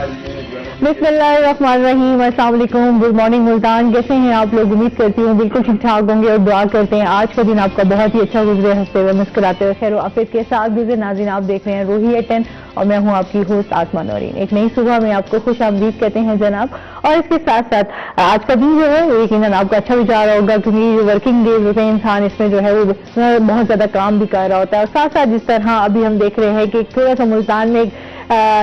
बिस्मिल्लाहिर्रहमानिर्रहीम, अस्सलाम वालेकुम, गुड मॉर्निंग मुल्तान। कैसे हैं आप लोग? उम्मीद करती हूँ बिल्कुल ठीक ठाक होंगे और दुआ करते हैं आज का दिन आपका बहुत ही अच्छा गुजरे, हंसते हुए मुस्कुराते हुए खैर आफियत के साथ गुजरे। नाज़रीन, आप देख रहे हैं रूही एट 10 और मैं हूँ आपकी होस्ट आसमा नौरीन। एक नई सुबह में आपको खुश आमदीद कहते हैं जनाब। और इसके साथ साथ आज का दिन जो है वो यकीनन आपको अच्छा गुजार होगा, क्योंकि जो वर्किंग डेज होते हैं इंसान इसमें जो है वो बहुत ज्यादा काम भी कर रहा होता है। और साथ साथ जिस तरह अभी हम देख रहे हैं कि थोड़ा सा मुल्तान में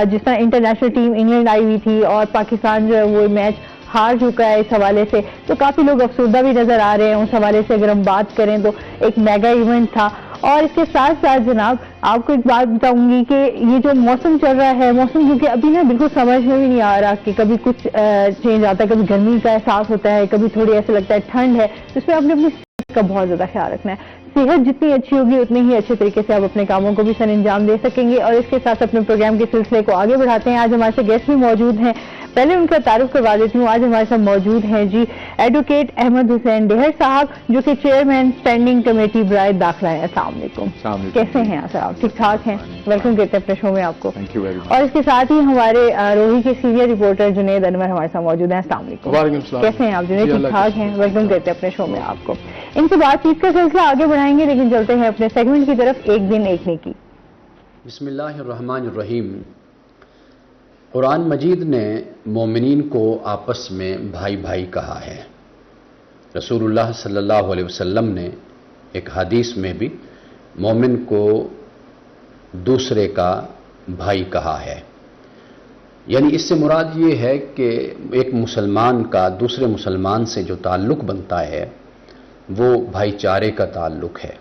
जिस तरह इंटरनेशनल टीम इंग्लैंड आई हुई थी और पाकिस्तान जो है वो मैच हार चुका है, इस हवाले से तो काफी लोग अफसरदा भी नजर आ रहे हैं। उस हवाले से अगर हम बात करें तो एक मेगा इवेंट था। और इसके साथ साथ जनाब आपको एक बात बताऊंगी कि ये जो मौसम चल रहा है, मौसम क्योंकि अभी ना बिल्कुल समझ में भी नहीं आ रहा कि कभी कुछ चेंज आता है, कभी गर्मी का एहसास होता है, कभी थोड़ी ऐसे लगता है ठंड है, तो इसमें आपने अपनी सेहत का बहुत ज्यादा ख्याल रखना है। सेहत जितनी अच्छी होगी उतनी ही अच्छे तरीके से आप अपने कामों को भी सर अंजाम दे सकेंगे। और इसके साथ अपने प्रोग्राम के सिलसिले को आगे बढ़ाते हैं। आज हमारे साथ गेस्ट भी मौजूद हैं, पहले उनका तारुफ करवा देती हूँ। आज हमारे साथ मौजूद हैं जी एडवोकेट अहमद हुसैन डेहर साहब, जो कि चेयरमैन स्टैंडिंग कमेटी बराए दाखिला है। अस्सलाम वालेकुम, कैसे हैं सर? आप ठीक ठाक हैं? वेलकम करते हैं अपने शो में आपको। Thank you very much. और इसके साथ ही हमारे रोही के सीनियर रिपोर्टर जुनेद अनवर हमारे साथ मौजूद हैं। अस्सलाम वालेकुम, कैसे हैं आप जुनेद? ठीक ठाक हैं? वेलकम करते हैं अपने शो में आपको। इनसे बातचीत का सिलसिला आगे बढ़ाएंगे, लेकिन चलते हैं अपने सेगमेंट की तरफ, एक दिन एक नेकी। बिस्मिल्लाहिर्रहमानिर्रहीम। कुरान मजीद ने मोमिनीन को आपस में भाई भाई कहा है। रसूलुल्लाह सल्लल्लाहु अलैहि वसल्लम ने एक हदीस में भी मोमिन को दूसरे का भाई कहा है। यानी इससे मुराद ये है कि एक मुसलमान का दूसरे मुसलमान से जो ताल्लुक़ बनता है वो भाईचारे का ताल्लुक़ है।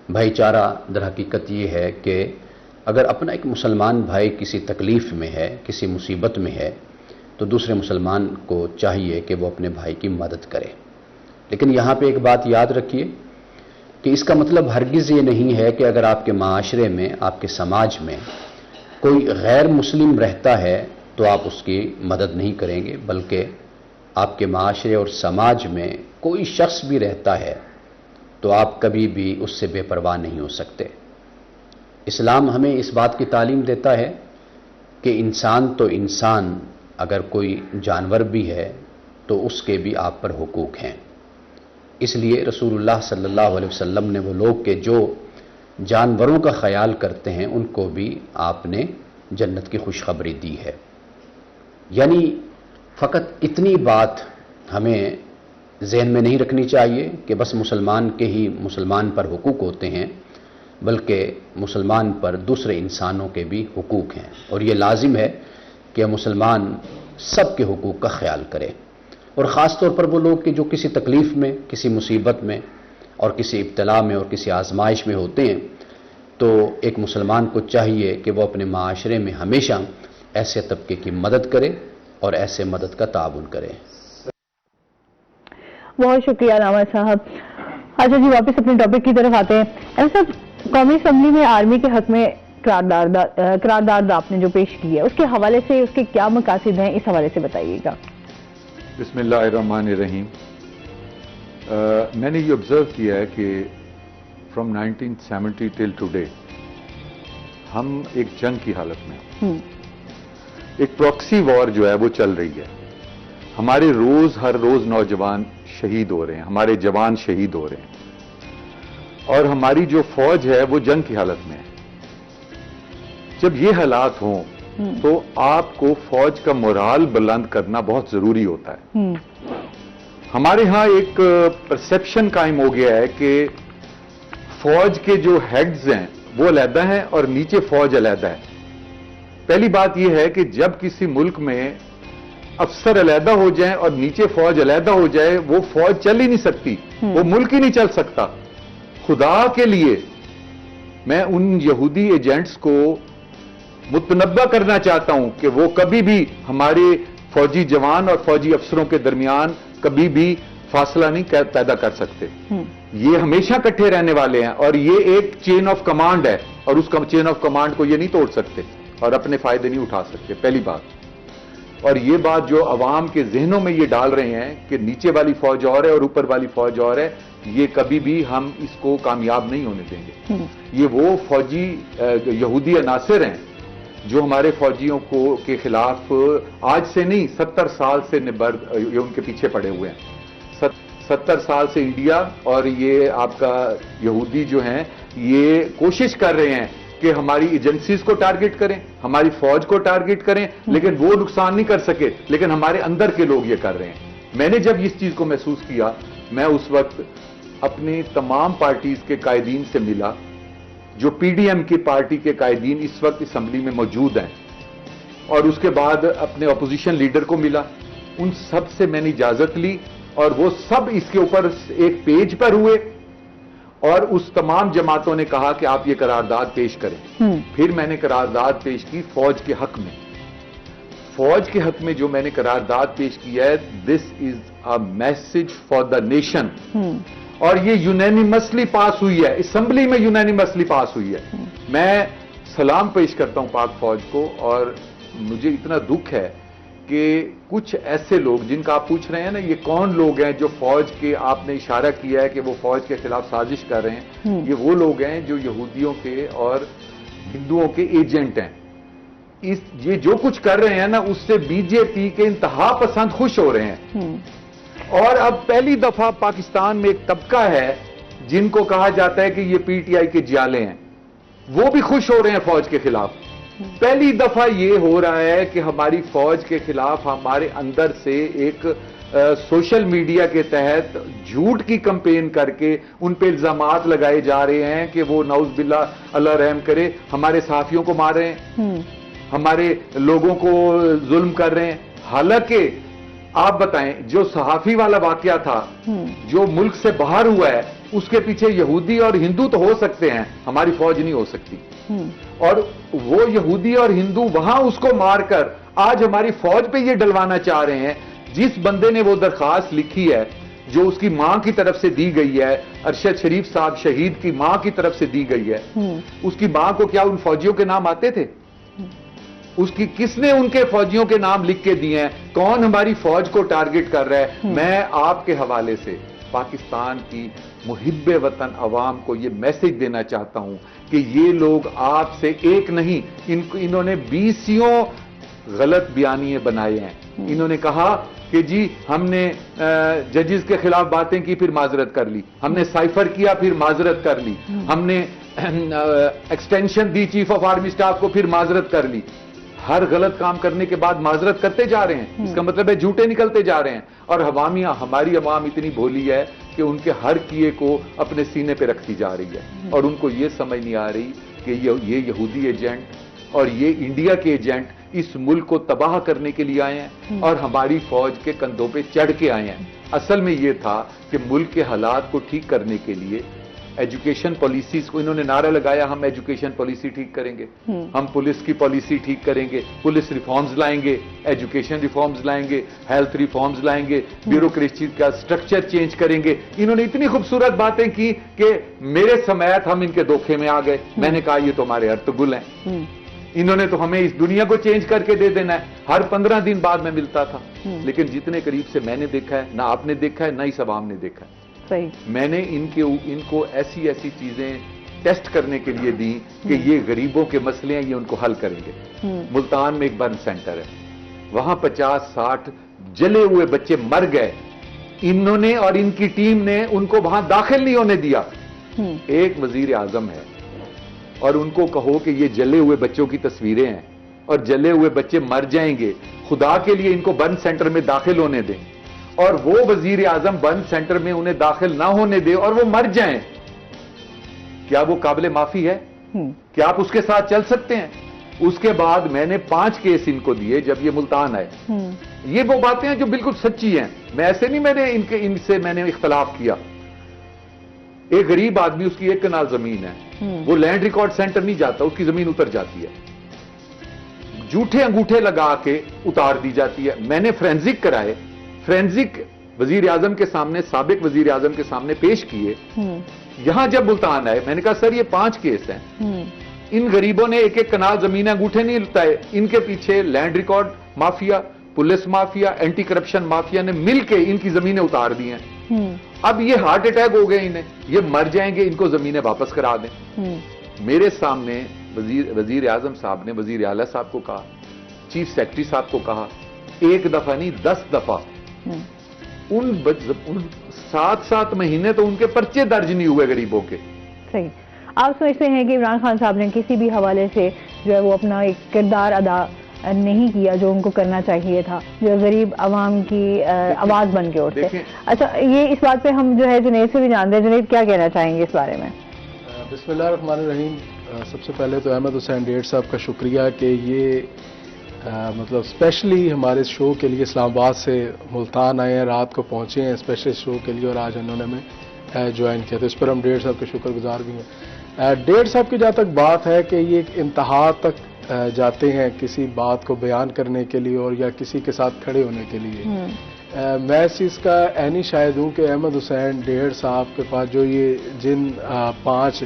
भाईचारा दर हकीकत ये है कि अगर अपना एक मुसलमान भाई किसी तकलीफ़ में है, किसी मुसीबत में है, तो दूसरे मुसलमान को चाहिए कि वो अपने भाई की मदद करे। लेकिन यहाँ पे एक बात याद रखिए कि इसका मतलब हरगिज़ ये नहीं है कि अगर आपके माशरे में, आपके समाज में कोई गैर मुस्लिम रहता है तो आप उसकी मदद नहीं करेंगे, बल्कि आपके माशरे और समाज में कोई शख्स भी रहता है तो आप कभी भी उससे बेपरवाह नहीं हो सकते। इस्लाम हमें इस बात की तालीम देता है कि इंसान तो इंसान, अगर कोई जानवर भी है तो उसके भी आप पर हुकूक हैं। इसलिए रसूलुल्लाह सल्लल्लाहु अलैहि वसल्लम ने वो लोग के जो जानवरों का ख्याल करते हैं उनको भी आपने जन्नत की खुशखबरी दी है। यानी फ़कत इतनी बात हमें ज़हन में नहीं रखनी चाहिए कि बस मुसलमान के ही मुसलमान पर हुकूक होते हैं, बल्कि मुसलमान पर दूसरे इंसानों के भी हुकूक हैं। और ये लाजिम है कि मुसलमान सब के हुकूक का ख्याल करे। और ख़ास तौर पर वो लोग कि जो किसी तकलीफ़ में, किसी मुसीबत में और किसी इब्तला में और किसी आजमाइश में होते हैं, तो एक मुसलमान को चाहिए कि वो अपने माशरे में हमेशा ऐसे तबके की मदद करे और ऐसे मदद का ताउन करे। बहुत शुक्रिया नामा साहब। अच्छा जी, वापस अपने टॉपिक की तरफ आते हैं। ऐसा कौमी असम्बली में आर्मी के हक में करारदाद आपने जो पेश की है, उसके हवाले से उसके क्या मकासद हैं, इस हवाले से बताइएगा। बिस्मिल्लाहिर्रहमानिर्रहीम। मैंने ये ऑब्जर्व किया है कि फ्रॉम 1970 टिल टुडे हम एक जंग की हालत में हैं। एक प्रॉक्सी वॉर जो है वो चल रही है। हमारे हर रोज नौजवान शहीद हो रहे हैं, हमारे जवान शहीद हो रहे हैं, और हमारी जो फौज है वो जंग की हालत में है। जब ये हालात हों तो आपको फौज का मोराल बुलंद करना बहुत जरूरी होता है। हमारे यहां एक परसेप्शन कायम हो गया है कि फौज के जो हेड्स हैं वो अलहदा हैं और नीचे फौज अलहदा है। पहली बात यह है कि जब किसी मुल्क में अफसर अलहदा हो जाए और नीचे फौज अलहदा हो जाए, वो फौज चल ही नहीं सकती, वो मुल्क ही नहीं चल सकता। खुदा के लिए मैं उन यहूदी एजेंट्स को मुतनब्बा करना चाहता हूं कि वो कभी भी हमारे फौजी जवान और फौजी अफसरों के दरमियान कभी भी फासला नहीं पैदा कर सकते। ये हमेशा इकट्ठे रहने वाले हैं और ये एक चेन ऑफ कमांड है और उस चेन ऑफ कमांड को ये नहीं तोड़ सकते और अपने फायदे नहीं उठा सकते, पहली बात। और ये बात जो अवाम के जहनों में ये डाल रहे हैं कि नीचे वाली फौज और है और ऊपर वाली फौज और है, ये कभी भी हम इसको कामयाब नहीं होने देंगे। ये वो फौजी यहूदी अनासिर हैं जो हमारे फौजियों को के खिलाफ आज से नहीं 70 साल से ये उनके पीछे पड़े हुए हैं। 70 साल से इंडिया और ये आपका यहूदी जो हैं ये कोशिश कर रहे हैं कि हमारी एजेंसीज को टारगेट करें, हमारी फौज को टारगेट करें, लेकिन वो नुकसान नहीं कर सके, लेकिन हमारे अंदर के लोग ये कर रहे हैं। मैंने जब इस चीज को महसूस किया, मैं उस वक्त अपनी तमाम पार्टीज के कायदीन से मिला, जो पीडीएम की पार्टी के कायदीन इस वक्त असेंबली में मौजूद हैं, और उसके बाद अपने अपोजिशन लीडर को मिला। उन सब से मैंने इजाजत ली और वो सब इसके ऊपर एक पेज पर हुए और उस तमाम जमातों ने कहा कि आप ये करारदाद पेश करें। फिर मैंने करारदाद पेश की फौज के हक में। फौज के हक में जो मैंने करारदाद पेश किया है, this is a message for the nation, और ये यूनैनिमसली पास हुई है, असेंबली में यूनैनिमसली पास हुई है। मैं सलाम पेश करता हूं पाक फौज को, और मुझे इतना दुख है कि कुछ ऐसे लोग जिनका आप पूछ रहे हैं ना, ये कौन लोग हैं जो फौज के, आपने इशारा किया है कि वो फौज के खिलाफ साजिश कर रहे हैं, ये वो लोग हैं जो यहूदियों के और हिंदुओं के एजेंट हैं। ये जो कुछ कर रहे हैं ना, उससे बीजेपी के इंतहा पसंद खुश हो रहे हैं। और अब पहली दफा पाकिस्तान में एक तबका है जिनको कहा जाता है कि ये पीटीआई के जियाले हैं, वो भी खुश हो रहे हैं फौज के खिलाफ। पहली दफा ये हो रहा है कि हमारी फौज के खिलाफ हमारे अंदर से एक सोशल मीडिया के तहत झूठ की कैंपेन करके उन पे इल्जामात लगाए जा रहे हैं कि वो नाउज बिल्ला अल्लाह रहम करे, हमारे साथियों को मार रहे हैं, हमारे लोगों को जुल्म कर रहे हैं। हालांकि आप बताएं, जो सहाफी वाला वाकया था जो मुल्क से बाहर हुआ है, उसके पीछे यहूदी और हिंदू तो हो सकते हैं, हमारी फौज नहीं हो सकती। और वो यहूदी और हिंदू वहां उसको मारकर आज हमारी फौज पे ये डलवाना चाह रहे हैं। जिस बंदे ने वो दरखास्त लिखी है, जो उसकी मां की तरफ से दी गई है, अरशद शरीफ साहब शहीद की मां की तरफ से दी गई है, उसकी मां को क्या उन फौजियों के नाम आते थे? उसकी किसने उनके फौजियों के नाम लिख के दिए हैं? कौन हमारी फौज को टारगेट कर रहा है? मैं आपके हवाले से पाकिस्तान की मुहिब्बे वतन अवाम को ये मैसेज देना चाहता हूं कि ये लोग आपसे एक नहीं, इन्होंने 20 गलत बयानिए बनाए हैं। इन्होंने कहा कि जी हमने जजेस के खिलाफ बातें की, फिर माजरत कर ली, हमने साइफर किया, फिर माजरत कर ली, हमने extension the chief of army staff को, फिर माजरत कर ली। हर गलत काम करने के बाद माजरत करते जा रहे हैं, इसका मतलब है झूठे निकलते जा रहे हैं। और हमारी अवाम इतनी भोली है कि उनके हर किए को अपने सीने पे रखती जा रही है, और उनको ये समझ नहीं आ रही कि ये यहूदी एजेंट और ये इंडिया के एजेंट इस मुल्क को तबाह करने के लिए आए हैं और हमारी फौज के कंधों पे चढ़ के आए हैं। असल में ये था कि मुल्क के हालात को ठीक करने के लिए एजुकेशन पॉलिसीज को, इन्होंने नारा लगाया हम एजुकेशन पॉलिसी ठीक करेंगे, हम पुलिस की पॉलिसी ठीक करेंगे, पुलिस रिफॉर्म्स लाएंगे, एजुकेशन रिफॉर्म्स लाएंगे, हेल्थ रिफॉर्म्स लाएंगे, ब्यूरोक्रेसी का स्ट्रक्चर चेंज करेंगे। इन्होंने इतनी खूबसूरत बातें की कि मेरे समेत हम इनके धोखे में आ गए। मैंने कहा ये तो हमारे अर्तुगुल हैं, इन्होंने तो हमें इस दुनिया को चेंज करके दे देना है। हर 15 दिन बाद मैं मिलता था, लेकिन जितने करीब से मैंने देखा है, ना आपने देखा है, ना इस अवाम ने देखा है। मैंने इनको ऐसी ऐसी चीजें टेस्ट करने के लिए दी कि ये गरीबों के मसले हैं, ये उनको हल करेंगे। मुल्तान में एक बर्न सेंटर है, वहां 50-60 जले हुए बच्चे मर गए, इन्होंने और इनकी टीम ने उनको वहां दाखिल नहीं होने दिया। एक वजीर आजम है और उनको कहो कि ये जले हुए बच्चों की तस्वीरें हैं और जले हुए बच्चे मर जाएंगे, खुदा के लिए इनको बर्न सेंटर में दाखिल होने दें, और वो वजीर आजम बर्न सेंटर में उन्हें दाखिल ना होने दे और वो मर जाएं, क्या वो काबिल माफी है? क्या आप उसके साथ चल सकते हैं? उसके बाद मैंने 5 केस इनको दिए जब ये मुल्तान आए। ये वो बातें हैं जो बिल्कुल सच्ची हैं, मैं ऐसे नहीं इनसे मैंने इख्तलाफ किया। एक गरीब आदमी, उसकी 1 कनाल जमीन है, वो लैंड रिकॉर्ड सेंटर नहीं जाता, उसकी जमीन उतर जाती है, झूठे अंगूठे लगा के उतार दी जाती है। मैंने फोरेंसिक कराए, फोरेंसिक वजीर आजम के सामने, साबिक वजीर आजम के सामने पेश किए। यहां जब मुल्तान आए, मैंने कहा सर ये 5 केस हैं, इन गरीबों ने 1-1 कनाल जमीन अंगूठे नहीं लुटाए, इनके पीछे land record mafia, police mafia, anti corruption mafia ने मिलकर इनकी जमीनें उतार दी हैं। अब ये हार्ट अटैक हो गए इन्हें, ये मर जाएंगे, इनको जमीनें वापस करा दें। मेरे सामने वजीर आजम साहब ने वजीर आला साहब को कहा, चीफ सेक्रेटरी साहब को कहा, एक दफा नहीं 10 दफा। उन 7 महीने तो उनके पर्चे दर्ज नहीं हुए गरीबों के। सही। आप समझते हैं कि इमरान खान साहब ने किसी भी हवाले से जो है वो अपना एक किरदार अदा नहीं किया जो उनको करना चाहिए था, जो गरीब आवाम की आवाज बन के उठते? अच्छा, ये इस बात पे हम जो है जुनैद से भी जानते हैं। जुनैद, क्या कहना चाहेंगे इस बारे में? बिस्मिल्लाहिर्रहमानिर्रहीम। सबसे पहले तो अहमद हुसैन डेढ़ साहब का शुक्रिया कि ये मतलब स्पेशली हमारे शो के लिए इस्लामाबाद से मुल्तान आए हैं, रात को पहुंचे हैं स्पेशल शो के लिए, और आज उन्होंने हमें ज्वाइन किया, तो इस पर हम डेढ़ साहब के शुक्रगुजार भी हैं। डेढ़ साहब की जहाँ तक बात है कि ये एक इंतहा तक जाते हैं किसी बात को बयान करने के लिए और या किसी के साथ खड़े होने के लिए, मैं इस चीज़ का ऐनी शायद हूँ कि अहमद हुसैन डेढ़ साहब के पास जो ये जिन 5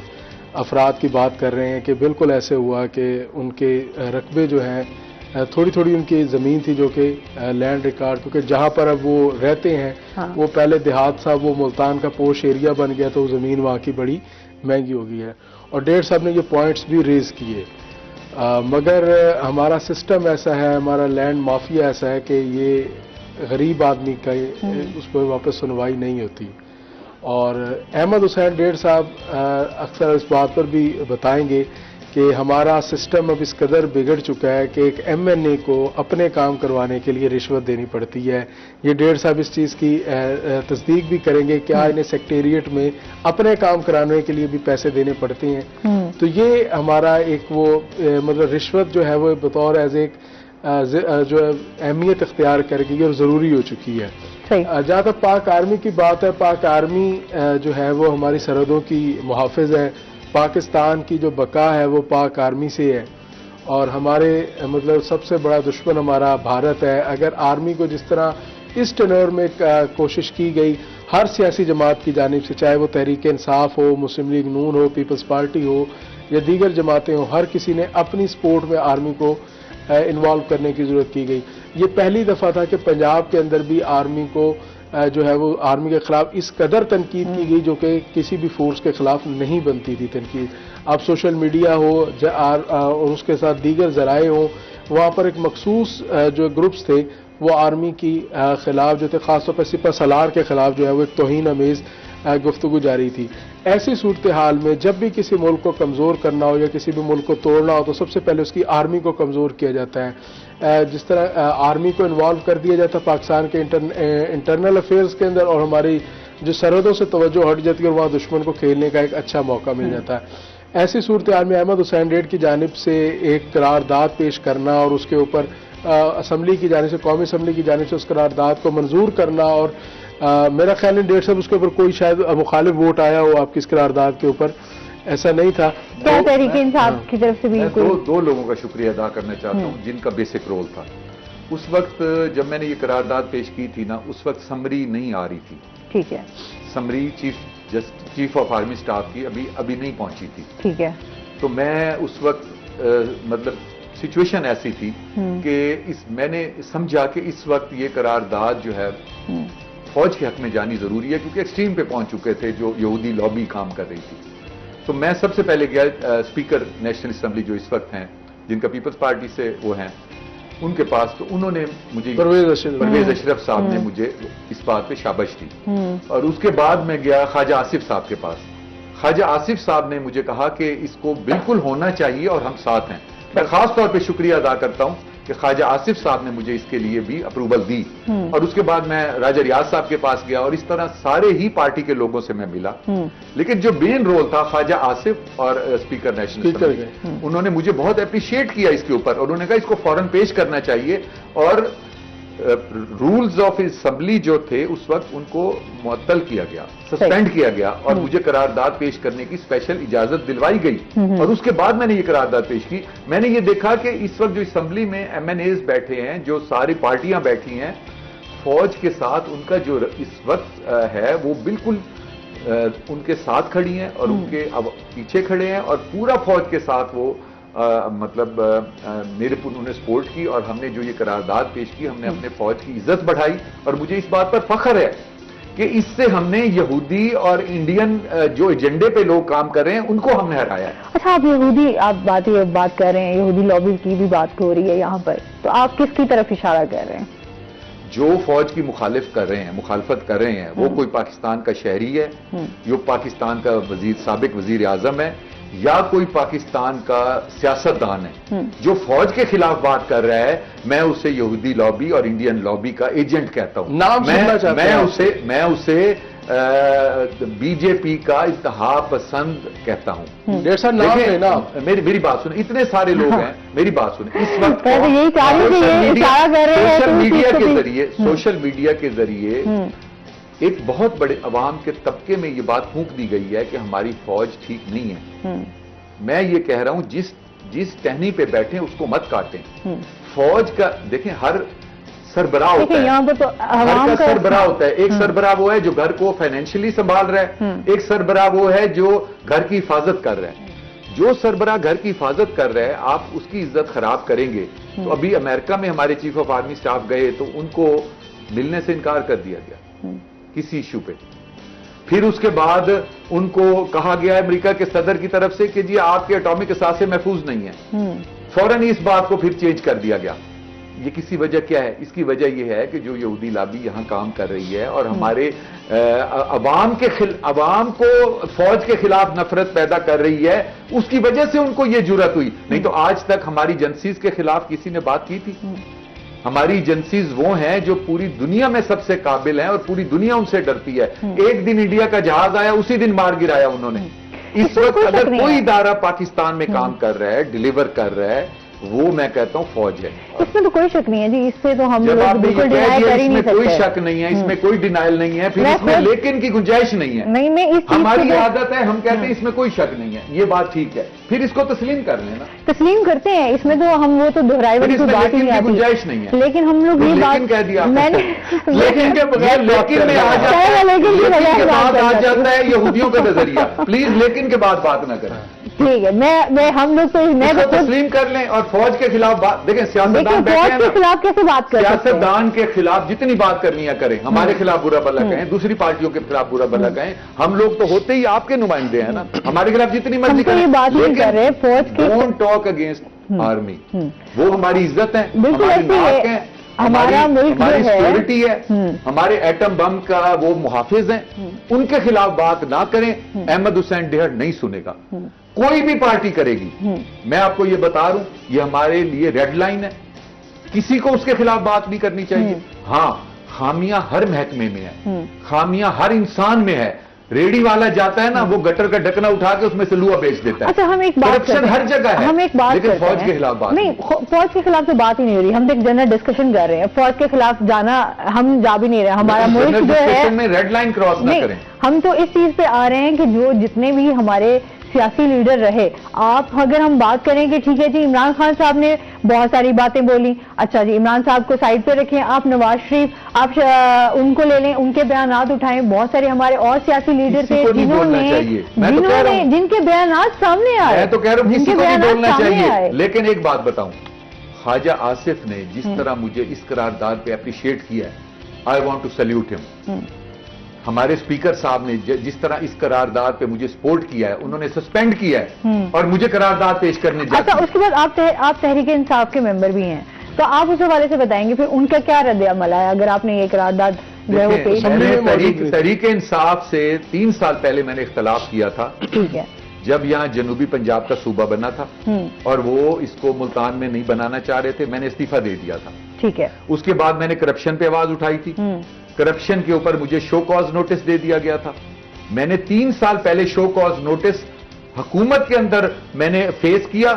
अफराद की बात कर रहे हैं कि बिल्कुल ऐसे हुआ कि उनके रकबे जो हैं थोड़ी थोड़ी उनकी ज़मीन थी जो कि लैंड रिकॉर्ड, क्योंकि जहाँ पर अब वो रहते हैं वो पहले देहात था, वो मुल्तान का पोश एरिया बन गया, तो ज़मीन वहाँ की बड़ी महंगी हो गई है। और डेढ़ साहब ने ये पॉइंट्स भी रेज़ किए, मगर हमारा सिस्टम ऐसा है, हमारा लैंड माफिया ऐसा है कि ये गरीब आदमी का उस पर वापस सुनवाई नहीं होती। और अहमद हुसैन डेढ़ साहब अक्सर इस बात पर भी बताएंगे कि हमारा सिस्टम अब इस कदर बिगड़ चुका है कि एक MNA को अपने काम करवाने के लिए रिश्वत देनी पड़ती है। ये डेढ़ साहब इस चीज़ की तस्दीक भी करेंगे, क्या इन्हें सेक्रेटेरिएट में अपने काम कराने के लिए भी पैसे देने पड़ते हैं। तो ये हमारा एक वो मतलब रिश्वत जो है वो बतौर एज एक जो अहमियत इख्तियार करेगी और ज़रूरी हो चुकी है। जहाँ तक पाक आर्मी की बात है, पाक आर्मी जो है वो हमारी सरहदों की मुहाफ़िज़ है। पाकिस्तान की जो बका है वो पाक आर्मी से है, और हमारे मतलब सबसे बड़ा दुश्मन हमारा भारत है। अगर आर्मी को जिस तरह इस टेन्योर में कोशिश की गई हर सियासी जमात की जानिब से, चाहे वो तहरीक इंसाफ हो, मुस्लिम लीग नून हो, पीपल्स पार्टी हो या दीगर जमातें हो, हर किसी ने अपनी सपोर्ट में आर्मी को इन्वॉल्व करने की ज़रूरत की गई। ये पहली दफ़ा था कि पंजाब के अंदर भी आर्मी को जो है वो आर्मी के खिलाफ इस कदर तनकीद की गई जो कि किसी भी फोर्स के खिलाफ नहीं बनती थी तनकीद। अब सोशल मीडिया हो और उसके साथ दीगर ज़राए हो, वहाँ पर एक मखसूस जो ग्रुप्स थे वो आर्मी की खिलाफ जो थे, ख़ासतौर पर सिपह सलार के खिलाफ जो है वो एक तौहीन अमेज़ गुफ्तगू जारी थी। ऐसी सूरत हाल में जब भी किसी मुल्क को कमज़ोर करना हो या किसी भी मुल्क को तोड़ना हो तो सबसे पहले उसकी आर्मी को कमज़ोर किया जाता है। जिस तरह आर्मी को इन्वॉल्व कर दिया जाता है पाकिस्तान के इंटरनल अफेयर्स के अंदर, और हमारी जो सरहदों से तवज्जो हट जाती है और वहाँ दुश्मन को खेलने का एक अच्छा मौका मिल जाता है। ऐसी सूरत हाल में अहमद हुसैन डेढ़ की जानिब से एक करारदाद पेश करना और उसके ऊपर असम्बली की जानिब से, कौमी असम्बली की जानिब से उस करारदाद को मंजूर करना, और मेरा ख्याल है डेढ़ साहब उसके ऊपर कोई शायद मुखालिफ वोट आया हो आपकी इस करारदाद के ऊपर, ऐसा नहीं था। क्या तहरीक इंसाफ की तरफ से भी दो लोगों का शुक्रिया अदा करना चाहता हूँ जिनका बेसिक रोल था। उस वक्त जब मैंने ये करारदाद पेश की थी ना, उस वक्त समरी नहीं आ रही थी। ठीक है। Summary chief of army staff की अभी नहीं पहुंची थी। ठीक है। तो मैं उस वक्त मतलब सिचुएशन ऐसी थी कि मैंने समझा कि इस वक्त ये करारदाद जो है फौज के हक में जानी जरूरी है, क्योंकि एक्सट्रीम पे पहुंच चुके थे जो यहूदी लॉबी काम कर रही थी। तो मैं सबसे पहले गया स्पीकर नेशनल असेंबली जो इस वक्त हैं, जिनका पीपल्स पार्टी से वो हैं, उनके पास। तो उन्होंने मुझे, परवेज अशरफ साहब ने मुझे इस बात पे शाबाश दी। और उसके बाद मैं गया ख्वाजा आसिफ साहब के पास। ख्वाजा आसिफ साहब ने मुझे कहा कि इसको बिल्कुल होना चाहिए और हम साथ हैं। मैं खास तौर पे शुक्रिया अदा करता हूं कि ख्वाजा आसिफ साहब ने मुझे इसके लिए भी अप्रूवल दी। और उसके बाद मैं राजा रियाज साहब के पास गया और इस तरह सारे ही पार्टी के लोगों से मैं मिला। लेकिन जो मेन रोल था ख्वाजा आसिफ और स्पीकर नेशनल असेंबली, उन्होंने मुझे बहुत अप्रिशिएट किया इसके ऊपर। उन्होंने कहा इसको फौरन पेश करना चाहिए, और रूल्स ऑफ असेंबली जो थे उस वक्त उनको मुअत्तल किया गया, सस्पेंड किया गया, और मुझे करारदाद पेश करने की स्पेशल इजाजत दिलवाई गई। और उसके बाद मैंने ये करारदाद पेश की। मैंने ये देखा कि इस वक्त जो असेंबली में MNAs बैठे हैं, जो सारी पार्टियां बैठी हैं, फौज के साथ उनका जो इस वक्त है वो बिल्कुल उनके साथ खड़ी हैं और उनके अब पीछे खड़े हैं, और पूरा फौज के साथ वो मतलब मेरे उन्होंने सपोर्ट की। और हमने जो ये करारदाद पेश की, हमने अपने फौज की इज्जत बढ़ाई। और मुझे इस बात पर फख्र है کہ اس سے ہم نے یہودی اور انڈین جو ایجنڈے پہ لوگ کام کر رہے ہیں ان کو ہم نے ہرایا ہے. اچھا آپ یہودی آپ بات کر رہے ہیں، یہودی لابی کی بھی بات ہو رہی ہے یہاں پر، تو آپ کس کی طرف اشارہ کر رہے ہیں؟ جو فوج کی مخالفت کر رہے ہیں وہ کوئی پاکستان کا شہری ہے، جو پاکستان کا سابق وزیر اعظم ہے، یا کوئی پاکستان کا سیاستدان ہے جو فوج کے خلاف بات کر رہا ہے، میں اسے یہودی لابی اور انڈین لابی کا ایجنٹ کہتا ہوں. نام سننا چاہتے ہیں میں اسے بی جے پی کا اتحاد پسند کہتا ہوں. ڈیڑھ صاحب نام لینا میری بات سنیں، اتنے سارے لوگ ہیں، میری بات سنیں. اس وقت یہی سوشل میڈیا کے ذریعے ایک بہت بڑے عوام کے طبقے میں یہ بات پھونک دی گئی ہے کہ ہماری فوج ٹھیک نہیں ہے. میں یہ کہہ رہا ہوں جس ٹہنی پہ بیٹھیں اس کو مت کاٹیں. فوج کا دیکھیں ہر سربراہ ہوتا ہے، یہاں پر تو گھر کا سربراہ ہوتا ہے. ایک سربراہ وہ ہے جو گھر کو فائنینشلی سنبھال رہا ہے، ایک سربراہ وہ ہے جو گھر کی حفاظت کر رہا ہے. جو سربراہ گھر کی حفاظت کر رہا ہے آپ اس کی عزت خراب کریں گے. تو ابھی امریکہ میں ہمارے چیف آف آرمی سٹاف گئے تو ان کو ملنے سے انکار کر دیا گیا کسی ایشو پہ. پھر اس کے بعد ان کو کہا گیا امریکہ کے صدر کی طرف سے کہ جی آپ کے اٹامک اثاثے محفوظ نہیں ہیں. فوراً اس بات کو پھر چینج کر دیا گیا. یہ کسی وجہ کیا ہے؟ اس کی وجہ یہ ہے کہ جو یہودی لابی یہاں کام کر رہی ہے اور ہمارے عوام کو فوج کے خلاف نفرت پیدا کر رہی ہے، اس کی وجہ سے ان کو یہ جرأت ہوئی. نہیں تو آج تک ہماری ایجنسیز کے خلاف کسی نے بات کی تھی؟ ہماری ایجنسیز وہ ہیں جو پوری دنیا میں سب سے قابل ہیں اور پوری دنیا ان سے ڈرتی ہے. ایک دن انڈیا کا جہاز آیا اسی دن مار گرایا انہوں نے. اس وقت اگر کوئی ادارہ پاکستان میں کام کر رہا ہے، ڈیلیور کر رہا ہے، وہ میں کہتا ہوں فوج ہے. اس میں تو کوئی شک نہیں ہے جی، اس سے تو ہم جب آپ نے بالکل یہ کہہ ڈینائی دیا کر ہی اس میں نہیں کوئی سکتے. شک نہیں ہے، اس میں کوئی ڈینائل نہیں ہے، پھر اس میں لیکن کی گنجائش نہیں ہے. نہیں میں اس چیز ہماری کو عادت ہے، ہم کہتے ہیں اس میں کوئی شک نہیں ہے، یہ بات ٹھیک ہے، پھر اس کو تسلیم کر لینا. تسلیم کرتے ہیں، اس میں تو ہم وہ تو دہرائی والی کوئی بات ہی نہیں آتی. گنجائش نہیں ہے. لیکن ہم لوگ یہ بات کہہ دیا میں نے لیکن کے بغیر لیکن میں آ جاتا ہے، لیکن کے بعد آ جاتا ہے یہودیوں کا نظریہ. پلیز لیکن کے بعد بات نہ کریں. ٹھیک ہے، میں ہم لوگ تو میں اس کو تسلیم کر لیں اور فوج کے خلاف بات. دیکھیں سیاستدان بیٹھے ہیں فوج کے خلاف کیسے بات کر سکتے ہیں؟ سیاستدان کے خلاف جتنی بات کرنی ہے کریں. ہمارے خلاف برا بھلا کہیں، دوسری پارٹیوں کے خلاف برا بھلا کہیں. ہم لوگ تو ہوتے ہی آپ کے نمائندے ہیں نا. ہمارے خلاف جتنی مرضی کریں، یہ بات نہیں کر رہے فوج کی. Don't talk against army. وہ ہماری عزت ہے، بالکل ہماری ایسے ناک ہے، ہمارا ملک ہماری جو ہے سیکورٹی ہے، ہمارے ایٹم بم کا وہ محافظ ہیں. ان کے خلاف بات نہ کریں. احمد حسین ڈہر نہیں سنے گا، کوئی بھی پارٹی کرے گی. میں آپ کو یہ بتا رہا ہوں، یہ ہمارے لیے ریڈ لائن ہے. کسی کو اس کے خلاف بات نہیں کرنی چاہیے. ہاں خامیاں ہر محکمے میں ہیں، خامیاں ہر انسان میں ہے. ریڑی والا جاتا ہے نا، وہ گٹر کا ڈھکنا اٹھا کے اس میں سے لوہا بیچ دیتا ہے. اچھا ہم ایک بات کرپشن ہر جگہ ہے، ہم ایک بات لیکن فوج کے خلاف بات نہیں. فوج کے خلاف تو بات ہی نہیں ہو رہی، ہم تو ایک جنرل ڈسکشن کر رہے ہیں. فوج کے خلاف جانا ہم جا بھی نہیں رہے. ہمارا ملک جو ہے میں ریڈ لائن کراس نہ کریں. ہم تو اس چیز پہ آ رہے ہیں کہ جو جتنے بھی ہمارے سیاسی لیڈر رہے، آپ اگر ہم بات کریں کہ ٹھیک ہے جی عمران خان صاحب نے بہت ساری باتیں بولی، اچھا جی عمران صاحب کو سائڈ پہ رکھیں، آپ نواز شریف آپ ان کو لے لیں، ان کے بیانات اٹھائیں. بہت سارے ہمارے اور سیاسی لیڈر تھے جن کے بیانات سامنے آئے. میں تو کہہ رہا ہوں کسی کو بھی بولنا چاہیے. لیکن ایک بات بتاؤں، خواجہ آصف نے جس طرح مجھے اس قرارداد پہ اپریشیٹ کیا ہے، آئی وانٹ ٹو سیلیوٹ ہم. ہمارے اسپیکر صاحب نے جس طرح اس قرارداد پہ مجھے سپورٹ کیا ہے، انہوں نے سسپینڈ کیا ہے اور مجھے قرارداد پیش کرنے جاتے ہیں. اچھا اس کے بعد آپ تحریک انصاف کے ممبر بھی ہیں، تو آپ اس حوالے سے بتائیں گے پھر ان کا کیا رد عمل ہے اگر آپ نے یہ قرارداد جو ہے وہ پیش تحریک انصاف سے 3 سال پہلے میں نے اختلاف کیا تھا. ٹھیک ہے. جب یہاں جنوبی پنجاب کا صوبہ بنا تھا اور وہ اس کو ملتان میں نہیں بنانا چاہ رہے تھے، میں نے استعفیٰ دے دیا تھا. ٹھیک ہے. اس کے بعد میں نے کرپشن پہ آواز اٹھائی تھی. کرپشن کے اوپر مجھے شو کاز نوٹس دے دیا گیا تھا. میں نے 3 سال پہلے شو کاز نوٹس حکومت کے اندر میں نے فیس کیا.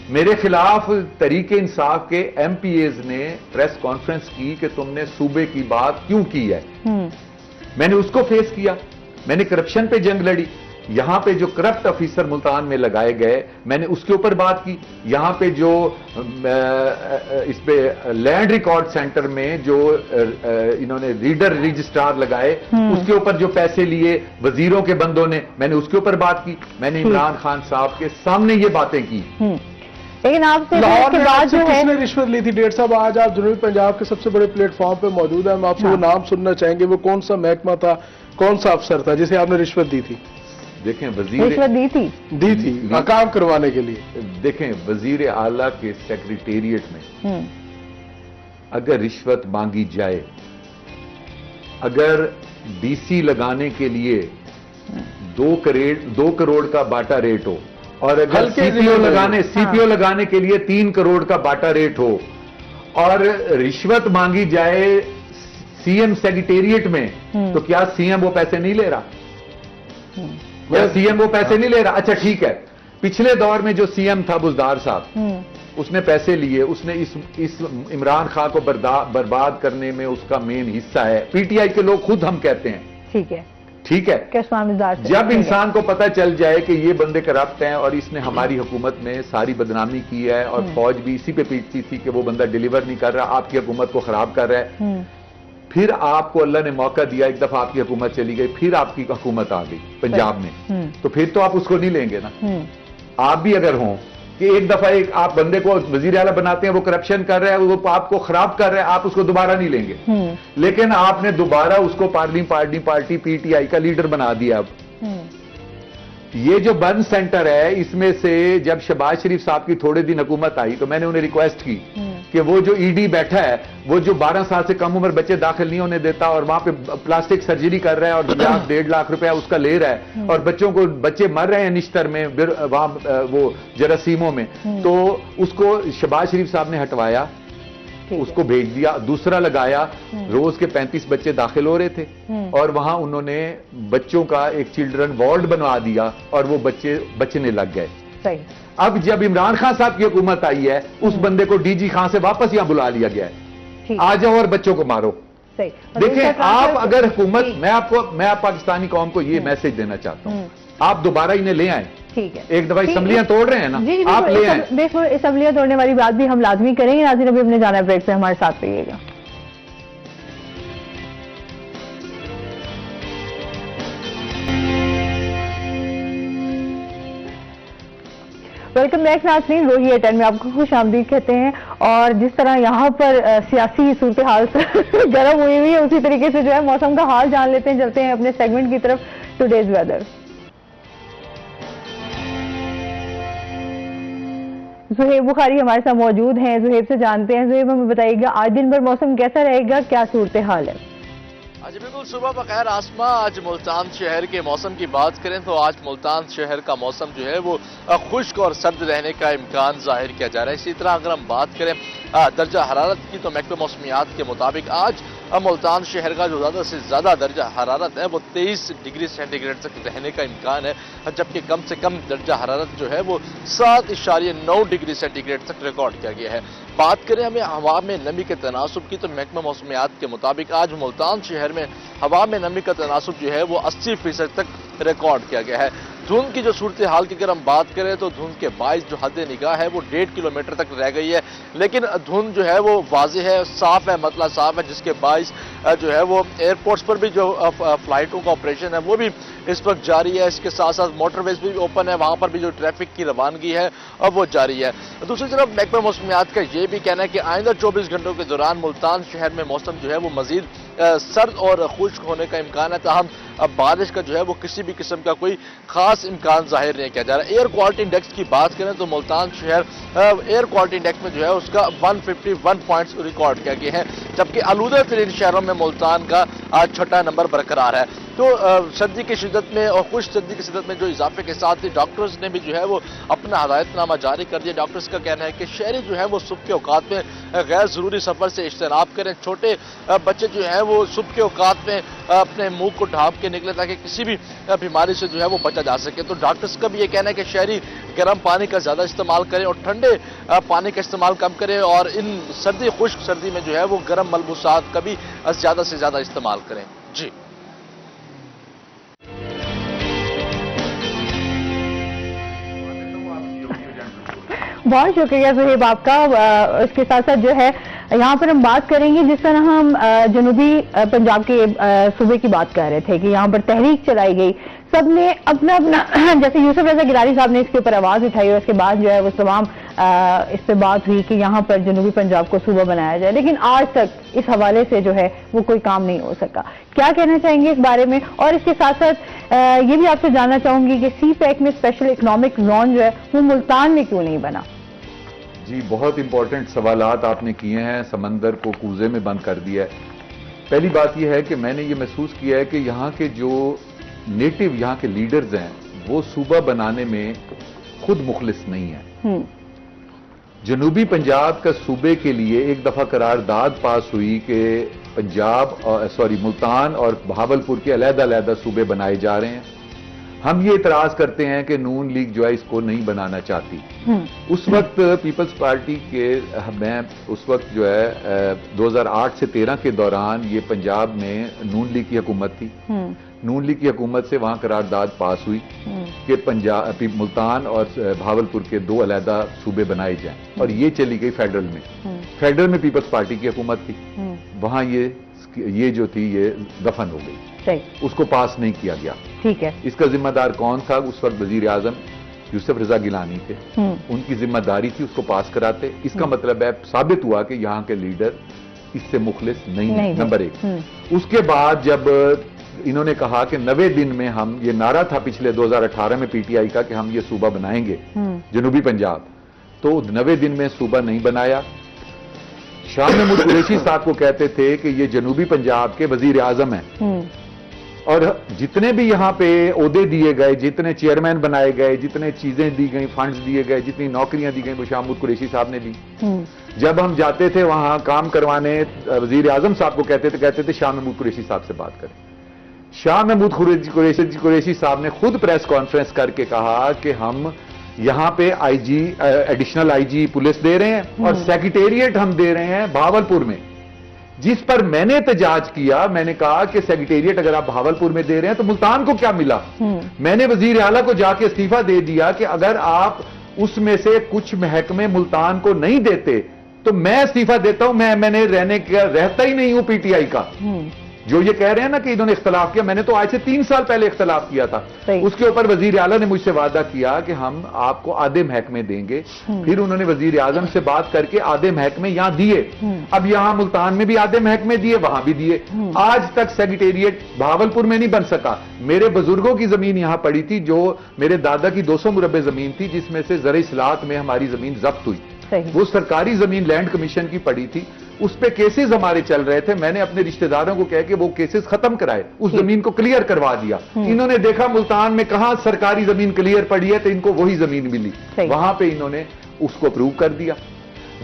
میرے خلاف تحریک انصاف کے ایم پی ایز نے پریس کانفرنس کی کہ تم نے صوبے کی بات کیوں کی ہے. میں نے اس کو فیس کیا. میں نے کرپشن پہ جنگ لڑی. یہاں پہ جو کرپٹ آفیسر ملتان میں لگائے گئے میں نے اس کے اوپر بات کی. یہاں پہ جو اس پہ لینڈ ریکارڈ سینٹر میں جو انہوں نے ریڈر رجسٹرار لگائے اس کے اوپر جو پیسے لیے وزیروں کے بندوں نے، میں نے اس کے اوپر بات کی. میں نے عمران خان صاحب کے سامنے یہ باتیں کی. لیکن آپ سے لاہور کے میں بعد آپ سے جو ہے کس نے رشوت لی تھی ڈیڑھ صاحب؟ آج آپ جنوبی پنجاب کے سب سے بڑے پلیٹ فارم پہ موجود ہیں، ہم آپ سے وہ نام سننا چاہیں گے، وہ کون سا محکمہ تھا، کون سا افسر تھا جسے آپ نے رشوت دی تھی؟ دیکھیں وزیر رشوت دی تھی کام کروانے کے لیے؟ دیکھیں وزیر اعلیٰ کے سیکریٹریٹ میں اگر رشوت مانگی جائے، اگر ڈی سی لگانے کے لیے 2 کروڑ کا باٹا ریٹ ہو، اور اگر سی پی او لگانے کے لیے 3 کروڑ کا باٹا ریٹ ہو، اور رشوت مانگی جائے سی ایم سیکریٹریٹ میں، تو کیا سی ایم وہ پیسے نہیں لے رہا؟ یا سی ایم وہ پیسے نہیں لے رہا؟ اچھا ٹھیک ہے، پچھلے دور میں جو سی ایم تھا بزدار صاحب، اس نے پیسے لیے، اس نے اس عمران خان کو برباد کرنے میں اس کا مین حصہ ہے، پی ٹی آئی کے لوگ خود ہم کہتے ہیں، ٹھیک ہے، جب انسان کو پتہ چل جائے کہ یہ بندے کرپٹ ہیں اور اس نے ہماری حکومت میں ساری بدنامی کی ہے، اور فوج بھی اسی پہ پیٹتی تھی کہ وہ بندہ ڈیلیور نہیں کر رہا، آپ کی حکومت کو خراب کر رہا ہے، پھر آپ کو اللہ نے موقع دیا، ایک دفعہ آپ کی حکومت چلی گئی، پھر آپ کی حکومت آ گئی پنجاب میں، تو پھر تو آپ اس کو نہیں لیں گے نا۔ آپ بھی اگر ہوں کہ ایک دفعہ آپ بندے کو وزیر اعلیٰ بناتے ہیں، وہ کرپشن کر رہا ہے، وہ آپ کو خراب کر رہا ہے، آپ اس کو دوبارہ نہیں لیں گے، لیکن آپ نے دوبارہ اس کو پارٹی پی ٹی آئی کا لیڈر بنا دیا۔ اب یہ جو بن سینٹر ہے، اس میں سے جب شہباز شریف صاحب کی تھوڑے دن حکومت آئی تو میں نے انہیں ریکویسٹ کی کہ وہ جو ای ڈی بیٹھا ہے، وہ جو 12 سال سے کم عمر بچے داخل نہیں ہونے دیتا اور وہاں پہ پلاسٹک سرجری کر رہا ہے اور 1.5 لاکھ روپیہ اس کا لے رہا ہے، اور بچے مر رہے ہیں نشتر میں، وہاں وہ جراثیموں میں، تو اس کو شہباز شریف صاحب نے ہٹوایا، اس کو بھیج دیا، دوسرا لگایا، روز کے 35 بچے داخل ہو رہے تھے، اور وہاں انہوں نے بچوں کا ایک چلڈرن وارڈ بنوا دیا اور وہ بچے بچنے لگ گئے۔ اب جب عمران خان صاحب کی حکومت آئی ہے، اس بندے کو ڈی جی خان سے واپس یہاں بلا لیا گیا ہے، آ جاؤ اور بچوں کو مارو۔ دیکھیں آپ اگر حکومت، میں پاکستانی قوم کو یہ میسج دینا چاہتا ہوں، آپ دوبارہ انہیں لے آئیں، ایک دفعہ اسمبلیاں توڑ رہے ہیں نا، آپ لے آئیں۔ دیکھو اسمبلیاں توڑنے والی بات بھی ہم لازمی کریں گے۔ ناظرین ابھی ہم نے جانا ہے بریک پہ، ہمارے ساتھ رہیے گا۔ ویلکم بیک ناظرین، روہی 10 میں آپ کو خوش آمدید کہتے ہیں، اور جس طرح یہاں پر سیاسی صورتحال گرم ہوئی ہوئی ہے، اسی طریقے سے جو ہے موسم کا حال جان لیتے ہیں، چلتے ہیں اپنے سیگمنٹ کی طرف، ٹوڈیز ویدر۔ زہیب بخاری ہمارے ساتھ موجود ہیں، زہیب سے جانتے ہیں۔ زہیب ہمیں بتائیے گا آج دن بھر موسم کیسا رہے گا، کیا صورتحال ہے؟ آج بالکل صبح بخیر آسماں۔ آج ملتان شہر کے موسم کی بات کریں تو آج ملتان شہر کا موسم جو ہے وہ خشک اور سرد رہنے کا امکان ظاہر کیا جا رہا ہے۔ اسی طرح اگر ہم بات کریں درجہ حرارت کی تو محکمہ موسمیات کے مطابق آج ملتان شہر کا جو زیادہ سے زیادہ درجہ حرارت ہے وہ 23 ڈگری سینٹی گریڈ تک رہنے کا امکان ہے، جبکہ کم سے کم درجہ حرارت جو ہے وہ 7.9 ڈگری سینٹی گریڈ تک ریکارڈ کیا گیا ہے۔ بات کریں ہمیں ہوا میں نمی کے تناسب کی تو محکمہ موسمیات کے مطابق آج ملتان شہر میں ہوا میں نمی کا تناسب جو ہے وہ 80% تک ریکارڈ کیا گیا ہے۔ دھند کی جو صورتحال کی اگر ہم بات کریں تو دھند کے باعث جو حد نگاہ ہے وہ 1.5 کلومیٹر تک رہ گئی ہے، لیکن دھند جو ہے وہ واضح ہے، صاف ہے، مطلع صاف ہے، جس کے باعث جو ہے وہ ایئرپورٹس پر بھی جو فلائٹوں کا آپریشن ہے وہ بھی اس وقت جاری ہے۔ اس کے ساتھ ساتھ موٹر ویز بھی اوپن ہے، وہاں پر بھی جو ٹریفک کی روانگی ہے وہ جاری ہے۔ دوسری طرف محکمہ موسمیات کا یہ بھی کہنا ہے کہ آئندہ 24 گھنٹوں کے دوران ملتان شہر میں موسم جو ہے وہ مزید سرد اور خشک ہونے کا امکان ہے، تاہم بارش کا جو ہے وہ کسی بھی قسم کا کوئی خاص امکان ظاہر نہیں کیا جا رہا ہے۔ ایئر کوالٹی انڈیکس کی بات کریں تو ملتان شہر ایئر کوالٹی انڈیکس میں جو ہے اس کا 151 پوائنٹس ریکارڈ کیا گئے ہیں، جبکہ آلودہ ترین شہروں میں ملتان کا 6واں نمبر برقرار ہے۔ تو سردی کی شدت میں اور خشک سردی کی شدت میں جو اضافے کے ساتھ ہی ڈاکٹرز نے بھی جو ہے وہ اپنا ہدایت نامہ جاری کر دیا۔ ڈاکٹرز کا کہنا ہے کہ شہری جو ہے وہ صبح کے اوقات میں غیر ضروری سفر سے اجتناب کریں، چھوٹے بچے جو ہیں وہ صبح کے اوقات میں اپنے منہ کو ڈھانپ کے نکلے تاکہ کسی بھی بیماری سے جو ہے وہ بچا جا سکے۔ تو ڈاکٹرز کا بھی یہ کہنا ہے کہ شہری گرم پانی کا زیادہ استعمال کریں اور ٹھنڈے پانی کا استعمال کم کریں، اور ان خشک سردی میں جو ہے وہ گرم ملبوسات کا بھی زیادہ سے زیادہ استعمال کریں۔ جی بہت شکریہ زہیب آپ کا۔ اس کے ساتھ ساتھ جو ہے یہاں پر ہم بات کریں گے، جس طرح ہم جنوبی پنجاب کے صوبے کی بات کر رہے تھے کہ یہاں پر تحریک چلائی گئی، سب نے اپنا اپنا جیسے یوسف رضا گیلانی صاحب نے اس کے اوپر آواز اٹھائی اور اس کے بعد جو ہے وہ تمام इस पे बात हुई कि यहाँ पर जनूबी पंजाब को सूबा बनाया जाए, लेकिन आज तक इस हवाले से जो है वो कोई काम नहीं हो सका। क्या कहना चाहेंगे इस बारे में? और इसके साथ साथ ये भी आपसे जानना चाहूंगी कि सी पैक में स्पेशल इकोनॉमिक जोन जो है वो मुल्तान में क्यों नहीं बना? जी, बहुत इंपॉर्टेंट सवालात आपने किए हैं। समंदर को कूजे में बंद कर दिया है। पहली बात यह है कि मैंने ये महसूस किया है कि यहाँ के जो नेटिव यहाँ के लीडर्स हैं वो सूबा बनाने में खुद मुखलिस नहीं है। जनूबी पंजाब का सूबे के लिए एक दफा करारदाद पास हुई कि पंजाब मुल्तान और बहावलपुर के अलग-अलग सूबे बनाए जा रहे हैं। हम ये इतराज करते हैं कि नून लीग जो है इसको नहीं बनाना चाहती। उस वक्त पीपल्स पार्टी के मैं उस वक्त जो है 2008 से 13 के दौरान ये पंजाब में नून लीग की हुकूमत थी। नून लीग की हुकूमत से वहां करारदाद पास हुई कि पंजाब मुल्तान और बहावलपुर के 2 अलहदा सूबे बनाए जाएं, और ये चली गई फेडरल में। फेडरल में पीपल्स पार्टी की हुकूमत थी, वहां ये जो थी ये दफन हो गई, उसको पास नहीं किया गया। ठीक है। इसका जिम्मेदार कौन था? उस वक्त वजीर आजम यूसुफ रजा गिलानी थे। उनकी जिम्मेदारी थी उसको पास कराते। इसका मतलब है साबित हुआ कि यहाँ के लीडर इससे मुखलिस नहीं है, नंबर 1। उसके बाद जब इन्होंने कहा कि 90 दिन में हम, ये नारा था पिछले 2018 में पीटीआई का कि हम ये सूबा बनाएंगे जनूबी पंजाब, तो 90 दिन में सूबा नहीं बनाया। शाह महमूद कुरैशी साहब को कहते थे कि ये जनूबी पंजाब के वजीर आजम हैं, और जितने भी यहाँ पे ओहदे दिए गए, जितने चेयरमैन बनाए गए, जितने चीजें दी गई, फंड्स दिए गए, जितनी नौकरियां दी गई, वो शाह महमूद कुरैशी साहब ने दी। जब हम जाते थे वहां काम करवाने, वजीर आजम साहब को कहते थे शाह महमूद कुरैशी साहब से बात करें। शाह महमूद कुरैशी साहब ने खुद प्रेस कॉन्फ्रेंस करके कहा कि हम यहां पे आईजी, एडिशनल आईजी पुलिस दे रहे हैं और सेक्रेटेरिएट हम दे रहे हैं बहावलपुर में, जिस पर मैंने एहतजाज किया। मैंने कहा कि सेक्रेटेरिएट अगर आप बहावलपुर में दे रहे हैं तो मुल्तान को क्या मिला? मैंने वजीर आला को जाके इस्तीफा दे दिया कि अगर आप उसमें से कुछ महकमे मुल्तान को नहीं देते तो मैं इस्तीफा देता हूं। मैंने रहता ही नहीं हूं पीटीआई का। जो ये कह रहे हैं ना कि इन्होंने इख्तलाफ किया, मैंने तो आज से 3 साल पहले इख्तलाफ किया था। उसके ऊपर वजीर आला ने मुझसे वादा किया कि हम आपको आधे महकमे देंगे। फिर उन्होंने वजीर आजम से बात करके आधे महकमे यहां दिए। अब यहां मुल्तान में भी आधे महकमे दिए, वहां भी दिए। आज तक सेक्रेटेरिएट बहावलपुर में नहीं बन सका। मेरे बुजुर्गों की जमीन यहां पड़ी थी, जो मेरे दादा की 200 मुरब्बे जमीन थी, जिसमें से ज़र इस्लाहत में हमारी जमीन जब्त हुई। वो सरकारी जमीन लैंड कमीशन की पड़ी थी, उस पे केसेस हमारे चल रहे थे। मैंने अपने रिश्तेदारों को कह के वो केसेस खत्म कराए, उस जमीन को क्लियर करवा दिया। इन्होंने देखा मुल्तान में कहां सरकारी जमीन क्लियर पड़ी है, तो इनको वही जमीन मिली, वहां पे इन्होंने उसको अप्रूव कर दिया।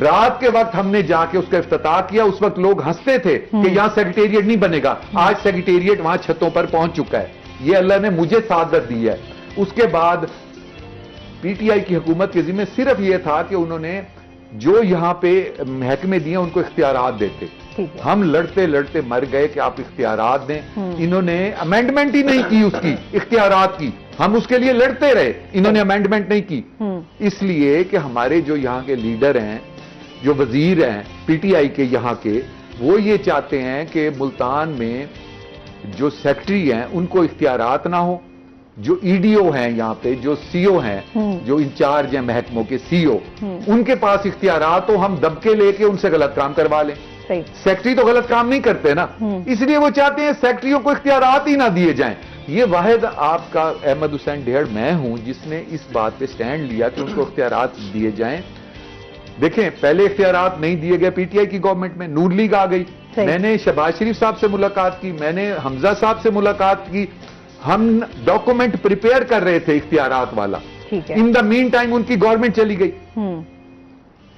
रात के वक्त हमने जाके उसका इफ्तिताह किया। उस वक्त लोग हंसते थे कि यहां सेक्रेटेरिएट नहीं बनेगा। आज सेक्रेटेरिएट वहां छतों पर पहुंच चुका है। ये अल्लाह ने मुझे सादत दी है। उसके बाद पीटीआई की हुकूमत के जिम्मे सिर्फ ये था कि उन्होंने जो यहां पे महकमे दिए उनको इख्तियारात देते। हम लड़ते लड़ते मर गए कि आप इख्तियारात दें। इन्होंने अमेंडमेंट ही नहीं की उसकी, इख्तियारात की। हम उसके लिए लड़ते रहे, इन्होंने अमेंडमेंट नहीं की। इसलिए कि हमारे जो यहां के लीडर हैं, जो वजीर हैं पीटीआई के यहाँ के, वो ये चाहते हैं कि मुल्तान में जो सेक्रेटरी हैं उनको इख्तियारात ना हो, जो ईडीओ हैं यहाँ पे, जो सीओ हैं, जो इंचार्ज हैं महकमों के सीओ, उनके पास इख्तियारात तो हम दबके लेके उनसे गलत काम करवा लें। सेक्रेटरी तो गलत काम नहीं करते ना, इसलिए वो चाहते हैं सेक्रेटरियों को इख्तियारात ही ना दिए जाएं। ये वाहिद आपका अहमद हुसैन ढेड़ मैं हूं जिसने इस बात पे स्टैंड लिया कि उनको इख्तियारात दिए जाएं। देखें, पहले इख्तियारात नहीं दिए गए पीटीआई की गवर्नमेंट में, नून लीग आ गई। मैंने शहबाज शरीफ साहब से मुलाकात की, मैंने हमजा साहब से मुलाकात की। हम डॉक्यूमेंट प्रिपेयर कर रहे थे इख्तियारात वाला। इन द मीन टाइम उनकी गवर्नमेंट चली गई,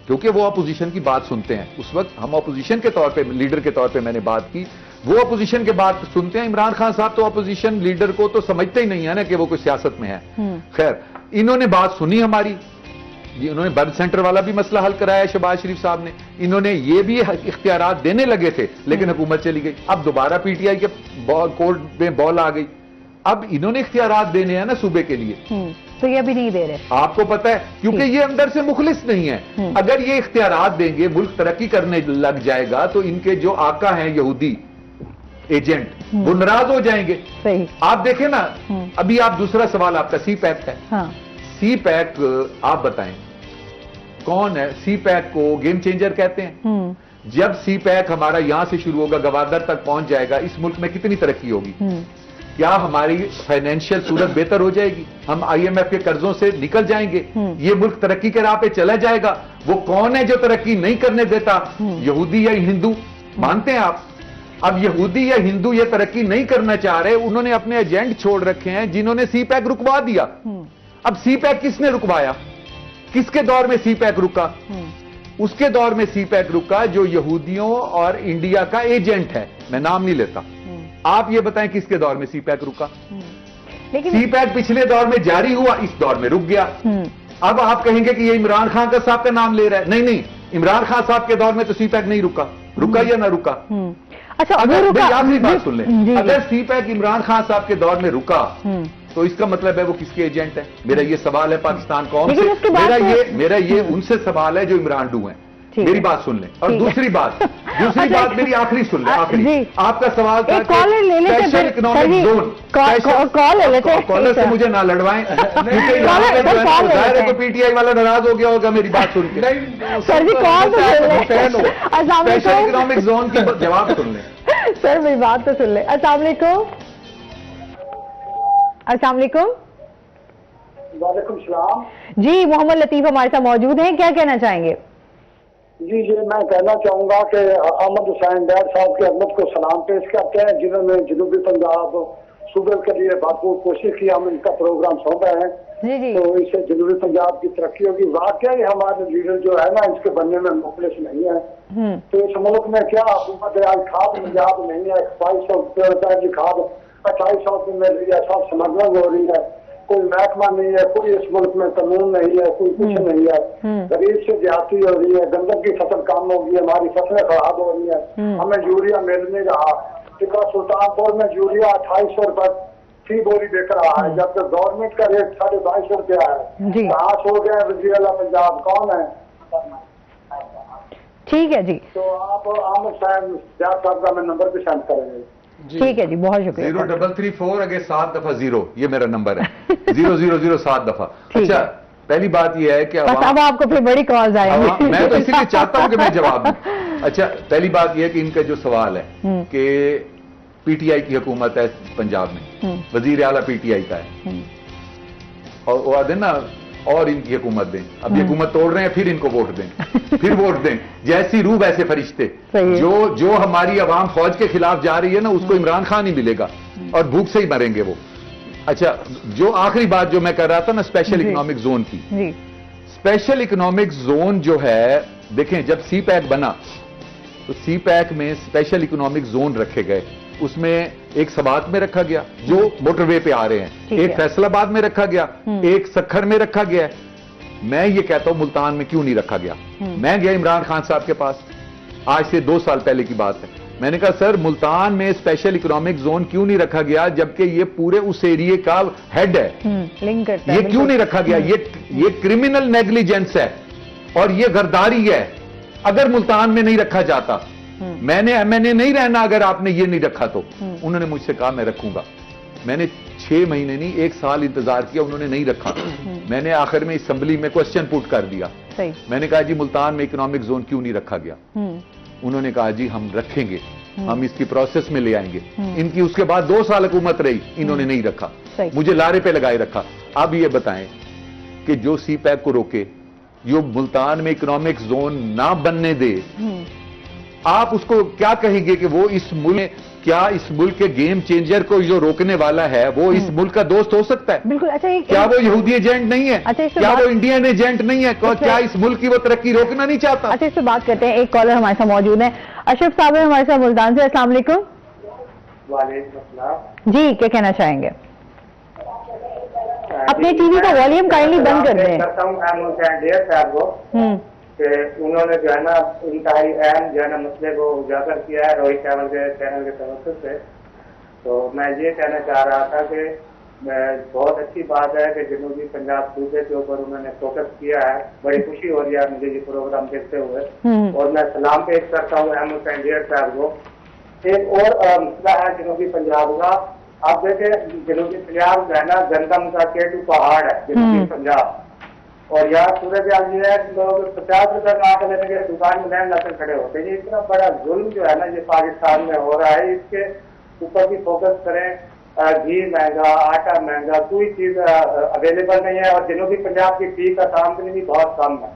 क्योंकि वो अपोजिशन की बात सुनते हैं। उस वक्त हम अपोजिशन के तौर पे, लीडर के तौर पे मैंने बात की, वो अपोजिशन के बात सुनते हैं। इमरान खान साहब तो अपोजिशन लीडर को तो समझते ही नहीं है ना कि वो कोई सियासत में है। खैर, इन्होंने बात सुनी हमारी, इन्होंने बर्थ सेंटर वाला भी मसला हल कराया शहबाज शरीफ साहब ने। इन्होंने ये भी इख्तियारात देने लगे थे, लेकिन हुकूमत चली गई। अब दोबारा पीटीआई के कोर्ट में बॉल आ गई। अब इन्होंने इख्तियारात देने हैं ना सूबे के लिए, तो ये भी नहीं दे रहे। आपको पता है, क्योंकि ये अंदर से मुखलिस नहीं है। अगर ये इख्तियारात देंगे, मुल्क तरक्की करने लग जाएगा, तो इनके जो आका हैं यहूदी एजेंट, वो नाराज हो जाएंगे। सही। आप देखें ना, अभी आप दूसरा सवाल आपका सी पैक है। सी पैक आप बताएं, कौन है? सी पैक को गेम चेंजर कहते हैं। जब सी पैक हमारा यहां से शुरू होगा, गवादर तक पहुंच जाएगा, इस मुल्क में कितनी तरक्की होगी? क्या हमारी फाइनेंशियल सूरत बेहतर हो जाएगी? हम आईएमएफ के कर्जों से निकल जाएंगे? ये मुल्क तरक्की के राह पे चला जाएगा? वो कौन है जो तरक्की नहीं करने देता? यहूदी या हिंदू? मानते हैं आप? अब यहूदी या हिंदू ये तरक्की नहीं करना चाह रहे, उन्होंने अपने एजेंट छोड़ रखे हैं जिन्होंने सी पैक रुकवा दिया। अब सी पैक किसने रुकवाया? किसके दौर में सी पैक रुका? उसके दौर में सी पैक रुका जो यहूदियों और इंडिया का एजेंट है, मैं नाम नहीं लेता। आप ये बताएं किसके दौर में सी पैक रुका? लेकिन सी पैक पिछले दौर में जारी हुआ, इस दौर में रुक गया। अब आप कहेंगे कि ये इमरान खान का साहब का नाम ले रहा है। नहीं नहीं, इमरान खान साहब के दौर में तो सी पैक नहीं रुका। रुका या ना रुका? अच्छा, अगर रुका, आखिरी बात सुन लें, जी, अगर सी पैक इमरान खान साहब के दौर में रुका तो इसका मतलब है वो किसके एजेंट है? मेरा ये सवाल है पाकिस्तान कौम लेकिन उसके से। बाद मेरा ये उनसे सवाल है जो इमरान डू हैं। मेरी बात सुन लें। और दूसरी बात अच्छा, मेरी आखिरी सुन लें। आखिरी जी। आपका सवाल था कॉलर ले लेते, स्पेशल इकोनॉमिक जोन। कॉल ले लेते, कॉलर से मुझे ना लड़वाएं, क्योंकि यहाँ पे जो है जाहिर है तो पीटीआई वाला नाराज हो गया होगा मेरी बात सुन के। सर जी, कॉल तो स्पेशल इकोनॉमिक जोन की जवाब सुन लें। सर मेरी बात तो सुन ले। अस्सलाम वालेकुम। अस्सलाम वालेकुम। वालेकुम सलाम। जी, मोहम्मद लतीफ हमारे साथ मौजूद हैं, क्या कहना चाहेंगे? जी ये मैं कहना चाहूंगा कि अहमद हुसैन डैड साहब की अहमद को सलाम पेश करते हैं, जिन्होंने जनूबी पंजाब सूबे के लिए भरपूर कोशिश की। हम इनका प्रोग्राम सौंपा है जी जी। तो इससे जनूबी पंजाब की तरक्की होगी। वाकई हमारे लीडर जो है ना, इसके बनने में मुखलिस नहीं है। तो इस मुल्क में क्या हुकूमत है? आज खाद निजात नहीं है, 2200 रुपए की खाद 2800 की मिल रही है, सब समझना हो रही है। कोई महकमा नहीं है, कोई इस मुल्क में कानून नहीं है, कोई कुछ नहीं है। गरीब से ज्यादती हो रही है, गंदम की फसल कम होगी, हमारी फसलें खराब हो रही है, हमें यूरिया मिल नहीं रहा। टिक्का सुल्तानपुर में यूरिया 2800 रुपए फी बोरी बिक रहा है, जबकि गवर्नमेंट का रेट 2250 रुपया है। कहाँ सो गए वज़ीर आला पंजाब, कौन है? ठीक है जी, तो आप आमिर साहब का मैं नंबर भी सेंड करेंगे। ठीक है जी, बहुत शुक्रिया। 0334 आगे 7 दफा 0, ये मेरा नंबर है। 000 7 दफा। अच्छा, पहली बात ये है कि बस अब आपको फिर बड़ी कॉल्स आएंगी। मैं तो इसीलिए चाहता हूं कि मैं जवाब दूं। अच्छा, पहली बात यह है कि इनका जो सवाल है कि पीटीआई की हुकूमत है पंजाब में, वजीर आला पीटीआई का है, और वो आदे ना और इनकी हुकूमत दें। अब ये हुकूमत तोड़ रहे हैं, फिर इनको वोट दें, फिर वोट दें। जैसी रूह वैसे फरिश्ते। जो हमारी अवाम फौज के खिलाफ जा रही है ना, उसको इमरान खान ही मिलेगा और भूख से ही मरेंगे वो। अच्छा, जो आखिरी बात जो मैं कर रहा था ना स्पेशल इकोनॉमिक जोन की, स्पेशल इकोनॉमिक जोन जो है, देखें जब सी पैक बना तो सी पैक में स्पेशल इकोनॉमिक जोन रखे गए। उसमें एक सवात में रखा गया जो मोटरवे पे आ रहे हैं, एक फैसलाबाद में रखा गया, एक सखर में रखा गया। मैं ये कहता हूं मुल्तान में क्यों नहीं रखा गया? मैं गया इमरान खान साहब के पास, आज से 2 साल पहले की बात है। मैंने कहा सर मुल्तान में स्पेशल इकोनॉमिक जोन क्यों नहीं रखा गया, जबकि ये पूरे उस एरिया का हेड है, लिंक करता है, ये क्यों नहीं रखा गया? ये क्रिमिनल नेग्लिजेंस है और ये गद्दारी है। अगर मुल्तान में नहीं रखा जाता, मैंने नहीं रहना अगर आपने ये नहीं रखा तो। उन्होंने मुझसे कहा मैं रखूंगा। मैंने 6 महीने नहीं 1 साल इंतजार किया, उन्होंने नहीं रखा। मैंने आखिर में असेंबली में क्वेश्चन पुट कर दिया। मैंने कहा जी मुल्तान में इकोनॉमिक जोन क्यों नहीं रखा गया? उन्होंने कहा जी हम रखेंगे, हम इसकी प्रोसेस में ले आएंगे। इनकी उसके बाद 2 साल हुकूमत रही, इन्होंने नहीं रखा, मुझे लारे पे लगाए रखा। अब ये बताएं कि जो सी पैक को रोके, जो मुल्तान में इकोनॉमिक जोन ना बनने दे, आप उसको क्या कहेंगे कि वो इस मुल्क, क्या इस मुल्क के गेम चेंजर को जो रोकने वाला है वो इस मुल्क का दोस्त हो सकता है? बिल्कुल। अच्छा, क्या वो यहूदी एजेंट नहीं है? अच्छा, क्या वो इंडियन एजेंट नहीं है? क्या इस मुल्क की वो तरक्की रोकना नहीं चाहता? अच्छा, इस पे बात करते हैं। एक कॉलर हमारे साथ मौजूद है, अशरफ साहब है हमारे साथ मुल्तान से। अस्सलाम वालेकुम। जी, क्या कहना चाहेंगे? अपने टीवी का वॉल्यूम काइंडली बंद कर दें। उन्होंने जो है ना इंतहाई अहम जो है ना मसले को उजागर किया है रोहित चैनल के तवज्जुह से। तो मैं ये कहना चाह रहा था कि बहुत अच्छी बात है कि जनूबी पंजाब सूबे के ऊपर उन्होंने फोकस किया है। बड़ी खुशी हो रही है मुझे ये प्रोग्राम देखते हुए, और मैं सलाम पेश करता हूँ अहमद हुसैन डैड साहब को। एक और मसला है जनूबी पंजाब का। आप देखें जनूबी पंजाब जो है ना गंदम का केटू पहाड़ है जनूबी पंजाब, और यहाँ सूरत हाल ये है कि लोग 50 रुपए का आटा लेने के दुकान में लाइन लाकर खड़े होते हैं। ये इतना बड़ा जुल्म जो है ना ये पाकिस्तान में हो रहा है, इसके ऊपर भी फोकस करें। घी महंगा, आटा महंगा, कोई चीज अवेलेबल नहीं है और जनूबी पंजाब की फी का आमदनी भी बहुत कम है।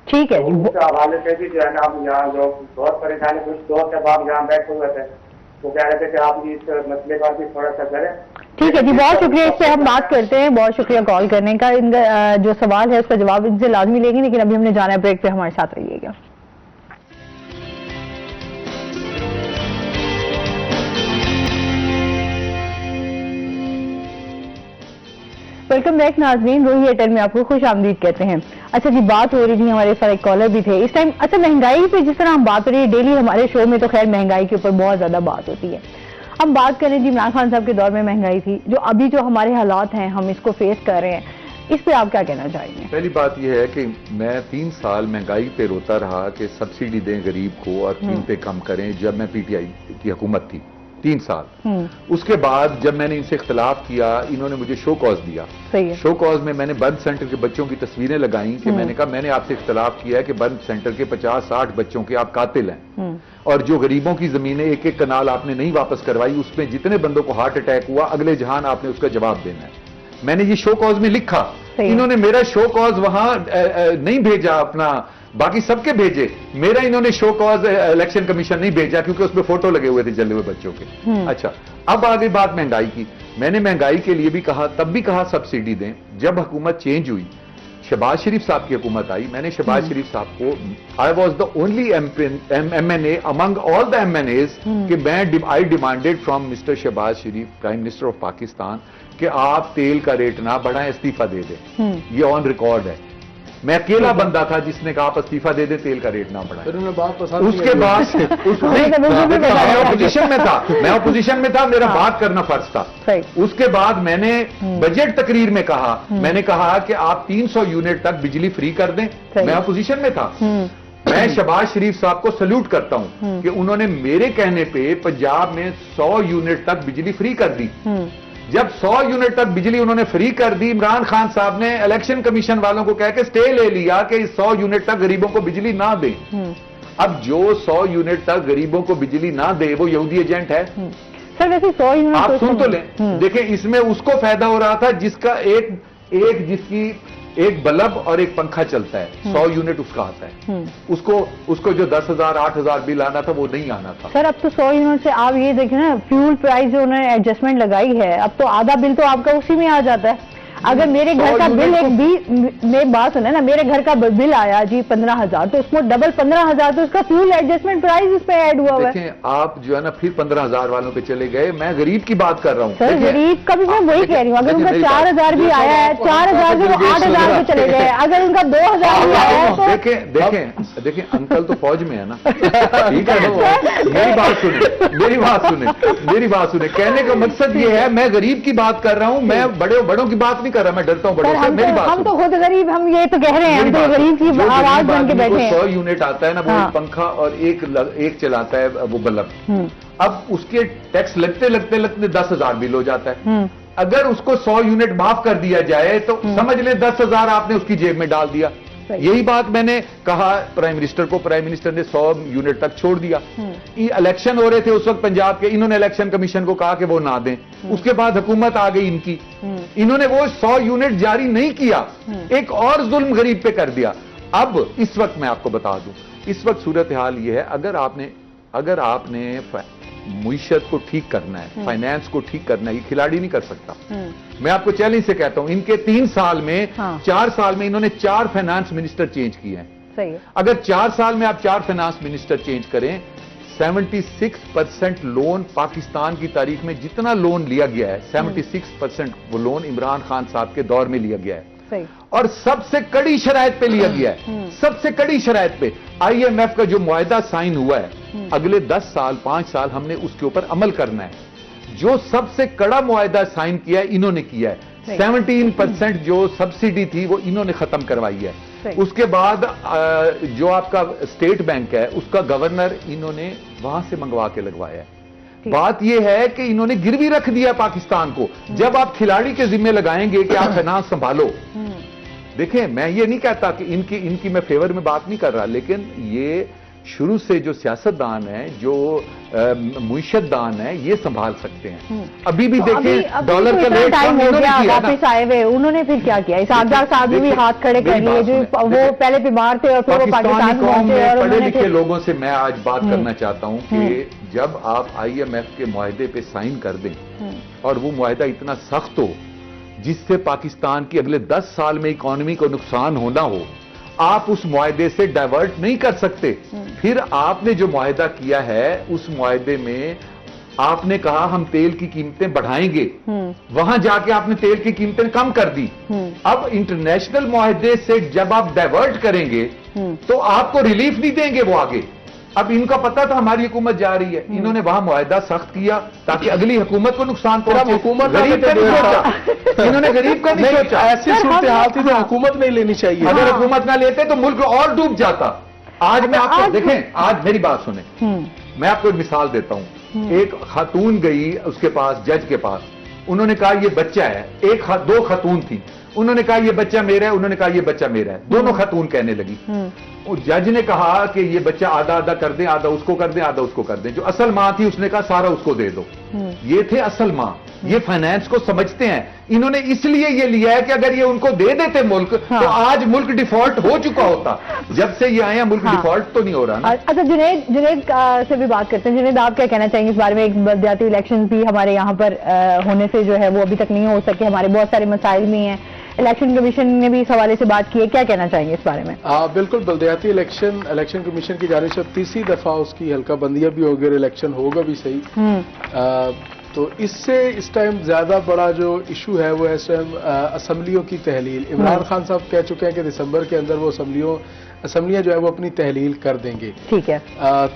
ठीक है जी, उस हवाले से भी जो है ना हम यहाँ लोग बहुत परेशानी, कुछ दोस्त जब आप यहाँ बैठे हुए थे वो कह रहे थे कि आप इस मसले पर भी थोड़ा सा करें। ठीक है जी, बहुत शुक्रिया, इस पे हम बात करते हैं। बहुत शुक्रिया कॉल करने का। इनका जो सवाल है उसका जवाब इनसे लाजमी लेंगे, लेकिन अभी हमने जाना है ब्रेक पे, हमारे साथ रहिएगा। वेलकम बैक नाज़रीन, रोही एयरटेल में आपको खुश आमदीद कहते हैं। अच्छा जी, बात हो रही थी, हमारे साथ एक कॉलर भी थे इस टाइम। अच्छा, महंगाई पे जिस तरह हम बात हो रही है डेली हमारे शो में, तो खैर महंगाई के ऊपर बहुत ज्यादा बात होती है। हम बात करें जी, इमरान खान साहब के दौर में महंगाई थी, जो अभी जो हमारे हालात हैं हम इसको फेस कर रहे हैं, इस पे आप क्या कहना चाहेंगे? पहली बात यह है कि मैं 3 साल महंगाई पे रोता रहा कि सब्सिडी दें गरीब को और कीमतें कम करें, जब मैं पीटीआई की हुकूमत थी 3 साल। उसके बाद जब मैंने इनसे इख्तलाफ किया, इन्होंने मुझे शो कॉज दिया। सही है। शो कॉज में मैंने बर्थ सेंटर के बच्चों की तस्वीरें लगाई कि मैंने कहा मैंने आपसे इख्तलाफ किया है कि बर्थ सेंटर के 50-60 बच्चों के आप कातिल हैं, और जो गरीबों की जमीनें एक एक कनाल आपने नहीं वापस करवाई, उसमें जितने बंदों को हार्ट अटैक हुआ अगले जहान आपने उसका जवाब देना है। मैंने ये शो कॉज में लिखा, इन्होंने मेरा शो कॉज वहां नहीं भेजा अपना, बाकी सबके भेजे, मेरा इन्होंने शो कॉज इलेक्शन कमीशन नहीं भेजा क्योंकि उसमें फोटो लगे हुए थे जले हुए बच्चों के। अच्छा, अब आ गई बात महंगाई की। मैंने महंगाई के लिए भी कहा, तब भी कहा सब्सिडी दें। जब हुकूमत चेंज हुई, शहबाज शरीफ साहब की हुकूमत आई, मैंने शहबाज शरीफ साहब को, I was the only MNA among all the MNAs कि मैं I demanded from mister Shahbaz Sharif, prime minister of Pakistan, कि आप तेल का रेट ना बढ़ाएं, इस्तीफा दे दें। ये ऑन रिकॉर्ड है। मैं अकेला बंदा था जिसने कहा आप इस्तीफा दे दें, तेल का रेट ना बढ़ाएं। उसके बाद मैं अपोजिशन में था, मेरा बात करना फर्ज था। उसके बाद मैंने बजट तकरीर में कहा, मैंने कहा कि आप 300 यूनिट तक बिजली फ्री कर दें। मैं अपोजिशन में था। मैं शहबाज शरीफ साहब को सल्यूट करता हूं कि उन्होंने मेरे कहने पे पंजाब में 100 यूनिट तक बिजली फ्री कर दी। जब 100 यूनिट तक बिजली उन्होंने फ्री कर दी, इमरान खान साहब ने इलेक्शन कमीशन वालों को कह के स्टे ले लिया कि 100 यूनिट तक गरीबों को बिजली ना दे। अब जो 100 यूनिट तक गरीबों को बिजली ना दे वो यहूदी एजेंट है। सर वैसे 100 यूनिट आप सुन तो लें, देखें इसमें उसको फायदा हो रहा था जिसका जिसकी एक बल्ब और एक पंखा चलता है, 100 यूनिट उसका आता है। उसको जो 10,000 8,000 बिल आना था वो नहीं आना था। सर अब तो 100 यूनिट से आप ये देखें ना, फ्यूल प्राइस जो उन्होंने एडजस्टमेंट लगाई है, अब तो आधा बिल तो आपका उसी में आ जाता है। अगर मेरे घर का बिल मेरी बात सुने ना, मेरे घर का बिल आया जी 15,000, तो उसमें डबल 15,000 तो उसका फ्यूल एडजस्टमेंट प्राइस उस पर ऐड हुआ है। देखें आप जो है ना फिर 15,000 वालों पे चले गए। मैं गरीब की बात कर रहा हूँ। सर गरीब का भी मैं वही कह रही हूँ, अगर उनका 4,000 भी आया है, 4,000 से वो 8,000 पे चले गए, अगर उनका 2,000 भी आया है तो देखें अंकल तो फौज में है ना, ठीक है। मेरी बात सुने, कहने का मकसद ये है, मैं गरीब की बात कर रहा हूँ, मैं बड़ों की बात कर रहा, मैं डरता हूं बड़ों से। मेरी बात हम तो खुद गरीब, हम ये तो कह रहे हैं, हम तो गरीब की आवाज बन के बैठे हैं। 100 यूनिट आता है ना, वो एक पंखा और एक चलाता है वो बल्ब। अब उसके टैक्स लगते 10,000 बिल हो जाता है। अगर उसको 100 यूनिट माफ कर दिया जाए तो समझ ले 10,000 आपने उसकी जेब में डाल दिया। यही बात मैंने कहा प्राइम मिनिस्टर को, प्राइम मिनिस्टर ने 100 यूनिट तक छोड़ दिया। इलेक्शन हो रहे थे उस वक्त पंजाब के, इन्होंने इलेक्शन कमीशन को कहा कि वो ना दें। उसके बाद हुकूमत आ गई इनकी, इन्होंने वो 100 यूनिट जारी नहीं किया, एक और जुल्म गरीब पे कर दिया। अब इस वक्त मैं आपको बता दूं, इस वक्त सूरत हाल ये है, अगर आपने मुईशत को ठीक करना है, फाइनेंस को ठीक करना है, ये खिलाड़ी नहीं कर सकता। मैं आपको चैलेंज से कहता हूं, इनके 3 साल में 4 साल में इन्होंने 4 फाइनेंस मिनिस्टर चेंज किए हैं। सही है। अगर 4 साल में आप 4 फाइनेंस मिनिस्टर चेंज करें, 76% लोन पाकिस्तान की तारीख में जितना लोन लिया गया है, 76% वो लोन इमरान खान साहब के दौर में लिया गया है। सही। और सबसे कड़ी शराइत पे लिया गया है, सबसे कड़ी शराइत पे। IMF का जो मुआहदा साइन हुआ है, अगले 10 साल 5 साल हमने उसके ऊपर अमल करना है। जो सबसे कड़ा मुआहदा साइन किया है इन्होंने किया है। 17% जो सब्सिडी थी वो इन्होंने खत्म करवाई है। उसके बाद जो आपका स्टेट बैंक है उसका गवर्नर इन्होंने वहां से मंगवा के लगवाया है। बात यह है कि इन्होंने गिरवी रख दिया पाकिस्तान को। जब आप खिलाड़ी के जिम्मे लगाएंगे कि आप फाइनेंस संभालो, دیکھیں میں یہ نہیں کہتا کہ ان کی میں فیور میں بات نہیں کر رہا، لیکن یہ شروع سے جو سیاستدان ہیں، جو معیشت دان ہیں، یہ سنبھال سکتے ہیں۔ ابھی بھی دیکھیں ڈالر کا ریٹ ٹائم ہو گیا، واپس آئے ہوئے انہوں نے پھر کیا کیا؟ اسحاق ڈار صاحب نے بھی ہاتھ کھڑے کر لیے، جو وہ پہلے بیمار تھے اور پھر وہ پاکستان پہنچے، اور پڑھے لکھے لوگوں سے میں آج بات کرنا چاہتا ہوں کہ جب آپ IMF کے معاہدے پہ سائن کر دیں اور وہ معاہدہ اتنا سخت ہو جس سے پاکستان کی اگلے 10 سال میں اکانومی کو نقصان ہونا ہو، آپ اس معاہدے سے ڈائیورٹ نہیں کر سکتے۔ پھر آپ نے جو معاہدہ کیا ہے اس معاہدے میں آپ نے کہا ہم تیل کی قیمتیں بڑھائیں گے، وہاں جا کے آپ نے تیل کی قیمتیں کم کر دی۔ اب انٹرنیشنل معاہدے سے جب آپ ڈائیورٹ کریں گے تو آپ کو ریلیف نہیں دیں گے وہ آگے۔ اب ان کا پتا تھا ہماری حکومت جا رہی ہے، انہوں نے وہاں معاہدہ سخت کیا تاکہ اگلی حکومت کو نقصان پہنچے۔ حکومت غریب کا نہیں سوچا، انہوں نے غریب کا نہیں سوچا۔ ایسی صورتحال تھی تو حکومت نہیں لینی چاہیے۔ اگر حکومت نہ لیتے تو ملک اور ڈوب جاتا۔ آج میں آپ کو دیکھیں، آج میری بات سنیں، میں آپ کو ایک مثال دیتا ہوں۔ ایک خاتون گئی اس کے پاس، جج کے پاس، انہوں نے کہا یہ بچہ ہے، دو خاتون تھی، انہوں نے کہا یہ بچہ میرا ہے، انہوں نے کہا یہ بچہ میرا ہے، دونوں خاتون کہنے لگی۔ جج نے کہا کہ یہ بچہ آدھا آدھا کر دیں، آدھا اس کو کر دیں، آدھا اس کو کر دیں۔ جو اصل ماں تھی اس نے کہا سارا اس کو دے دو۔ یہ تھے اصل ماں، یہ فائنانس کو سمجھتے ہیں۔ انہوں نے اس لیے یہ لیا ہے کہ اگر یہ ان کو دے دیتے ملک تو آج ملک ڈیفالٹ ہو چکا ہوتا۔ جب سے یہ آئے ہیں ملک ڈیفالٹ تو نہیں ہو رہا نا۔ اچھا جنید سے بھی بات کرتے ہیں۔ جنید آپ کیا کہنا چاہیں گے اس بارے میں؟ ایک بلدیاتی الیکشن بھی ہمارے یہاں پر ہونے سے جو ہے وہ ابھی تک نہیں ہو سکے، ہمارے بہت سارے مسائل بھی ہیں، الیکشن کمیشن نے بھی اس حوالے سے بات کی ہے، کیا کہنا چاہیں گے اس بارے میں؟ بالکل، بلدیاتی الیکشن کمیشن کی جانب سے تیسری دفعہ اس کی حلقہ بندیاں بھی ہوگی اور الیکشن ہوگا بھی صحیح۔ تو اس سے اس ٹائم زیادہ بڑا جو ایشو ہے وہ ہے اس ٹائم اسمبلیوں کی تحلیل۔ عمران خان صاحب کہہ چکے ہیں کہ دسمبر کے اندر وہ اسمبلیاں جو ہے وہ اپنی تحلیل کر دیں گے۔ ٹھیک ہے،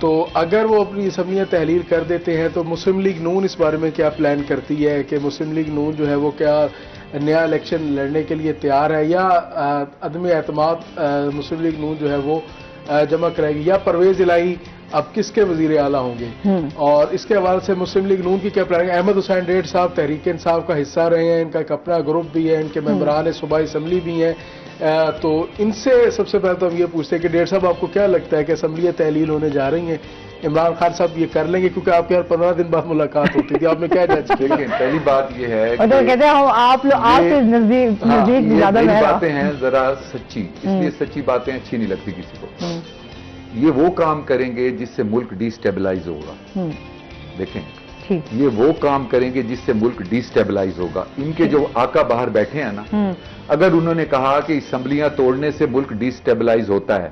تو اگر وہ اپنی اسمبلیاں تحلیل کر دیتے ہیں تو مسلم لیگ نون اس بارے میں کیا پلان کرتی ہے کہ مسلم لیگ نون جو ہے وہ کیا نیا الیکشن لڑنے کے لیے تیار ہے، یا عدم اعتماد مسلم لیگ نون جو ہے وہ جمع کرے گی، یا پرویز الہی اب کس کے وزیر اعلیٰ ہوں گے؟ اور اس کے حوالے سے مسلم لیگ نون کی کیا پلان ہے؟ احمد حسین ڈیڑھ صاحب تحریک انصاف کا حصہ رہے ہیں، ان کا ایک اپنا گروپ بھی ہے، ان کے ممبران صوبائی اسمبلی بھی ہیں۔ تو ان سے سب سے پہلے تو ہم یہ پوچھتے ہیں کہ ڈیڑھ صاحب آپ کو کیا لگتا ہے کہ اسمبلیاں تحلیل ہونے جا رہی ہیں، عمران خان صاحب یہ کر لیں گے؟ کیونکہ آپ کے ہر 15 دن بعد ملاقات ہوتی تھی، آپ نے کیا جج کیا؟ لیکن پہلی بات یہ ہے اور تو کہتے ہیں آپ سے نزدیک زیادہ یہ بہتر باتیں ہیں ذرا سچی، اس لیے سچی باتیں اچھی نہیں لگتی کسی کو۔ یہ وہ کام کریں گے جس سے ملک ڈی سٹیبلائز ہوگا۔ دیکھیں، یہ وہ کام کریں گے جس سے ملک ڈی سٹیبلائز ہوگا۔ ان کے جو آقا باہر بیٹھے ہیں نا، اگر انہوں نے کہا کہ اسمبلیاں توڑنے سے ملک ڈی سٹیبلائز ہوتا ہے،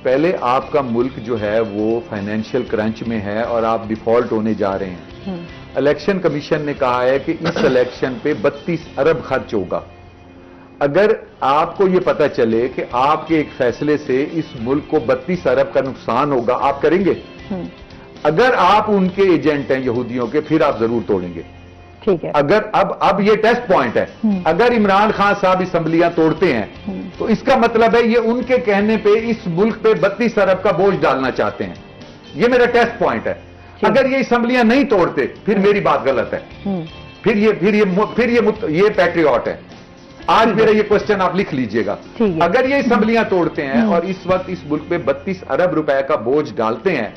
پہلے آپ کا ملک جو ہے وہ فائنینشیل کرنچ میں ہے اور آپ ڈیفالٹ ہونے جا رہے ہیں۔ الیکشن کمیشن نے کہا ہے کہ اس الیکشن پہ 32 ارب خرچ ہوگا۔ اگر آپ کو یہ پتا چلے کہ آپ کے ایک فیصلے سے اس ملک کو 32 ارب کا نقصان ہوگا، آپ کریں گے؟ اگر آپ ان کے ایجنٹ ہیں یہودیوں کے، پھر آپ ضرور توڑیں گے۔ ٹھیک ہے، اگر اب یہ ٹیسٹ پوائنٹ ہے، اگر عمران خان صاحب اسمبلیاں توڑتے ہیں تو اس کا مطلب ہے یہ ان کے کہنے پہ اس ملک پہ 32 ارب کا بوجھ ڈالنا چاہتے ہیں۔ یہ میرا ٹیسٹ پوائنٹ ہے۔ اگر یہ اسمبلیاں نہیں توڑتے پھر میری بات غلط ہے، پھر یہ پیٹریوٹ ہے۔ آج میرا یہ کوشچن آپ لکھ لیجئے گا۔ اگر یہ اسمبلیاں توڑتے ہیں اور اس وقت اس ملک پہ 32 ارب روپے کا بوجھ ڈالتے ہیں،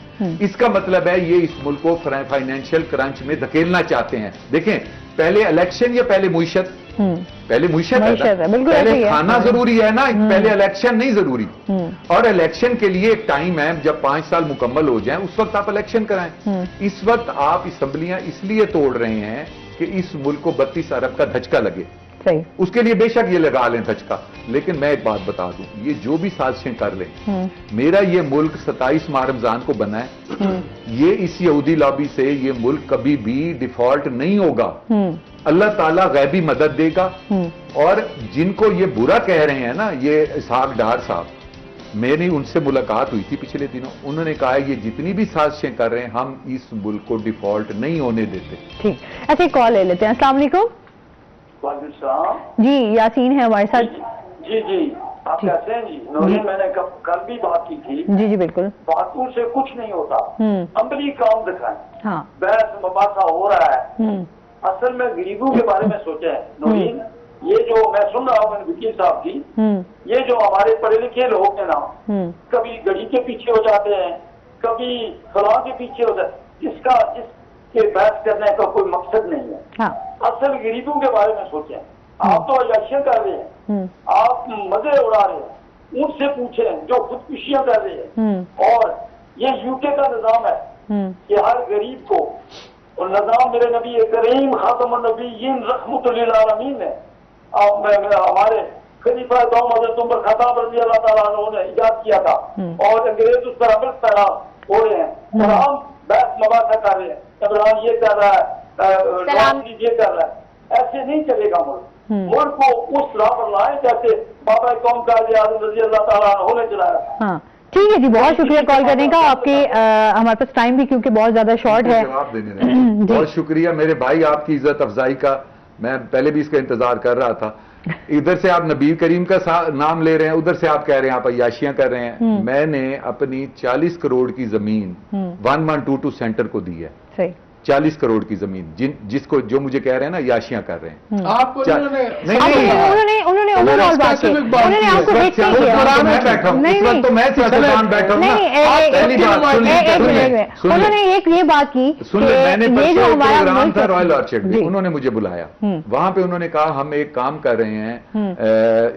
اس کا مطلب ہے یہ اس ملک کو فائنینشیل کرنچ میں دھکیلنا چاہتے ہیں۔ دیکھیں، پہلے الیکشن یا پہلے معیشت؟ پہلے معیشت ہے، پہلے کھانا ضروری ہے نا، پہلے الیکشن نہیں ضروری۔ اور الیکشن کے لیے ایک ٹائم ہے، جب 5 سال مکمل ہو جائیں اس وقت آپ الیکشن کرائیں۔ اس وقت آپ اسمبلیاں اس لیے توڑ رہے ہیں کہ اس ملک کو 32 ارب کا دھچکا لگے۔ اس کے لیے بے شک یہ لگا لیں دھچکا، لیکن میں ایک بات بتا دوں، یہ جو بھی سازشیں کر لیں، میرا یہ ملک 27 ماہ رمضان کو بنا ہے، یہ اس یہودی لابی سے یہ ملک کبھی بھی ڈیفالٹ نہیں ہوگا۔ اللہ تعالیٰ غیبی مدد دے گا۔ اور جن کو یہ برا کہہ رہے ہیں نا، یہ اسحاق ڈار صاحب، میری ان سے ملاقات ہوئی تھی پچھلے دنوں، انہوں نے کہا یہ جتنی بھی سازشیں کر رہے ہیں ہم اس ملک کو ڈیفالٹ نہیں ہونے دیتے۔ ٹھیک، ایسے کال لے لیتے ہیں۔ السلام علیکم۔ وعلیکم السلام جی، یاسین ہے ہمارے ساتھ۔ جی آپ کیسے ہیں جی؟ نورین، میں نے کل بھی بات کی تھی۔ جی بالکل، باتوں سے کچھ نہیں ہوتا، عملی کام دکھائیں۔ ہاں، بحث مباحثہ ہو رہا ہے، اصل میں غریبوں کے بارے میں سوچیں۔ نورین، ये जो मैं सुन रहा हूँ वकील साहब की, ये जो हमारे पढ़े लिखे लोग हैं ना, कभी घड़ी के पीछे हो जाते हैं, कभी फलां के पीछे हो जाते हैं, इसके बहस करने का कोई मकसद नहीं है। हाँ। असल गरीबों के बारे में सोचें। आप तो अयाशियां कर रहे हैं, आप मजे उड़ा रहे हैं, उनसे पूछें जो खुदकुशियां कर रहे हैं। और ये यूके का निजाम है कि हर गरीब को, और निजाम मेरे नबी करीम खातमुन नबीयीन रहमतुल लिल आलमीन है, हमारे खलीफा दौम हज़रत उमर खत्ताब रज़ी अल्लाह ताला अन्हु ने इजाद किया था, और अंग्रेज उस पर अमल पैरा हो रहे हैं और हम बहस मबासा कर रहे हैं। इमरान ये कर रहा है, ये कर रहा है, ऐसे नहीं चलेगा मुल्क। मुल्क को उस राह पर लाए जैसे बाबा कौम का आज़म रज़ी अल्लाह ताला अन्हु ने चलाया। हाँ ठीक है जी, बहुत शुक्रिया कॉल करने का। आपके हमारे पास टाइम भी क्योंकि बहुत ज्यादा शॉर्ट है। जवाब देने में बहुत शुक्रिया मेरे भाई, आपकी इज्जत अफजाई का। मैं पहले भी इसका इंतजार कर रहा था। इधर से आप नबी करीम का नाम ले रहे हैं, उधर से आप कह रहे हैं आप अय्याशियां कर रहे हैं। मैंने अपनी 40 करोड़ की जमीन 1122 सेंटर को दी है। सही 40 करोड़ की जमीन, जिसको जो मुझे कह रहे हैं ना याशियां कर रहे हैं। आपको उन्होंने ओवरऑल बात की, उन्होंने आपको देख के किया। मैं बैठा हूं इस वक्त, तो मैं सियासतदान बैठा हूं ना। पहली बात उन्होंने एक ये बात की, मैंने ये जो हमारा प्रोग्राम था रॉयल ऑर्चिड में, उन्होंने मुझे बुलाया, वहां पे उन्होंने कहा हम एक काम कर रहे हैं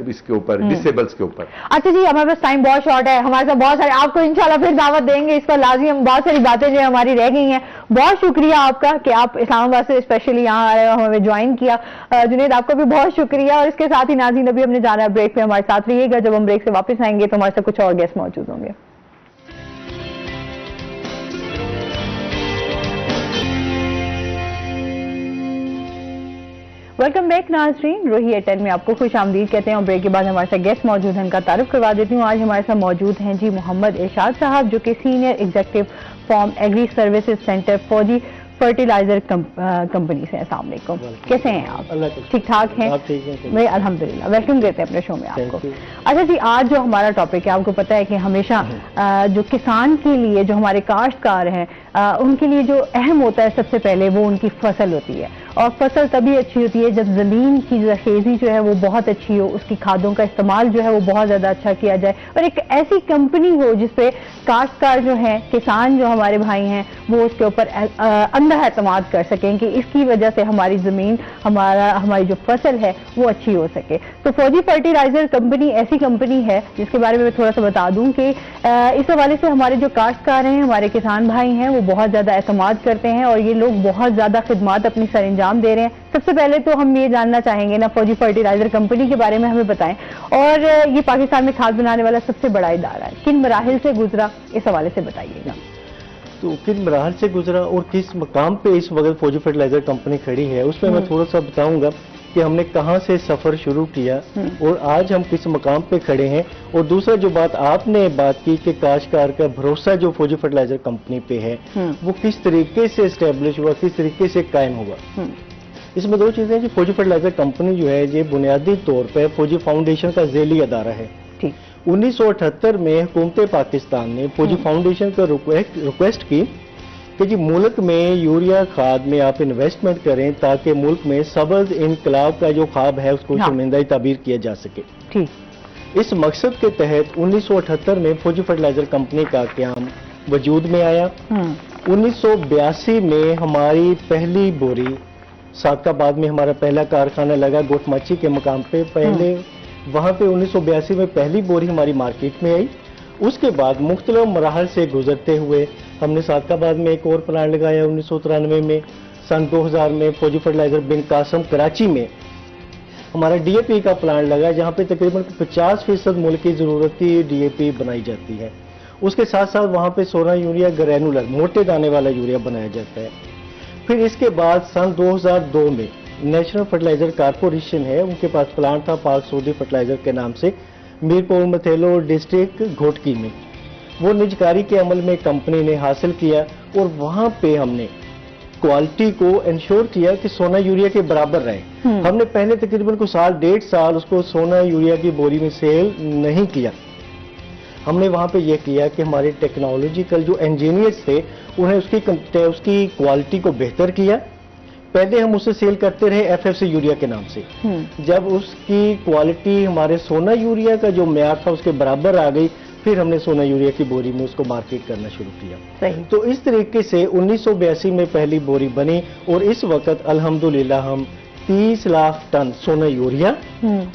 इसके ऊपर, डिसेबल्स के ऊपर। अच्छा जी, हमारे पास टाइम बहुत शॉर्ट है, हमारे साथ बहुत सारे, आपको इंशाल्लाह फिर दावत देंगे इस पर लाजिम। हम बहुत सारी बातें जो हमारी रह गई हैं। बहुत शुक्रिया आपका कि आप इस्लामाबाद से स्पेशली यहाँ आए और हमें ज्वाइन किया। जुनैद आपको भी बहुत शुक्रिया। और इसके साथ ही नाज़रीन अभी हमने जाना है ब्रेक पे, हमारे साथ रहिएगा। जब हम ब्रेक से वापस आएंगे तो हमारे साथ कुछ और गेस्ट मौजूद होंगे। वेलकम बैक नाज़रीन, रोही एयरटेल में आपको खुश आमदीद कहते हैं। और ब्रेक के बाद हमारे साथ गेस्ट मौजूद हैं, उनका तारुफ करवा देती हूँ। आज हमारे साथ मौजूद हैं जी मोहम्मद इरशाद साहब, जो कि senior executive farm agri services center Fauji fertilizer company से। अस्सलाम वालेकुम, कैसे हैं आप? ठीक ठाक हैं? मैं अल्हम्दुलिल्लाह। वेलकम करते हैं अपने शो में आपको। अच्छा जी, आज जो हमारा टॉपिक है, आपको पता है कि हमेशा जो किसान के लिए, जो हमारे काश्तकार हैं, उनके लिए जो अहम होता है सबसे पहले वो उनकी फसल होती है। और फसल तभी अच्छी होती है जब ज़मीन की जरखेज़ी जो है वो बहुत अच्छी हो, उसकी खादों का इस्तेमाल जो है वो बहुत ज़्यादा अच्छा किया जाए, और एक ऐसी कंपनी हो जिसपे काश्तकार जो हैं, किसान जो हमारे भाई हैं, वो उसके ऊपर अंधा एतमाद कर सकें कि इसकी वजह से हमारी ज़मीन, हमारी जो फसल है वो अच्छी हो सके। तो फौजी फर्टिलाइज़र कंपनी ऐसी कंपनी है जिसके बारे में मैं थोड़ा सा बता दूं कि इस हवाले से हमारे जो काश्तकार हैं, हमारे किसान भाई हैं, वो बहुत ज़्यादा एतमाद करते हैं और ये लोग बहुत ज़्यादा खिदमात अपनी सरंजाम दे रहे हैं। सबसे पहले तो हम ये जानना चाहेंगे ना, फौजी फर्टिलाइज़र कंपनी के बारे में हमें बताएं। और ये पाकिस्तान में खाद बनाने वाला सबसे बड़ा इदारा है, किन मराहिल से गुजरा, इस हवाले से बताइएगा। तो किन मराहल से गुजरा और किस मकाम पे इस वक्त फौजी फर्टिलाइजर कंपनी खड़ी है, उसमें मैं थोड़ा सा बताऊंगा कि हमने कहां से सफर शुरू किया और आज हम किस मकाम पे खड़े हैं। और दूसरा जो बात आपने बात की कि काश्तकार का भरोसा जो फौजी फर्टिलाइजर कंपनी पे है वो किस तरीके से एस्टेब्लिश हुआ, किस तरीके से कायम हुआ। इसमें दो चीजें हैं। फौजी फर्टिलाइजर कंपनी जो है ये बुनियादी तौर पर फौजी फाउंडेशन का ज़ेली अदारा है। 1978 में हुकूमत पाकिस्तान ने फौजी फाउंडेशन को रिक्वेस्ट की कि जी मुल्क में यूरिया खाद में आप इन्वेस्टमेंट करें ताकि मुल्क में सब्ज़ इनकलाब का जो ख्वाब है उसको शर्मिंदा ताबीर किया जा सके। इस मकसद के तहत 1978 में फौजी फर्टिलाइजर कंपनी का क़याम वजूद में आया। 1982 में हमारी पहली बोरी सादकाबाद में हमारा पहला कारखाना लगा गोटमाची के मकाम पे। पहले वहाँ पे 1982 में पहली बोरी हमारी मार्केट में आई। उसके बाद मुख्तलिफ मराहल से गुजरते हुए हमने सादकाबाद में एक और प्लांट लगाया 1993 में। सन 2000 में फौजी फर्टिलाइजर बिन कासम कराची में हमारा डीएपी का प्लांट लगा, जहाँ पे तकरीबन 50% मुल्क की ज़रूरत की डीएपी बनाई जाती है। उसके साथ साथ वहाँ पे 16 यूरिया ग्रैनुलर मोटे दाने वाला यूरिया बनाया जाता है। फिर इसके बाद सन 2002 में नेशनल फर्टिलाइजर कारपोरेशन है, उनके पास प्लांट था पाक सऊदी फर्टिलाइजर के नाम से, मीरपुर मथेलो डिस्ट्रिक्ट घोटकी में। वो निजकारी के अमल में कंपनी ने हासिल किया और वहाँ पे हमने क्वालिटी को इंश्योर किया कि सोना यूरिया के बराबर रहे। हमने पहले तकरीबन कुछ साल, 1.5 साल उसको सोना यूरिया की बोरी में सेल नहीं किया। हमने वहाँ पे ये किया कि हमारे टेक्नोलॉजिकल जो इंजीनियर्स थे उन्हें उसकी क्वालिटी को बेहतर किया। पहले हम उसे सेल करते रहे FFC यूरिया के नाम से। जब उसकी क्वालिटी हमारे सोना यूरिया का जो म्यार था उसके बराबर आ गई, फिर हमने सोना यूरिया की बोरी में उसको मार्केट करना शुरू किया। सही। तो इस तरीके से 1982 में पहली बोरी बनी और इस वक्त अल्हम्दुलिल्लाह हम 30 लाख टन सोना यूरिया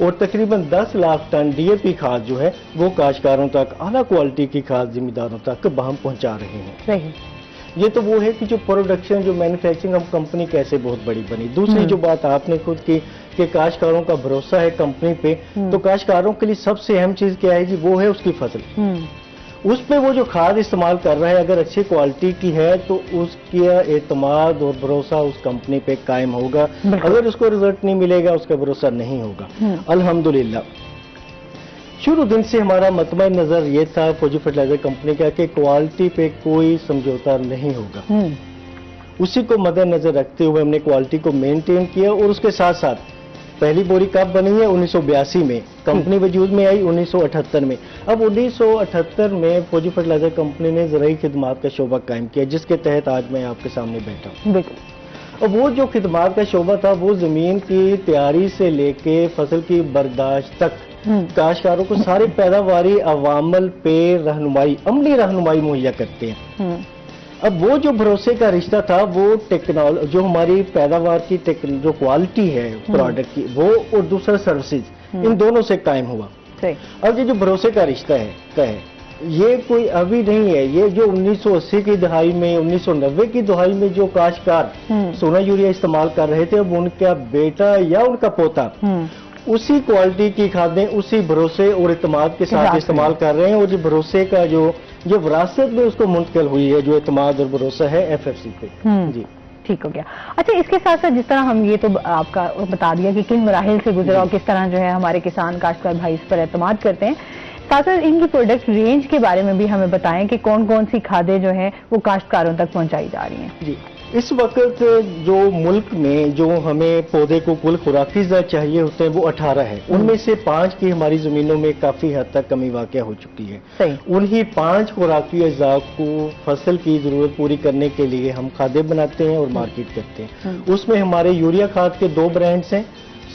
और तकरीबन 10 लाख टन DAP खाद जो है वो काश्तकारों तक, आला क्वालिटी की खाद जिम्मेदारों तक हम पहुंचा रहे हैं। सही। ये तो वो है कि जो प्रोडक्शन, जो मैन्युफैक्चरिंग हम कंपनी कैसे बहुत बड़ी बनी। दूसरी जो बात आपने खुद की कि काश्तकारों का भरोसा है कंपनी पे, तो काश्तकारों के लिए सबसे अहम चीज क्या है जी, वो है उसकी फसल। उस पे वो जो खाद इस्तेमाल कर रहा है अगर अच्छी क्वालिटी की है तो उसका एतमाद और भरोसा उस कंपनी पे कायम होगा। अगर उसको रिजल्ट नहीं मिलेगा उसका भरोसा नहीं होगा। अल्हम्दुलिल्लाह शुरू दिन से हमारा मतबा नजर ये था फौजी फर्टिलाइजर कंपनी का कि क्वालिटी पे कोई समझौता नहीं होगा। उसी को मद्देनजर रखते हुए हमने क्वालिटी को मेंटेन किया और उसके साथ साथ पहली बोरी कब बनी है? 1982 में। कंपनी वजूद में आई 1978 में। अब 1978 में फौजी फर्टिलाइजर कंपनी ने ज़राई खिदमात का शोबा कायम किया, जिसके तहत आज मैं आपके सामने बैठा हूँ। बिल्कुल। अब वो जो खिदमात का शोबा था वो जमीन की तैयारी से लेके फसल की बर्दाश्त तक काश्तकारों को सारे पैदावारी अवामल पे रहनुमाई, अमली रहनुमाई मुहैया करते हैं। अब वो जो भरोसे का रिश्ता था वो टेक्नोलॉजी, जो हमारी पैदावार की जो क्वालिटी है प्रोडक्ट की, वो और दूसरा सर्विसेज, इन दोनों से कायम हुआ। अब ये जो भरोसे का रिश्ता है ये कोई अभी नहीं है। ये जो 1980 की दहाई में, 1990 की दहाई में जो काश्तकार सोना यूरिया इस्तेमाल कर रहे थे, अब उनका बेटा या उनका पोता उसी क्वालिटी की खादें उसी भरोसे और इत्मीनान के साथ इस्तेमाल कर रहे हैं। और जो भरोसे का जो विरासत में उसको मुंतकिल हुई है, जो इत्मीनान और भरोसा है FFC पे। जी ठीक हो गया। अच्छा, इसके साथ साथ जिस तरह हम ये तो आपका बता दिया कि किन मराहिल से गुजरा और किस तरह जो है हमारे किसान काश्तकार भाई इस पर एतमाद करते हैं, साथ साथ इनकी प्रोडक्ट रेंज के बारे में भी हमें बताएं कि कौन कौन सी खादें जो हैं वो काश्तकारों तक पहुंचाई जा रही हैं। जी, इस वक्त जो मुल्क में जो हमें पौधे को कुल खुराकी अज़ा चाहिए होते हैं वो 18 है। उनमें से 5 की हमारी जमीनों में काफी हद तक कमी वाक़ हो चुकी है। सही। उन्हीं 5 खुराकी अज़ा को फसल की जरूरत पूरी करने के लिए हम खादें बनाते हैं और मार्केट करते हैं। उसमें हमारे यूरिया खाद के 2 ब्रांड्स हैं।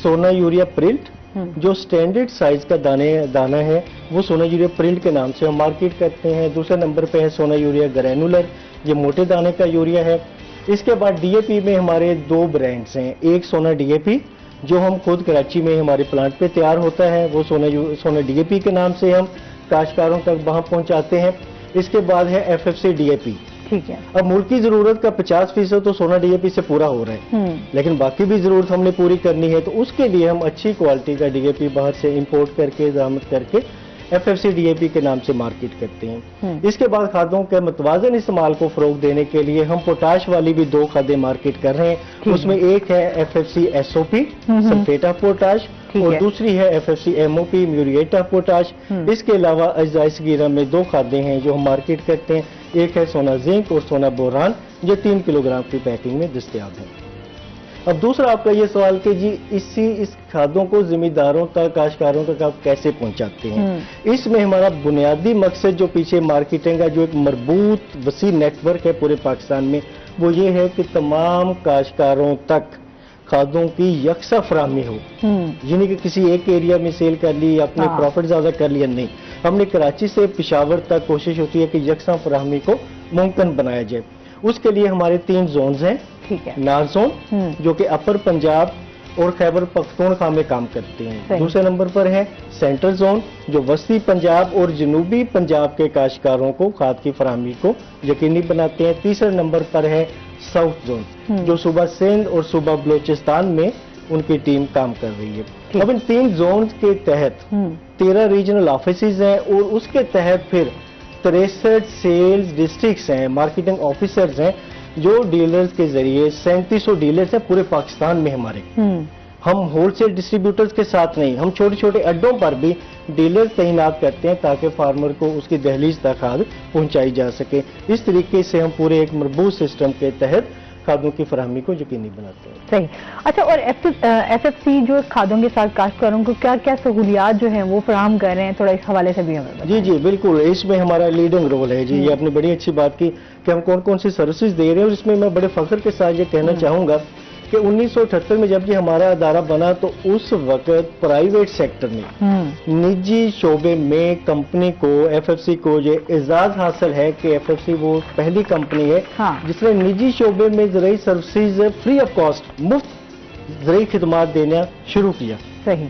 सोना यूरिया प्रिल्ट, जो स्टैंडर्ड साइज का दाना है वो सोना यूरिया प्रिल्ट के नाम से हम मार्केट करते हैं। दूसरे नंबर पे है सोना यूरिया ग्रैनुलर, ये मोटे दाने का यूरिया है। इसके बाद DAP में हमारे 2 ब्रांड्स हैं। एक सोना DAP जो हम खुद कराची में हमारे प्लांट पे तैयार होता है, वो सोना DAP के नाम से हम काश्तकारों तक वहां पहुंचाते हैं। इसके बाद है FFC DAP। ठीक है। अब मुल्क की जरूरत का 50% तो सोना DAP से पूरा हो रहा है, लेकिन बाकी भी जरूरत हमने पूरी करनी है, तो उसके लिए हम अच्छी क्वालिटी का DAP बाहर से इंपोर्ट करके दामद करके FFC DAP के नाम से मार्केट करते हैं। इसके बाद खादों के मतवाजन इस्तेमाल को फरोग देने के लिए हम पोटाश वाली भी 2 खादें मार्केट कर रहे हैं। उसमें एक है FFC SOP sulphate of potash और दूसरी है FFC MOP muriate of potash. इसके अलावा अज्जाए सगीरा में 2 खादें हैं जो हम मार्केट करते हैं। एक है सोना जिंक और सोना बोरान, जो 3 किलोग्राम की पैकिंग में दस्तयाब है। अब दूसरा आपका ये सवाल कि जी इस खादों को जिम्मेदारों तक, काश्तकारों तक आप कैसे पहुंचाते हैं। इसमें हमारा बुनियादी मकसद जो पीछे मार्केटिंग का जो एक मरबूत वसी नेटवर्क है पूरे पाकिस्तान में, वो ये है कि तमाम काश्तकारों तक खादों की यकसा फराहमी हो। यानी कि किसी एक एरिया में सेल कर ली, अपने प्रॉफिट ज्यादा कर लिया, नहीं। हमने कराची से पेशावर तक कोशिश होती है कि यकसा फराहमी को मुमकिन बनाया जाए। उसके लिए हमारे 3 जोन्स हैं। ठीक है। नार जोन जो कि अपर पंजाब और खैबर पख्तूनख्वा में काम करते हैं। दूसरे नंबर पर है सेंट्रल जोन जो वस्ती पंजाब और जनूबी पंजाब के काश्तकारों को खाद की फराहमी को यकीनी बनाते हैं। तीसरे नंबर पर है साउथ जोन जो सूबा सिंध और सूबा बलोचिस्तान में उनकी टीम काम कर रही है। अब इन 3 जोन के तहत 13 रीजनल ऑफिसेज हैं और उसके तहत फिर 63 सेल्स डिस्ट्रिक्ट्स हैं, मार्केटिंग ऑफिसर्स हैं, जो डीलर्स के जरिए 3700 डीलर्स हैं पूरे पाकिस्तान में हमारे। हम होलसेल डिस्ट्रीब्यूटर्स के साथ नहीं, हम छोटे छोटे अड्डों पर भी डीलर्स तैनात करते हैं ताकि फार्मर को उसकी दहलीज तक खाद पहुंचाई जा सके। इस तरीके से हम पूरे एक मरबूत सिस्टम के तहत खादों की फराहमी को यकीनी बनाते हैं। सही। अच्छा, और FFC जो खादों के साथ काश्तकारों को क्या क्या सहूलियात जो हैं वो फराहम कर रहे हैं, थोड़ा इस हवाले से भी हमें बताएं। जी बिल्कुल, इसमें हमारा लीडिंग रोल है जी। ये आपने बड़ी अच्छी बात की कि हम कौन कौन सी सर्विसेज दे रहे हैं, और इसमें मैं बड़े फख्र के साथ ये कहना चाहूंगा کہ 1978 میں جب یہ ہمارا ادارہ بنا تو اس وقت پرائیویٹ سیکٹر میں نجی شعبے میں کمپنی کو ایف ایف سی کو یہ اعزاز حاصل ہے کہ ایف ایف سی وہ پہلی کمپنی ہے جس نے نجی شعبے میں زرعی سروسز فری آف کاسٹ مفت زرعی خدمات دینا شروع کیا. صحیح.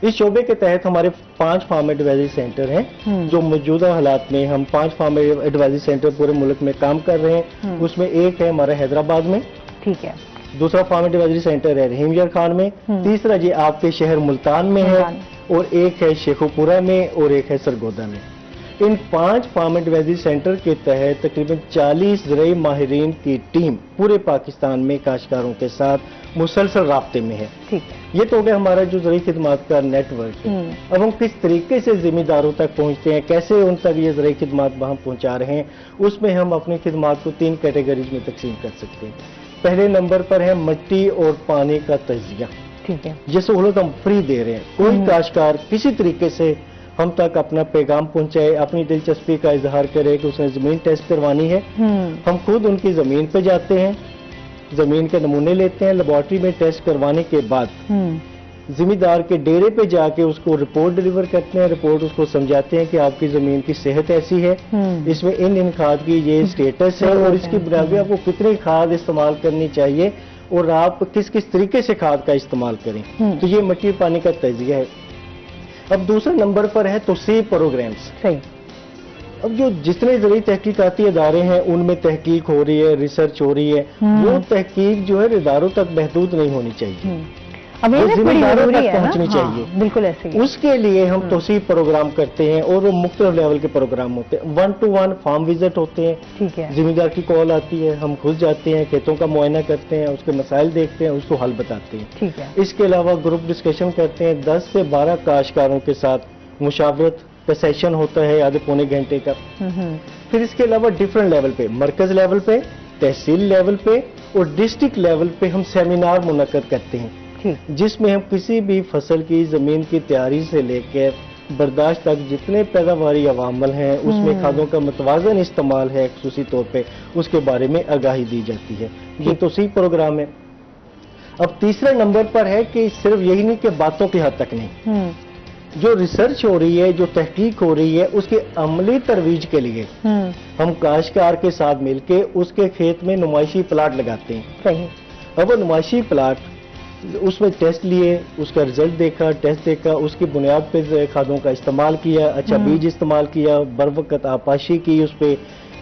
اس شعبے کے تحت ہمارے 5 فارم ایڈوائزری سینٹر ہیں جو موجودہ حالات میں ہم 5 فارم ایڈوائزری سینٹر پورے ملک میں کام کر رہے ہیں. اس میں ایک ہے ہمارا حیدرآباد میں. ٹھیک ہے. دوسرا فارم ایڈوائزری سینٹر ہے رحیم یار خان میں. تیسرا جی آپ کے شہر ملتان میں ہے اور ایک ہے شیخو پورہ میں اور ایک ہے سرگودا میں. ان 5 فارم ایڈوائزری سینٹر کے تحت تقریباً 40 زرعی ماہرین کی ٹیم پورے پاکستان میں کاشتکاروں کے ساتھ مسلسل رابطے میں ہے. یہ تو ہو گیا ہمارا جو زرعی خدمات کا نیٹ ورک ہے. اب ہم کس طریقے سے ذمہ داروں تک پہنچتے ہیں, کیسے ان تک یہ زرعی خدمات وہاں پہنچا رہے ہیں, اس میں ہم اپنی خدمات کو 3 کیٹیگریز میں تقسیم کر سکتے ہیں. پہلے نمبر پر ہے مٹی اور پانی کا تجزیہ. ٹھیک ہے. یہ سہولت ہم فری دے رہے ہیں. کوئی کاشتکار کسی طریقے سے ہم تک اپنا پیغام پہنچائے, اپنی دلچسپی کا اظہار کرے کہ اس نے زمین ٹیسٹ کروانی ہے, ہم خود ان کی زمین پہ جاتے ہیں, زمین کے نمونے لیتے ہیں, لیبارٹری میں ٹیسٹ کروانے کے بعد ذمہ دار کے ڈیرے پہ جا کے اس کو رپورٹ ڈیلیور کرتے ہیں. رپورٹ اس کو سمجھاتے ہیں کہ آپ کی زمین کی صحت ایسی ہے, اس میں ان کھاد کی یہ سٹیٹس ہے اور اس کی بنیاد پہ آپ کو کتنی کھاد استعمال کرنی چاہیے اور آپ کس کس طریقے سے کھاد کا استعمال کریں. تو یہ مٹی پانی کا تجزیہ ہے. اب دوسرے نمبر پر ہے توسیع پروگرامز. صحیح. اب جو جتنے زرعی تحقیقاتی ادارے ہیں ان میں تحقیق ہو رہی ہے, ریسرچ ہو رہی ہے, وہ تحقیق جو ہے اداروں تک محدود نہیں ہونی چاہیے, ذمہ داروں تک پہنچنی چاہیے. بالکل ایسے ہی. اس کے لیے ہم توسیع پروگرام کرتے ہیں اور وہ مختلف لیول کے پروگرام ہوتے ہیں. 1 to 1 فارم وزٹ ہوتے ہیں. ٹھیک ہے. ذمہ دار کی کال آتی ہے, ہم خود جاتے ہیں, کھیتوں کا معائنہ کرتے ہیں, اس کے مسائل دیکھتے ہیں, اس کو حل بتاتے ہیں. ٹھیک ہے. اس کے علاوہ گروپ ڈسکشن کرتے ہیں. 10 سے 12 کاشتکاروں کے ساتھ مشاورت کا سیشن ہوتا ہے آدھے پونے گھنٹے کا. پھر اس کے علاوہ ڈفرنٹ لیول پہ, مرکز لیول پہ, تحصیل لیول پہ اور ڈسٹرکٹ لیول پہ ہم سیمینار منعقد کرتے ہیں جس میں ہم کسی بھی فصل کی زمین کی تیاری سے لے کے برداشت تک جتنے پیداواری عوامل ہیں اس میں کھادوں کا متوازن استعمال ہے خصوصی طور پہ اس کے بارے میں آگاہی دی جاتی ہے. یہ توسیع پروگرام ہے. اب تیسرے نمبر پر ہے کہ صرف یہی نہیں کہ باتوں کی حد تک نہیں, جو ریسرچ ہو رہی ہے, جو تحقیق ہو رہی ہے, اس کے عملی ترویج کے لیے ہم کاشتکار کے ساتھ مل کے اس کے کھیت میں نمائشی پلاٹ لگاتے ہیں. صحیح. اب وہ نمائشی پلاٹ اس میں ٹیسٹ لیے, اس کا رزلٹ دیکھا, ٹیسٹ دیکھا, اس کی بنیاد پہ کھادوں کا استعمال کیا, اچھا بیج استعمال کیا, بروقت آبپاشی کی, اس پہ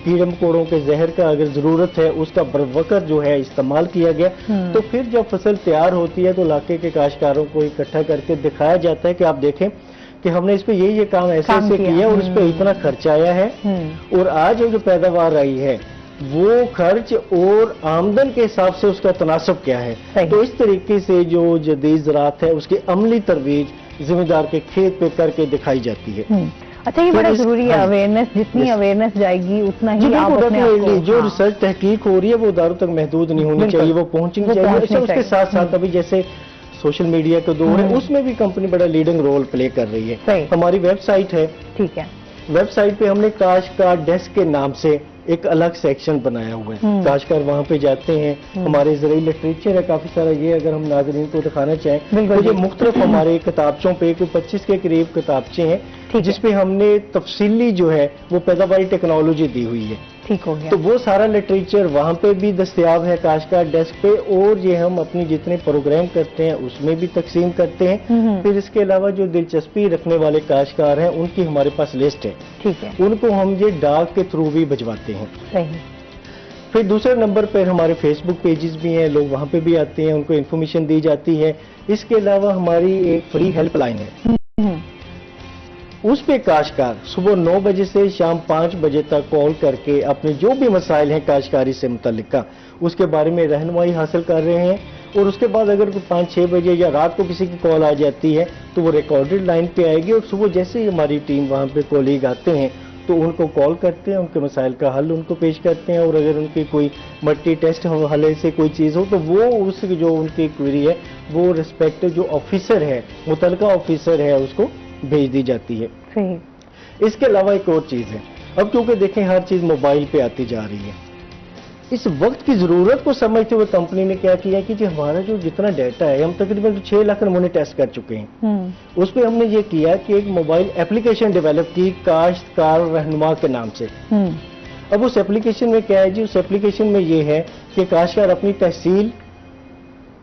کیڑے مکوڑوں کے زہر کا اگر ضرورت ہے اس کا بروقت جو ہے استعمال کیا گیا. تو پھر جب فصل تیار ہوتی ہے تو علاقے کے کاشتکاروں کو اکٹھا کر کے دکھایا جاتا ہے کہ آپ دیکھیں کہ ہم نے اس پہ یہ کام ایسے ایسے کیا اور اس پہ اتنا خرچ آیا ہے اور آج جو پیداوار آئی ہے وہ خرچ اور آمدن کے حساب سے اس کا تناسب کیا ہے. تو اس طریقے سے جو جدید زراعت ہے اس کی عملی ترویج ذمہ دار کے کھیت پہ کر کے دکھائی جاتی ہے. اچھا, یہ بڑا ضروری ہے اویئرنیس, جتنی اویئرنیس جائے گی اتنا ہی آپ اپنے آپ کو, جو ریسرچ تحقیق ہو رہی ہے وہ اداروں تک محدود نہیں ہونی چاہیے, وہ پہنچنی چاہیے. اچھا, اس کے ساتھ ساتھ ابھی جیسے سوشل میڈیا کا دور ہے اس میں بھی کمپنی بڑا لیڈنگ رول پلے کر رہی ہے. ہماری ویب سائٹ ہے. ٹھیک ہے. ویب سائٹ پہ ہم نے کاشتکار ڈیسک کے نام سے ایک الگ سیکشن بنایا ہوا ہے. کاشتکار وہاں پہ جاتے ہیں, ہمارے زرعی لٹریچر ہے کافی سارا, یہ اگر ہم ناظرین کو دکھانا چاہیں تو یہ مختلف ہمارے کتابچوں پہ 25 کے قریب کتابچے ہیں جس پہ ہم نے تفصیلی جو ہے وہ پیداواری ٹیکنالوجی دی ہوئی ہے. ٹھیک ہو گیا. تو وہ سارا لٹریچر وہاں پہ بھی دستیاب ہے کاشتکار ڈیسک پہ, اور یہ ہم اپنی جتنے پروگرام کرتے ہیں اس میں بھی تقسیم کرتے ہیں. پھر اس کے علاوہ جو دلچسپی رکھنے والے کاشتکار ہیں ان کی ہمارے پاس لسٹ ہے. ٹھیک ہے. ان کو ہم یہ ڈاک کے تھرو بھی بھجواتے ہیں. صحیح. پھر دوسرے نمبر پر ہمارے فیس بک پیجز بھی ہیں, لوگ وہاں پہ بھی آتے ہیں, ان کو انفارمیشن دی جاتی ہے. اس کے علاوہ ہماری ایک فری ہیلپ لائن ہے, اس پہ کاشتکار صبح 9 بجے سے شام 5 بجے تک کال کر کے اپنے جو بھی مسائل ہیں کاشتکاری سے متعلقہ اس کے بارے میں رہنمائی حاصل کر رہے ہیں. اور اس کے بعد اگر 5-6 بجے یا رات کو کسی کی کال آ جاتی ہے تو وہ ریکارڈڈ لائن پہ آئے گی, اور صبح جیسے ہی ہماری ٹیم وہاں پہ کولیگ آتے ہیں تو ان کو کال کرتے ہیں, ان کے مسائل کا حل ان کو پیش کرتے ہیں, اور اگر ان کی کوئی مٹی ٹیسٹ حوالے سے کوئی چیز ہو تو وہ اس جو ان کی کوئری ہے وہ ریسپیکٹو جو آفیسر ہے, متعلقہ آفیسر ہے, اس کو بھیج دی جاتی ہے. صحیح. اس کے علاوہ ایک اور چیز ہے, اب کیونکہ دیکھیں ہر چیز موبائل پہ آتی جا رہی ہے, اس وقت کی ضرورت کو سمجھتے ہوئے کمپنی نے کیا کیا کہ جی ہمارا جو جتنا ڈیٹا ہے ہم تقریباً 6 لاکھ نمونے ٹیسٹ کر چکے ہیں، اس پہ ہم نے یہ کیا کہ ایک موبائل ایپلیکیشن ڈیولپ کی کاشتکار رہنما کے نام سے۔ اب اس ایپلیکیشن میں کیا ہے جی، اس ایپلیکیشن میں یہ ہے کہ کاشتکار اپنی تحصیل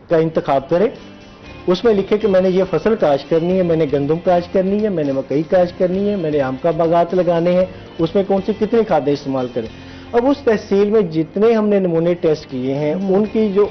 کا انتخاب کرے، اس میں لکھے کہ میں نے یہ فصل کاشت کرنی ہے، میں نے گندم کاشت کرنی ہے، میں نے مکئی کاشت کرنی ہے، میں نے آم کا باغات لگانے ہیں، اس میں کون سی کتنی کھادیں استعمال کریں۔ اب اس تحصیل میں جتنے ہم نے نمونے ٹیسٹ کیے ہیں ان کی جو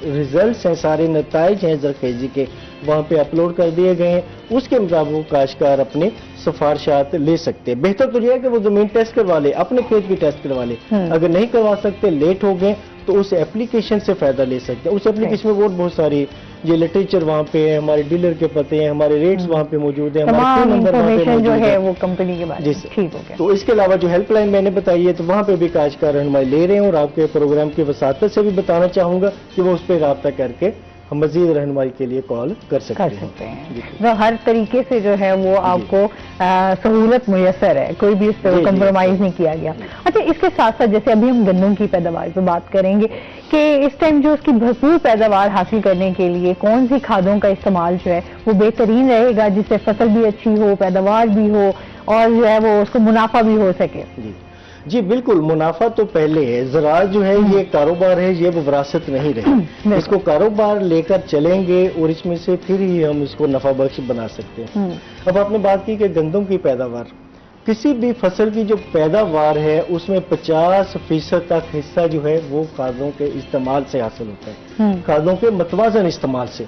ریزلٹس ہیں، سارے نتائج ہیں زرخیزی کے، وہاں پہ اپلوڈ کر دیے گئے ہیں۔ اس کے مطابق کاشتکار اپنے سفارشات لے سکتے ہیں۔ بہتر تو یہ ہے کہ وہ زمین ٹیسٹ کروا لے، اپنے کھیت کی ٹیسٹ کروا لے، اگر نہیں کروا سکتے، لیٹ ہو گئے، تو اس ایپلیکیشن سے فائدہ لے سکتے ہیں۔ اس ایپلیکیشن میں بہت ساری یہ لٹریچر وہاں پہ ہے، ہمارے ڈیلر کے پتے ہیں، ہمارے ریٹس وہاں پہ موجود ہیں، ہمارے فون نمبر وہاں پہ موجود جو ہے ہے وہ کمپنی کے بارے میں ٹھیک ہو گیا۔ تو اس کے علاوہ جو ہیلپ لائن میں نے بتائی ہے تو وہاں پہ بھی کاشتکار رہنمائی لے رہے ہیں، اور آپ کے پروگرام کی وساطت سے بھی بتانا چاہوں گا کہ وہ اس پہ رابطہ کر کے ہم مزید رہنمائی کے لیے کال کر سکتے ہیں۔ تو ہر طریقے سے جو ہے وہ آپ کو سہولت میسر ہے، کوئی بھی اس پہ کمپرومائز نہیں کیا گیا۔ اچھا، اس کے ساتھ ساتھ جیسے ابھی ہم گندم کی پیداوار پہ بات کریں گے کہ اس ٹائم جو اس کی بھرپور پیداوار حاصل کرنے کے لیے کون سی کھادوں کا استعمال جو ہے وہ بہترین رہے گا، جس سے فصل بھی اچھی ہو، پیداوار بھی ہو، اور جو ہے وہ اس کو منافع بھی ہو سکے؟ جی بالکل، منافع تو پہلے ہے۔ زراعت جو ہے یہ کاروبار ہے، یہ وہ وراثت نہیں رہی، اس کو کاروبار لے کر چلیں گے اور اس میں سے پھر ہی ہم اس کو نفع بخش بنا سکتے ہیں۔ اب آپ نے بات کی کہ گندم کی پیداوار، کسی بھی فصل کی جو پیداوار ہے اس میں 50% تک حصہ جو ہے وہ کھادوں کے استعمال سے حاصل ہوتا ہے، کھادوں کے متوازن استعمال سے۔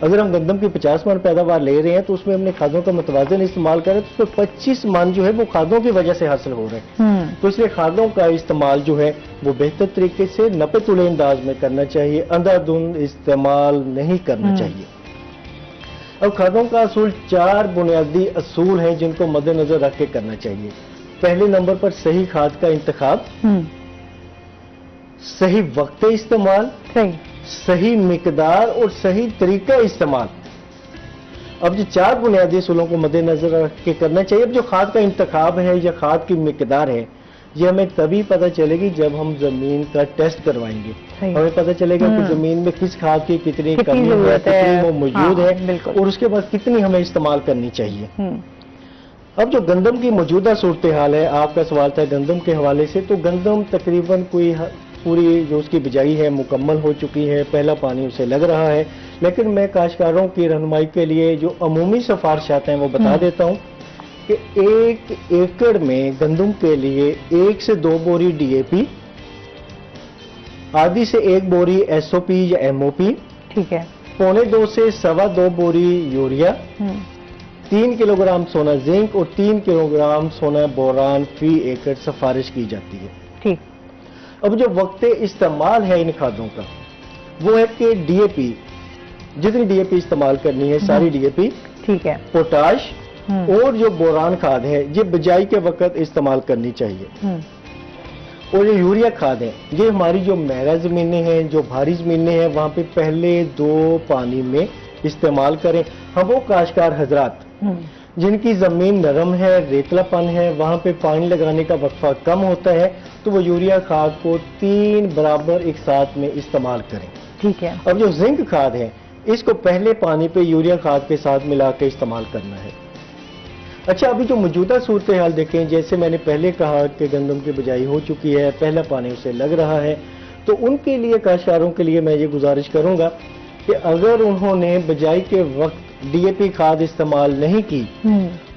اگر ہم گندم کی 50 من پیداوار لے رہے ہیں تو اس میں ہم نے کھادوں کا متوازن استعمال کرے تو اس میں 25 من جو ہے وہ کھادوں کی وجہ سے حاصل ہو رہے ہیں۔ تو اس لیے کھادوں کا استعمال جو ہے وہ بہتر طریقے سے نپے تلے انداز میں کرنا چاہیے، اندھا دھند استعمال نہیں کرنا چاہیے۔ اب کھادوں کا اصول 4 بنیادی اصول ہیں جن کو مد نظر رکھ کے کرنا چاہیے۔ پہلے نمبر پر صحیح کھاد کا انتخاب، صحیح وقت استعمال، صحیح مقدار اور صحیح طریقہ استعمال۔ اب جو 4 بنیادی اصولوں کو مد نظر رکھ کے کرنا چاہیے۔ اب جو کھاد کا انتخاب ہے یا کھاد کی مقدار ہے یہ ہمیں تبھی پتہ چلے گی جب ہم زمین کا ٹیسٹ کروائیں گے، ہمیں پتہ چلے گا کہ زمین میں کس کھاد کی کتنی کمی ہے، کتنی وہ موجود ہے، اور اس کے بعد کتنی ہمیں استعمال کرنی چاہیے۔ اب جو گندم کی موجودہ صورتحال ہے، آپ کا سوال تھا گندم کے حوالے سے، تو گندم تقریباً کوئی پوری جو اس کی بجائی ہے مکمل ہو چکی ہے، پہلا پانی اسے لگ رہا ہے، لیکن میں کاشتکاروں کی رہنمائی کے لیے جو عمومی سفارشات ہیں وہ بتا دیتا ہوں کہ 1 ایکڑ میں گندم کے لیے 1 سے 2 بوری ڈی اے پی، آدھی سے 1 بوری ایس او پی یا ایم او پی، ٹھیک ہے، 2.25 سے 2.25 بوری یوریا، 3 کلو گرام سونا زنک اور 3 کلو گرام سونا بوران فی ایکڑ سفارش کی جاتی ہے۔ ٹھیک۔ اب جو وقت استعمال ہے ان کھادوں کا وہ ہے کہ ڈی اے پی، جتنی ڈی اے پی استعمال کرنی ہے ساری ڈی اے پی، ٹھیک ہے، پوٹاش اور جو بوران کھاد ہے یہ بجائی کے وقت استعمال کرنی چاہیے۔ اور یہ یوریا کھاد ہے یہ ہماری جو میرا زمینیں ہیں، جو بھاری زمینیں ہیں، وہاں پہ پہلے 2 پانی میں استعمال کریں۔ ہم وہ کاشتکار حضرات جن کی زمین نرم ہے، ریتلا پن ہے، وہاں پہ پانی لگانے کا وقفہ کم ہوتا ہے تو وہ یوریا کھاد کو 3 برابر ایک ساتھ میں استعمال کریں۔ ٹھیک ہے۔ اب جو زنک کھاد ہے اس کو پہلے پانی پہ یوریا کھاد کے ساتھ ملا کے استعمال کرنا ہے۔ اچھا، ابھی جو موجودہ صورتحال دیکھیں، جیسے میں نے پہلے کہا کہ گندم کی بجائی ہو چکی ہے، پہلا پانی اسے لگ رہا ہے، تو ان کے لیے کاشتکاروں کے لیے میں یہ گزارش کروں گا کہ اگر انہوں نے بجائی کے وقت ڈی اے پی کھاد استعمال نہیں کی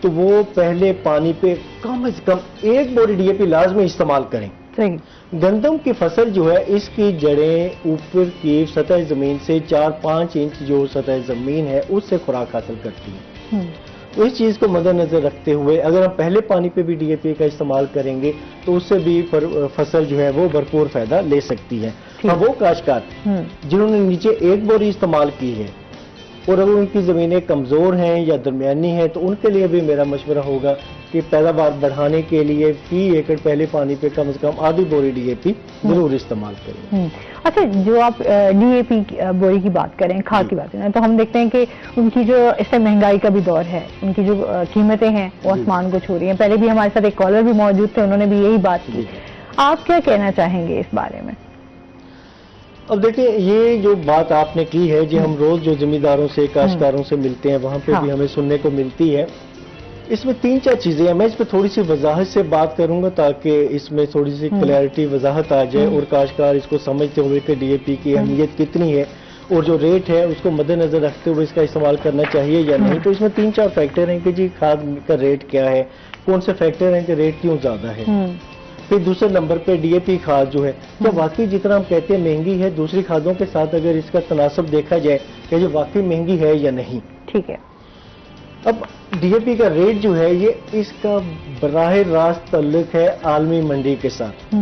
تو وہ پہلے پانی پہ کم از کم 1 بوری ڈی اے پی لازمی استعمال کریں۔ گندم کی فصل جو ہے اس کی جڑیں اوپر کی سطح زمین سے 4-5 انچ جو سطح زمین ہے اس سے خوراک حاصل کرتی ہے۔ تو اس چیز کو مد نظر رکھتے ہوئے اگر ہم پہلے پانی پہ بھی ڈی اے پی کا استعمال کریں گے تو اس سے بھی فصل جو ہے وہ بھرپور فائدہ لے سکتی ہے۔ اب وہ کاشتکار جنہوں نے نیچے 1 بوری استعمال کی ہے اور اگر ان کی زمینیں کمزور ہیں یا درمیانی ہیں تو ان کے لیے بھی میرا مشورہ ہوگا کہ پیداوار بڑھانے کے لیے فی ایکڑ پہلے پانی پہ کم از کم آدھی بوری ڈی اے پی ضرور استعمال کریں۔ اچھا، جو آپ ڈی اے پی بوری کی بات کریں، کھاد کی بات کریں، تو ہم دیکھتے ہیں کہ ان کی جو اس سے مہنگائی کا بھی دور ہے، ان کی جو قیمتیں ہیں وہ آسمان کو چھو رہی ہیں۔ پہلے بھی ہمارے ساتھ ایک کالر بھی موجود تھے، انہوں نے بھی یہی بات کی۔ آپ کیا کہنا چاہیں گے اس بارے میں؟ اب دیکھیں یہ جو بات آپ نے کی ہے جی، ہم روز جو زمینداروں سے کاشتکاروں سے ملتے ہیں وہاں پہ بھی ہمیں سننے کو ملتی ہے. اس میں 3-4 چیزیں ہیں. میں اس پہ تھوڑی سی وضاحت سے بات کروں گا تاکہ اس میں تھوڑی سی کلیئرٹی وضاحت آ جائے اور کاشتکار اس کو سمجھتے ہوئے کہ ڈی اے پی کی اہمیت کتنی ہے اور جو ریٹ ہے اس کو مد نظر رکھتے ہوئے اس کا استعمال کرنا چاہیے یا نہیں. تو اس میں 3-4 فیکٹر ہیں کہ جی کھاد کا ریٹ کیا ہے، کون سے فیکٹر ہیں کہ ریٹ کیوں زیادہ ہے. پھر دوسرے نمبر پہ ڈی اے پی کھاد جو ہے کیا واقعی جتنا ہم کہتے ہیں مہنگی ہے دوسری کھادوں کے ساتھ اگر اس کا تناسب دیکھا جائے کہ یہ واقعی مہنگی ہے یا نہیں. ٹھیک ہے. اب ڈی اے پی کا ریٹ جو ہے یہ اس کا براہ راست تعلق ہے عالمی منڈی کے ساتھ.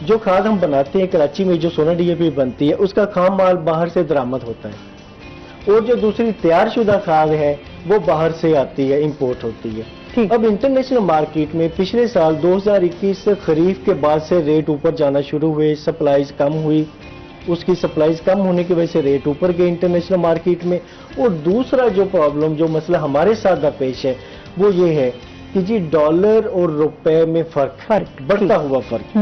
جو کھاد ہم بناتے ہیں کراچی میں جو 16 ڈی اے پی بنتی ہے اس کا خام مال باہر سے درآمد ہوتا ہے اور جو دوسری تیار شدہ کھاد ہے وہ باہر سے آتی ہے، امپورٹ ہوتی ہے. اب انٹرنیشنل مارکیٹ میں پچھلے سال 2021 خریف کے بعد سے ریٹ اوپر جانا شروع ہوئے، سپلائز کم ہوئی، اس کی سپلائز کم ہونے کی وجہ سے ریٹ اوپر گئے انٹرنیشنل مارکیٹ میں. اور دوسرا جو پرابلم جو مسئلہ ہمارے ساتھ درپیش ہے وہ یہ ہے کہ جی ڈالر اور روپے میں فرق بڑھتا ہوا فرق.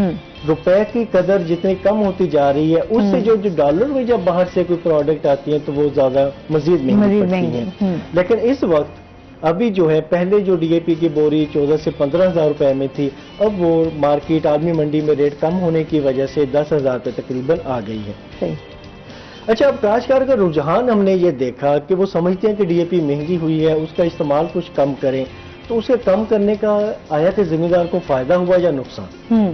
روپے کی قدر جتنی کم ہوتی جا رہی ہے اس سے جو ڈالر میں جب باہر سے کوئی پروڈکٹ آتی ہے تو وہ زیادہ مزید مہنگی پڑتی ہیں. لیکن اس وقت ابھی جو ہے پہلے جو ڈی اے پی کی بوری 14 سے 15,000 روپے میں تھی اب وہ مارکیٹ عالمی منڈی میں ریٹ کم ہونے کی وجہ سے 10,000 روپے تقریباً آ گئی ہے. اچھا اب کاشتکار کا رجحان ہم نے یہ دیکھا کہ وہ سمجھتے ہیں کہ ڈی اے پی مہنگی ہوئی ہے اس کا استعمال کچھ کم کریں. تو اسے کم کرنے کا آیا کہ زمیندار کو فائدہ ہوا یا نقصان؟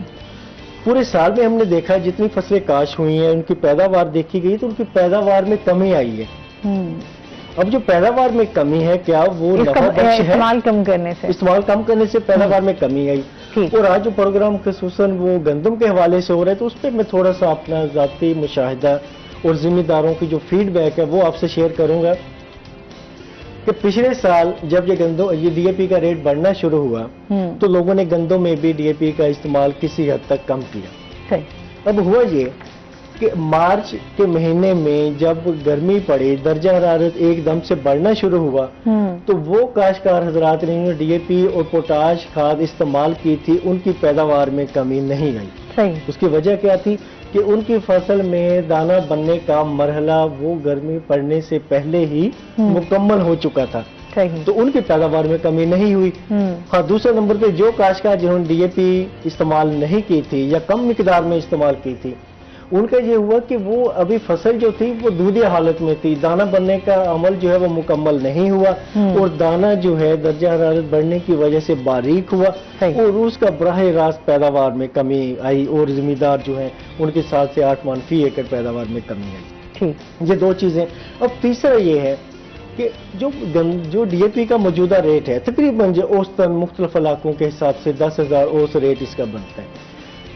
پورے سال میں ہم نے دیکھا جتنی فصلیں کاشت ہوئی ہیں ان کی پیداوار دیکھی گئی تو ان کی پیداوار میں کمی آئی ہے. اب جو پیداوار میں کمی ہے کیا وہ نفع بخش ہے؟ استعمال کم کرنے سے پیداوار میں کمی آئی. اور آج جو پروگرام خصوصاً وہ گندم کے حوالے سے ہو رہا ہے تو اس پہ میں تھوڑا سا اپنا ذاتی مشاہدہ اور زمینداروں کی جو فیڈ بیک ہے وہ آپ سے شیئر کروں گا کہ پچھلے سال جب یہ ڈی اے پی کا ریٹ بڑھنا شروع ہوا تو لوگوں نے گندم میں بھی ڈی اے پی کا استعمال کسی حد تک کم کیا. اب ہوا یہ کہ مارچ کے مہینے میں جب گرمی پڑی درجہ حرارت ایک دم سے بڑھنا شروع ہوا تو وہ کاشتکار حضرات نے ڈی اے پی اور پوٹاش کھاد استعمال کی تھی ان کی پیداوار میں کمی نہیں آئی. اس کی وجہ کیا تھی کہ ان کی فصل میں دانہ بننے کا مرحلہ وہ گرمی پڑنے سے پہلے ہی مکمل ہو چکا تھا تو ان کی پیداوار میں کمی نہیں ہوئی. ہاں دوسرے نمبر پہ جو کاشتکار جنہوں نے ڈی اے پی استعمال نہیں کی تھی یا کم مقدار میں استعمال کی تھی ان کا یہ ہوا کہ وہ ابھی فصل جو تھی وہ دودھی حالت میں تھی، دانہ بننے کا عمل جو ہے وہ مکمل نہیں ہوا اور دانہ جو ہے درجہ حرارت بڑھنے کی وجہ سے باریک ہوا اور اس کا براہ راست پیداوار میں کمی آئی اور زمیندار جو ہیں ان کے 7 سے 8 من فی ایکڑ پیداوار میں کمی آئی. یہ دو چیزیں. اب تیسرا یہ ہے کہ جو ڈی اے پی کا موجودہ ریٹ ہے تقریباً جو اوسطاً مختلف علاقوں کے حساب سے 10,000 اوس ریٹ اس کا بنتا ہے.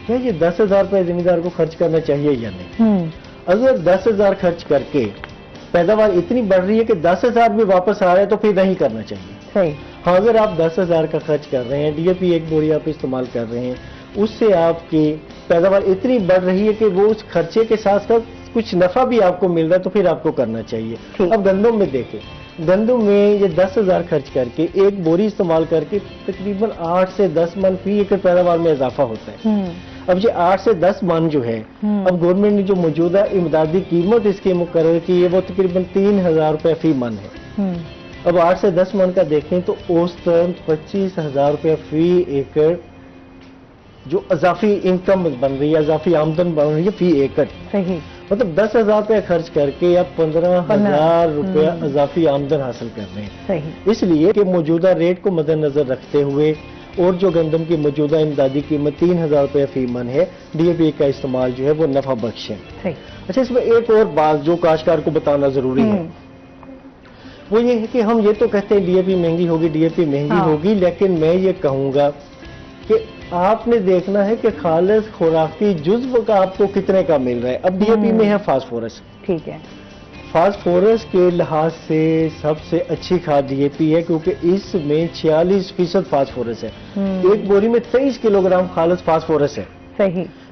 کیا یہ 10,000 روپے زمیندار کو خرچ کرنا چاہیے یا نہیں؟ اگر 10,000 خرچ کر کے پیداوار اتنی بڑھ رہی ہے کہ 10,000 بھی واپس آ رہا ہے تو پھر نہیں کرنا چاہیے. ہاں اگر آپ 10,000 کا خرچ کر رہے ہیں ڈی اے پی ایک بوری آپ استعمال کر رہے ہیں اس سے آپ کی پیداوار اتنی بڑھ رہی ہے کہ وہ اس خرچے کے ساتھ ساتھ کچھ نفع بھی آپ کو مل رہا ہے تو پھر آپ کو کرنا چاہیے. اب گندم میں دیکھیں گندم میں یہ 10,000 خرچ کر کے ایک بوری استعمال کر کے تقریباً 8 سے 10 من فی ایکڑ پیداوار میں اضافہ ہوتا ہے. اب یہ 8 سے 10 من جو ہے اب گورنمنٹ نے جو موجودہ امدادی قیمت اس کی مقرر کی ہے وہ تقریباً 3,000 روپے فی من ہے. اب 8 سے 10 من کا دیکھیں تو اوسطاً 25,000 روپے فی ایکڑ جو اضافی انکم بن رہی ہے اضافی آمدن بن رہی ہے فی ایکڑ. مطلب 10,000 روپے خرچ کر کے اب 15,000 روپے اضافی آمدن حاصل کر رہے ہیں. اس لیے کہ موجودہ ریٹ کو مد نظر رکھتے ہوئے اور جو گندم کی موجودہ امدادی قیمت 3,000 روپے فی من ہے ڈی اے پی کا استعمال جو ہے وہ نفع بخش ہے. اچھا اس میں ایک اور بات جو کاشتکار کو بتانا ضروری ہے وہ یہ ہے کہ ہم یہ تو کہتے ہیں ڈی اے پی مہنگی ہوگی ڈی اے پی مہنگی ہوگی لیکن میں یہ کہوں گا کہ آپ نے دیکھنا ہے کہ خالص خوراکی جزو کا آپ کو کتنے کا مل رہا ہے. اب ڈی اے پی میں ہے فاسفورس. ٹھیک ہے فاسفورس کے لحاظ سے سب سے اچھی کھاد ڈی اے پی ہے کیونکہ اس میں 46% فاسفورس ہے. ایک بوری میں 23 کلو گرام خالص فاسفورس ہے.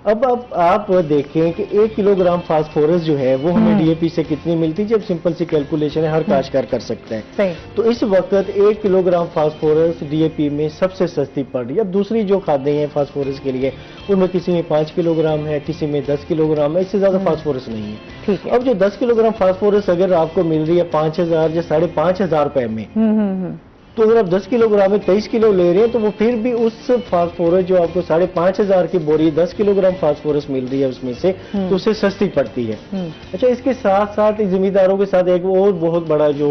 अब आप देखें कि 1 किलोग्राम फास्फोरस जो है वो हमें डीएपी से कितनी मिलती है, जब सिंपल सी कैलकुलेशन है, हर काश्तकार कर सकते हैं। सही। तो इस वक्त 1 किलोग्राम फास्फोरस डीएपी में सबसे सस्ती पड़ रही है। अब दूसरी जो खादें हैं फास्फोरस के लिए, उनमें किसी में 5 किलोग्राम है, किसी में 10 किलोग्राम है, इससे ज्यादा फास्फोरस नहीं है। ठीक है। अब जो 10 किलोग्राम फास्फोरस अगर आपको मिल रही है 5,000 या 5,500 रुपए में, तो अगर आप 10 किलोग्राम में 23 किलो ले रहे हैं, तो वो फिर भी उस फास्फोरस जो आपको 5,500 की बोरी 10 किलोग्राम फास्फोरस मिल रही है उसमें से, तो उससे सस्ती पड़ती है। अच्छा, इसके साथ साथ जिम्मेदारों के साथ एक और बहुत बड़ा जो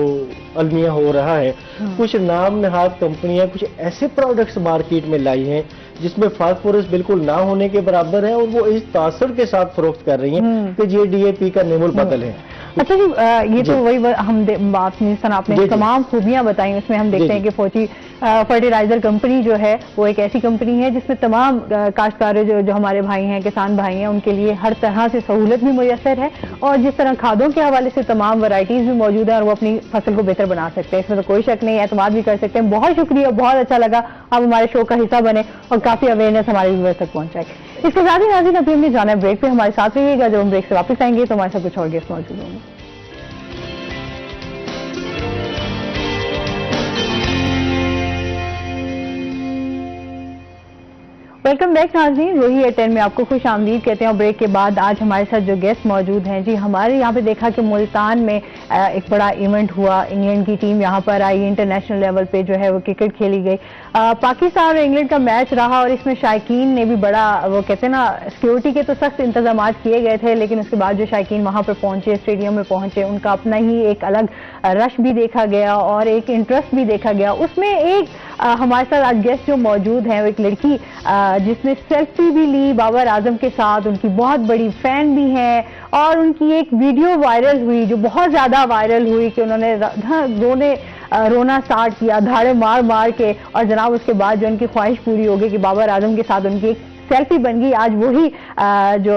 अलमिया हो रहा है, कुछ नाम नहाद कंपनियां कुछ ऐसे प्रोडक्ट्स मार्केट में लाई हैं जिसमें फास्फोरस बिल्कुल ना होने के बराबर है, और वो इस तासर के साथ फरोख्त कर रही हैं कि ये डीएपी का नेमुल बदल है। अच्छा जी, ये तो वही आपने तमाम खूबियां बताई, उसमें हम देखते हैं कि फौजी फर्टिलाइजर कंपनी जो है वो एक ऐसी कंपनी है जिसमें तमाम काश्तकार जो हमारे भाई हैं, किसान भाई हैं, उनके लिए हर तरह से सहूलत भी मुयसर है, और जिस तरह खादों के हवाले से तमाम वैरायटीज भी मौजूद है, और वो अपनी फसल को बेहतर बना सकते हैं, इसमें तो कोई शक नहीं, एतमाद भी कर सकते हैं। बहुत शुक्रिया, बहुत अच्छा लगा आप हमारे शो का हिस्सा बने और काफी अवेयरनेस हमारे व्यूअर्स तक पहुंचाए। इसके साथ ही नाज़रीन, अभी हमने जाना है ब्रेक पे, हमारे साथ रहिएगा। जब हम ब्रेक से वापस आएंगे तो हमारे साथ कुछ और गेस्ट मौजूद होंगे। वेलकम बैक नाज़रीन, रोही एट 10 में आपको खुश आमदीद कहते हैं। और ब्रेक के बाद आज हमारे साथ जो गेस्ट मौजूद हैं जी, हमारे यहाँ पे देखा कि मुल्तान में एक बड़ा इवेंट हुआ, इंग्लैंड की टीम यहाँ पर आई, इंटरनेशनल लेवल पे जो है वो क्रिकेट खेली गई, पाकिस्तान और इंग्लैंड का मैच रहा, और इसमें शायकीन ने भी बड़ा, वो कहते हैं ना, सिक्योरिटी के तो सख्त इंतजाम किए गए थे, लेकिन उसके बाद जो शायकीन वहाँ पर पहुंचे, स्टेडियम में पहुंचे, उनका अपना ही एक अलग रश भी देखा गया और एक इंटरेस्ट भी देखा गया। उसमें एक हमारे साथ आज गेस्ट जो मौजूद हैं, वो एक लड़की जिसने सेल्फी भी ली बाबर आजम के साथ, उनकी बहुत बड़ी फैन भी है, और उनकी एक वीडियो वायरल हुई जो बहुत ज्यादा वायरल हुई कि उन्होंने रोना स्टार्ट किया धाड़े मार मार के, और जनाब उसके बाद जो उनकी ख्वाहिश पूरी हो गई कि बाबर आजम के साथ उनकी एक सेल्फी बन गई। आज वही जो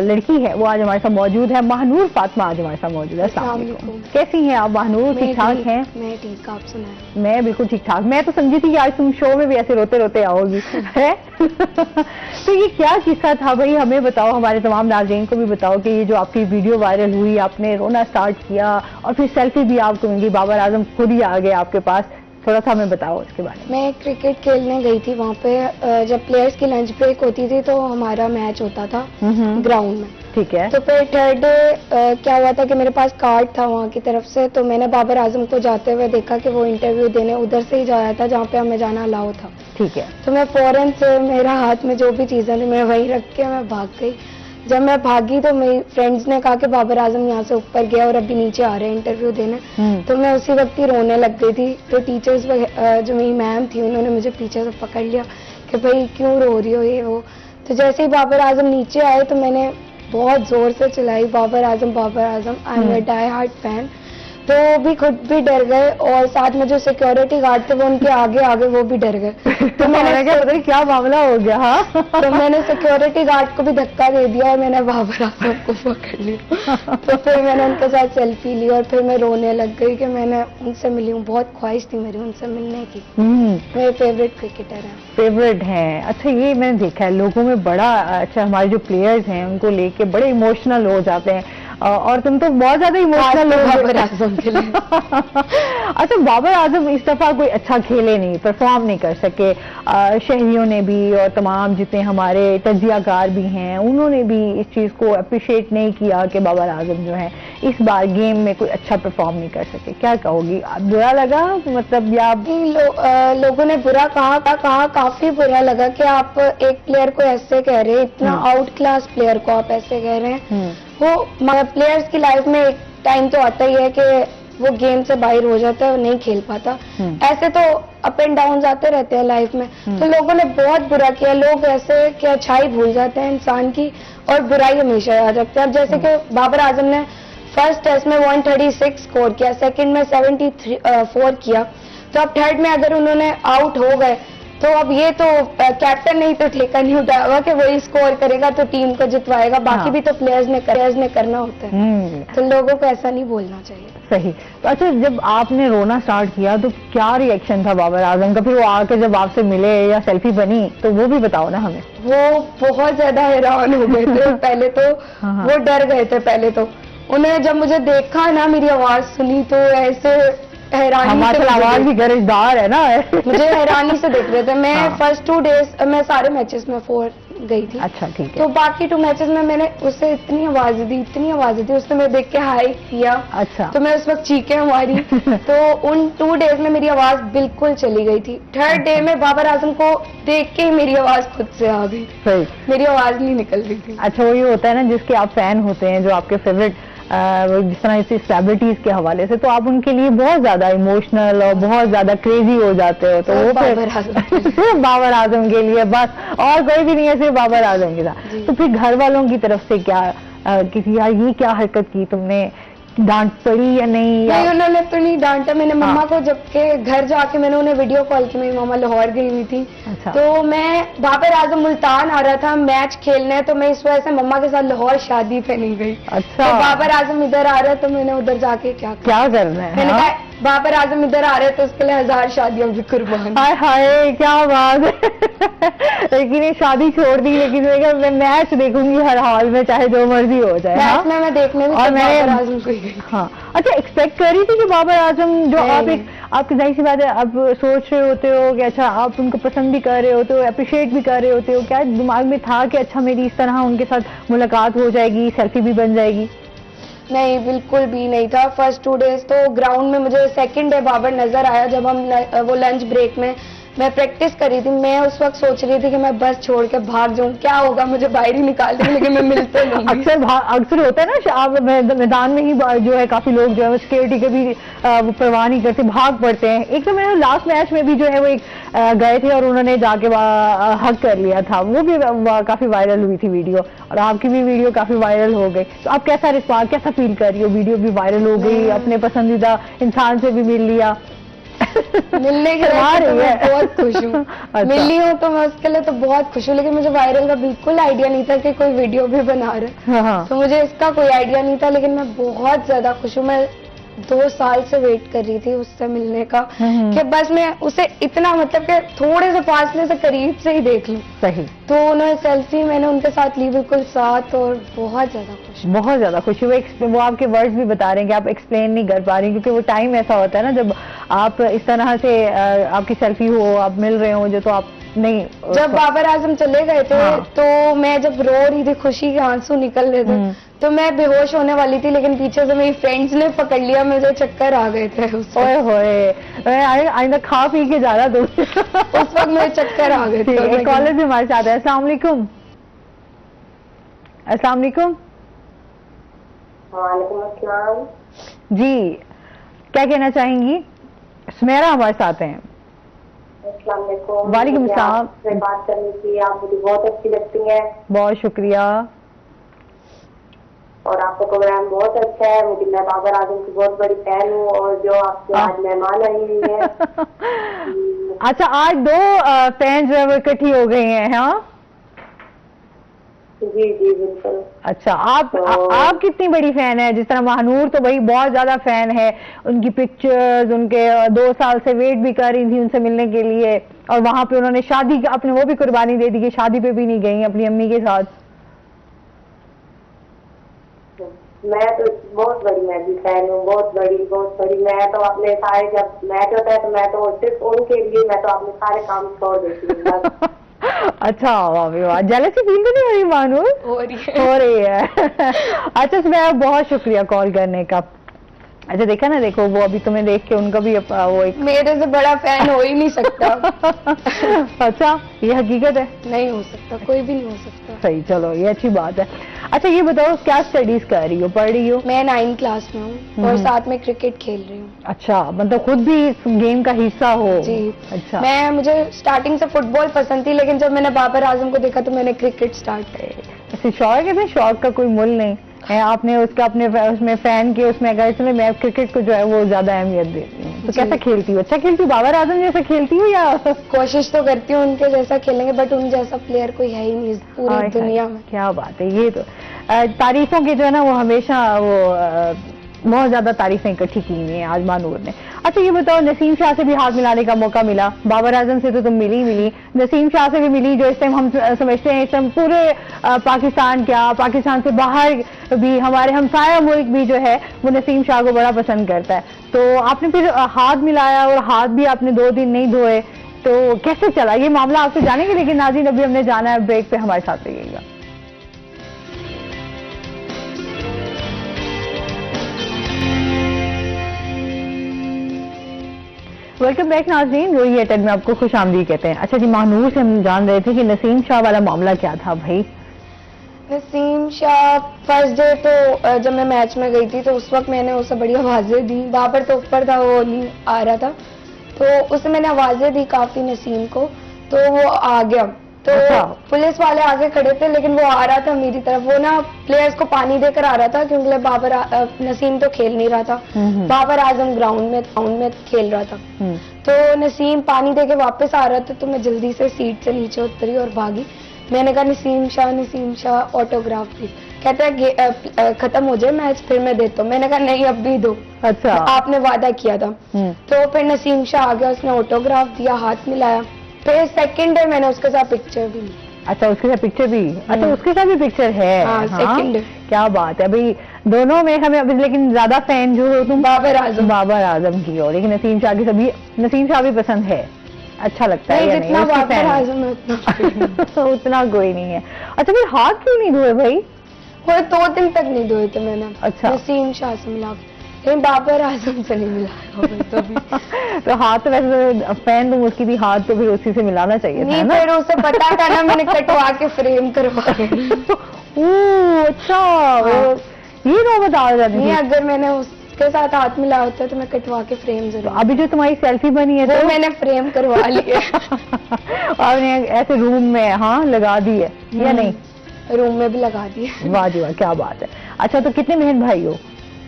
लड़की है वो आज हमारे साथ मौजूद है, महानूर फातिमा आज हमारे साथ मौजूद है। अस्सलाम वालेकुम, कैसी हैं आप महानूर? ठीक ठाक हैं? मैं ठीक, आप सुनाएं? मैं बिल्कुल ठीक ठाक। मैं तो समझी थी कि आज तुम शो में भी ऐसे रोते रोते आओगी है तो ये क्या किस्सा था भाई, हमें बताओ, हमारे तमाम नाज़रीन को भी बताओ कि ये जो आपकी वीडियो वायरल हुई, आपने रोना स्टार्ट किया और फिर सेल्फी भी आपको मिली, बाबर आजम खुद ही आ गए आपके पास, थोड़ा सा हमें बताओ इसके बारे में। मैं क्रिकेट खेलने गई थी, वहाँ पे जब प्लेयर्स की लंच ब्रेक होती थी तो हमारा मैच होता था ग्राउंड में। ठीक है। तो फिर थर्ड डे क्या हुआ था कि मेरे पास कार्ड था वहाँ की तरफ से, तो मैंने बाबर आजम को जाते हुए देखा कि वो इंटरव्यू देने उधर से ही जा रहा था जहाँ पे हमें जाना अलाउ था। ठीक है। तो मैं फौरन से, मेरा हाथ में जो भी चीजें थी मैं वहीं रख के मैं भाग गई। जब मैं भागी तो मेरी फ्रेंड्स ने कहा कि बाबर आजम यहाँ से ऊपर गया और अभी नीचे आ रहे हैं इंटरव्यू देने, तो मैं उसी वक्त ही रोने लग गई थी। तो टीचर्स जो मेरी मैम थी उन्होंने मुझे पीछे से पकड़ लिया कि भाई क्यों रो रही हो ये वो। तो जैसे ही बाबर आजम नीचे आए तो मैंने बहुत जोर से चिल्लाई Babar Azam, I am a die hard fan. तो वो भी खुद भी डर गए और साथ में जो सिक्योरिटी गार्ड थे वो उनके आगे आगे वो भी डर गए। तो मैंने क्या पता नहीं क्या मामला हो गया। हाँ तो मैंने सिक्योरिटी गार्ड को भी धक्का दे दिया और मैंने बाबर आजम को पकड़ लिया। तो फिर मैंने उनके साथ सेल्फी ली और फिर मैं रोने लग गई कि मैंने उनसे मिली हूँ, बहुत ख्वाहिश थी मेरी उनसे मिलने की। मेरे फेवरेट क्रिकेटर हैं। फेवरेट हैं? अच्छा, ये मैंने देखा है लोगों में बड़ा, अच्छा हमारे जो प्लेयर्स हैं उनको लेके बड़े इमोशनल हो जाते हैं, और तुम तो बहुत ज्यादा इमोशनल हो बाबर आजम के लिए। अच्छा, बाबर आजम इस दफा कोई अच्छा खेले नहीं, परफॉर्म नहीं कर सके, शहरियों ने भी और तमाम जितने हमारे तजियाकार भी हैं उन्होंने भी इस चीज को अप्रिशिएट नहीं किया कि बाबर आजम जो है इस बार गेम में कोई अच्छा परफॉर्म नहीं कर सके। क्या कहोगी, बुरा लगा मतलब, या लोगों ने बुरा कहा, काफी बुरा लगा कि आप एक प्लेयर को ऐसे कह रहे हैं, इतना आउट क्लास प्लेयर को आप ऐसे कह रहे हैं। वो प्लेयर्स की लाइफ में एक टाइम तो आता ही है कि वो गेम से बाहर हो जाता है और नहीं खेल पाता, ऐसे तो अप एंड डाउन आते रहते हैं लाइफ में। तो लोगों ने बहुत बुरा किया, लोग ऐसे कि अच्छाई भूल जाते हैं इंसान की और बुराई हमेशा याद रखते हैं। अब जैसे कि बाबर आजम ने फर्स्ट टेस्ट में 136 स्कोर किया, सेकंड में 74 किया, तो अब थर्ड में अगर उन्होंने आउट हो गए तो अब ये तो कैप्टन नहीं तो ठेका नहीं उठाएगा कि वही स्कोर करेगा तो टीम को जितवाएगा, बाकी भी तो प्लेयर्स ने करना होता है, तो लोगों को ऐसा नहीं बोलना चाहिए। सही। तो अच्छा, जब आपने रोना स्टार्ट किया तो क्या रिएक्शन था बाबर आजम का? फिर वो आके जब आपसे मिले या सेल्फी बनी तो वो भी बताओ ना हमें। वो बहुत ज्यादा हैरान हो गए थे पहले तो, वो डर गए थे पहले तो। उन्होंने जब मुझे देखा ना, मेरी आवाज सुनी तो ऐसे हैरानी से, आवाज भी गरजदार है ना मुझे हैरानी से देख रहे थे। मैं फर्स्ट 2 डेज मैं सारे मैचेस में 4 गई थी। अच्छा, ठीक है। तो बाकी 2 मैचेस में मैंने उससे इतनी आवाज दी, उसने मेरे देख के हाई किया। अच्छा। तो मैं उस वक्त चीखें मारी तो उन 2 डेज में मेरी आवाज बिल्कुल चली गई थी। 3rd डे में बाबर आजम को देख के ही मेरी आवाज खुद से आ गई, मेरी आवाज नहीं निकल रही थी। अच्छा, वो ये होता है ना जिसके आप फैन होते हैं, जो आपके फेवरेट जिस तरह इसी सेलिब्रिटीज के हवाले से, तो आप उनके लिए बहुत ज्यादा इमोशनल और बहुत ज्यादा क्रेजी हो जाते हो। तो वो सिर्फ बाबर आजम के लिए बस, और कोई भी नहीं है, सिर्फ बाबर आजम के साथ। तो फिर घर वालों की तरफ से क्या किसी यार ये क्या हरकत की तुमने, डांट पड़ी या नहीं? नहीं, उन्होंने तो नहीं डांटा। मैंने मम्मा को जबकि घर जाके मैंने उन्हें वीडियो कॉल की, मेरी मम्मा लाहौर गई हुई थी। अच्छा। तो मैं बाबर आजम मुल्तान आ रहा था मैच खेलने, तो मैं इस वजह से मम्मा के साथ लाहौर शादी पे नहीं गई। अच्छा। तो बाबर आजम इधर आ रहा है तो मैंने उधर जाके क्या करना है? मैंने कहा बाबर आजम इधर आ रहे हैं तो उसके लिए 1000 शादियां भी कुर्बान। हाय हाय, क्या बात है लेकिन ये शादी छोड़ दी, लेकिन मैं मैच देखूंगी हर हाल में, चाहे जो मर्जी हो जाए। मैच में मैं देखने भी बाबर आजम को ही गई। हाँ। अच्छा, एक्सपेक्ट कर रही थी कि बाबर आजम जो आपकी जाहिर सी बात है, आप सोच रहे होते हो कि अच्छा आप उनको पसंद भी कर रहे होते हो, अप्रिशिएट भी कर रहे होते हो, क्या दिमाग में था कि अच्छा मेरी इस तरह उनके साथ मुलाकात हो जाएगी, सेल्फी भी बन जाएगी? नहीं, बिल्कुल भी नहीं था। फर्स्ट 2 डेज तो ग्राउंड में मुझे 2nd डे बाबर नजर आया जब हम वो लंच ब्रेक में मैं प्रैक्टिस कर रही थी। मैं उस वक्त सोच रही थी कि मैं बस छोड़ के भाग जाऊं, क्या होगा, मुझे बाहर ही निकाल देंगे, लेकिन मैं मिलते नहीं। अक्सर होता है ना, आप मैदान में ही जो है काफी लोग जो है सिक्योरिटी के भी परवाह नहीं करते, भाग पड़ते हैं। एक तो मैंने लास्ट मैच में भी जो है वो एक गए थे और उन्होंने जाके हक कर लिया था, वो भी काफी वायरल हुई थी वीडियो, और आपकी भी वीडियो काफी वायरल हो गई। तो आप कैसा रिस्पॉन्स, कैसा फील कर रही हो? वीडियो भी वायरल हो गई, अपने पसंदीदा इंसान से भी मिल लिया मिलने के बाद तो मैं बहुत खुश हूँ। अच्छा। मिली हूँ तो मैं उसके लिए तो बहुत खुश हूँ, लेकिन मुझे वायरल का बिल्कुल आइडिया नहीं था कि कोई वीडियो भी बना रहा है। तो मुझे इसका कोई आइडिया नहीं था, लेकिन मैं बहुत ज्यादा खुश हूँ। मैं 2 साल से वेट कर रही थी उससे मिलने का, कि बस मैं उसे इतना मतलब कि थोड़े से फासले से करीब से ही देख लूं। सही। तो उन्होंने सेल्फी मैंने उनके साथ ली बिल्कुल साथ, और बहुत ज्यादा खुशी। वो आपके वर्ड्स भी बता रहे हैं कि आप एक्सप्लेन नहीं कर पा रही, क्योंकि वो टाइम ऐसा होता है ना जब आप इस तरह से आपकी सेल्फी हो, आप मिल रहे हो, जो तो आप नहीं। जब बाबर आजम चले गए थे तो मैं जब रो रही थी, खुशी के आंसू निकल रहे थे, तो मैं बेहोश होने वाली थी, लेकिन पीछे से मेरी फ्रेंड्स ने पकड़ लिया, मुझे चक्कर आ गए थे। ओए होए, आइंदा खा पी के जा रहा तुम उस वक्त मेरे चक्कर आ गए थे। कॉलर भी हमारे साथ है। अस्सलाम वालेकुम। अस्सलाम वालेकुम। वालेकुम अस्सलाम जी, क्या कहना चाहेंगी? सुमेरा हमारे साथ हैं। अस्सलाम वालेकुम। वालेकुम सलाम। आपसे बात करनी थी, आप मुझे बहुत अच्छी लगती हैं। बहुत शुक्रिया। और आपका प्रोग्राम बहुत अच्छा है, मुझे मैं बाबर आजम की बहुत बड़ी फैन हूँ, और जो आपके आज मेहमान आई हुई है। अच्छा, आज 2 फैन जो है वो इकट्ठी हो गई हैं। हाँ जी जी बिल्कुल। अच्छा, आप कितनी बड़ी फैन है? जिस तरह महानूर तो भाई बहुत ज्यादा फैन है, उनकी पिक्चर्स, उनके 2 साल से वेट भी कर रही थी उनसे मिलने के लिए, और वहां पे उन्होंने शादी अपने वो भी कुर्बानी दे दी कि शादी पे भी नहीं गई अपनी अम्मी के साथ। मैं तो बहुत बड़ी, मैं भी फैन हूँ, बहुत बड़ी। मैं तो अपने सारे, जब मैच होता है तो मैं तो सिर्फ उनके लिए मैं तो अपने सारे काम छोड़ देती हूँ। अच्छा, वाह, जेलसी फील तो नहीं हो रही मानूर? हो रही है अच्छा, मैं बहुत शुक्रिया कॉल करने का। अच्छा, देखा ना, देखो वो अभी तुम्हें देख के उनका भी वो एक मेरे से बड़ा फैन हो ही नहीं सकता। अच्छा, ये हकीकत है, नहीं हो सकता, कोई भी नहीं हो सकता। सही, चलो ये अच्छी बात है। अच्छा, ये बताओ क्या स्टडीज कर रही हो, पढ़ रही हो? मैं 9th क्लास में हूँ और साथ में क्रिकेट खेल रही हूँ। अच्छा, मतलब खुद भी इस गेम का हिस्सा हो? जी। अच्छा, मुझे स्टार्टिंग से फुटबॉल पसंद थी, लेकिन जब मैंने बाबर आजम को देखा तो मैंने क्रिकेट स्टार्ट किया। शौक है, शौक का कोई मूल नहीं है। आपने उसका अपने उसमें फैन के उसमें अगर मैं क्रिकेट को जो है वो ज्यादा अहमियत देती हूँ। तो कैसा खेलती हो? अच्छा खेलती हो? बाबर आजम जैसा खेलती हो या? कोशिश तो करती हूँ उनके जैसा खेलेंगे, बट उन जैसा प्लेयर कोई है ही नहीं इस पूरी दुनिया में। क्या बात है, ये तो तारीफों की जो है ना वो हमेशा वो बहुत ज्यादा तारीफें इकट्ठी की हुई हैं आज मानूर ने। अच्छा ये बताओ, नसीम शाह से भी हाथ मिलाने का मौका मिला, बाबर आजम से तो तुम मिली, नसीम शाह से भी मिली, जो इस टाइम हम समझते हैं इस टाइम पूरे पाकिस्तान, क्या पाकिस्तान से बाहर भी हमारे हमसाया मुल्क भी जो है वो नसीम शाह को बड़ा पसंद करता है। तो आपने फिर हाथ मिलाया और हाथ भी आपने 2 दिन नहीं धोए, तो कैसे चला ये मामला आपसे जानेंगे, लेकिन नाज़रीन अभी हमने जाना है ब्रेक पे, हमारे साथ रहिएगा। वेलकम बैक नाज़रीन, रोही एटेड में आपको खुश आमदीद कहते हैं। अच्छा जी, महानूर से हम जान रहे थे कि नसीम शाह वाला मामला क्या था भाई? नसीम शाह फर्स्ट डे तो जब मैं मैच में गई थी तो उस वक्त मैंने उसे बड़ी आवाजें दी, बाबर तो ऊपर था, वो नहीं आ रहा था, तो उसे मैंने आवाजें दी काफी नसीम को, तो वो आ गया। तो पुलिस वाले आगे खड़े थे लेकिन वो आ रहा था मेरी तरफ, वो ना प्लेयर्स को पानी देकर आ रहा था क्योंकि नसीम तो खेल नहीं रहा था, बाबर आजम ग्राउंड में खेल रहा था। तो नसीम पानी देके वापस आ रहा था तो मैं जल्दी से सीट से नीचे उतरी और भागी। मैंने कहा नसीम शाह ऑटोग्राफ दी। कहता है खत्म हो जाए मैच फिर मैं देता हूँ। मैंने कहा नहीं अब भी दो, अच्छा आपने वादा किया था। तो फिर नसीम शाह आ गया, उसने ऑटोग्राफ दिया, हाथ मिलाया। फिर सेकंड डे मैंने उसके साथ पिक्चर भी ली। अच्छा उसके साथ पिक्चर भी? अच्छा उसके साथ भी पिक्चर है? हाँ, सेकंड डे। क्या बात है भाई, दोनों में हमें अभी, लेकिन ज्यादा फैन जो हो तुम बाबर आजम की हो, लेकिन नसीम शाह की सभी, नसीम शाह भी पसंद है, अच्छा लगता है या जितना बाबर आजम है उतना उतना कोई नहीं है। अच्छा फिर हाथ क्यों नहीं धोए भाई? वो 2 दिन तक नहीं धोए थे मैंने। अच्छा नसीम शाह से मिला, लेकिन बाबर आजम से नहीं मिला। तो हाथ तो वैसे फैन तुम उसकी थी, हाथ तो फिर उसी से मिलाना चाहिए था ना? फिर उसे पता था ना, मैंने कटवा के फ्रेम करवा के। अच्छा ये नो बता जाती नहीं, अगर मैंने उसके साथ हाथ मिला होता तो मैं कटवा के फ्रेम जरूर। तो अभी जो तुम्हारी सेल्फी बनी है तो मैंने फ्रेम करवा लिया। आपने ऐसे रूम में हाँ लगा दी है या नहीं? रूम में भी लगा दी है। वाह जी वाह, क्या बात है। अच्छा तो कितने बहन भाई हो?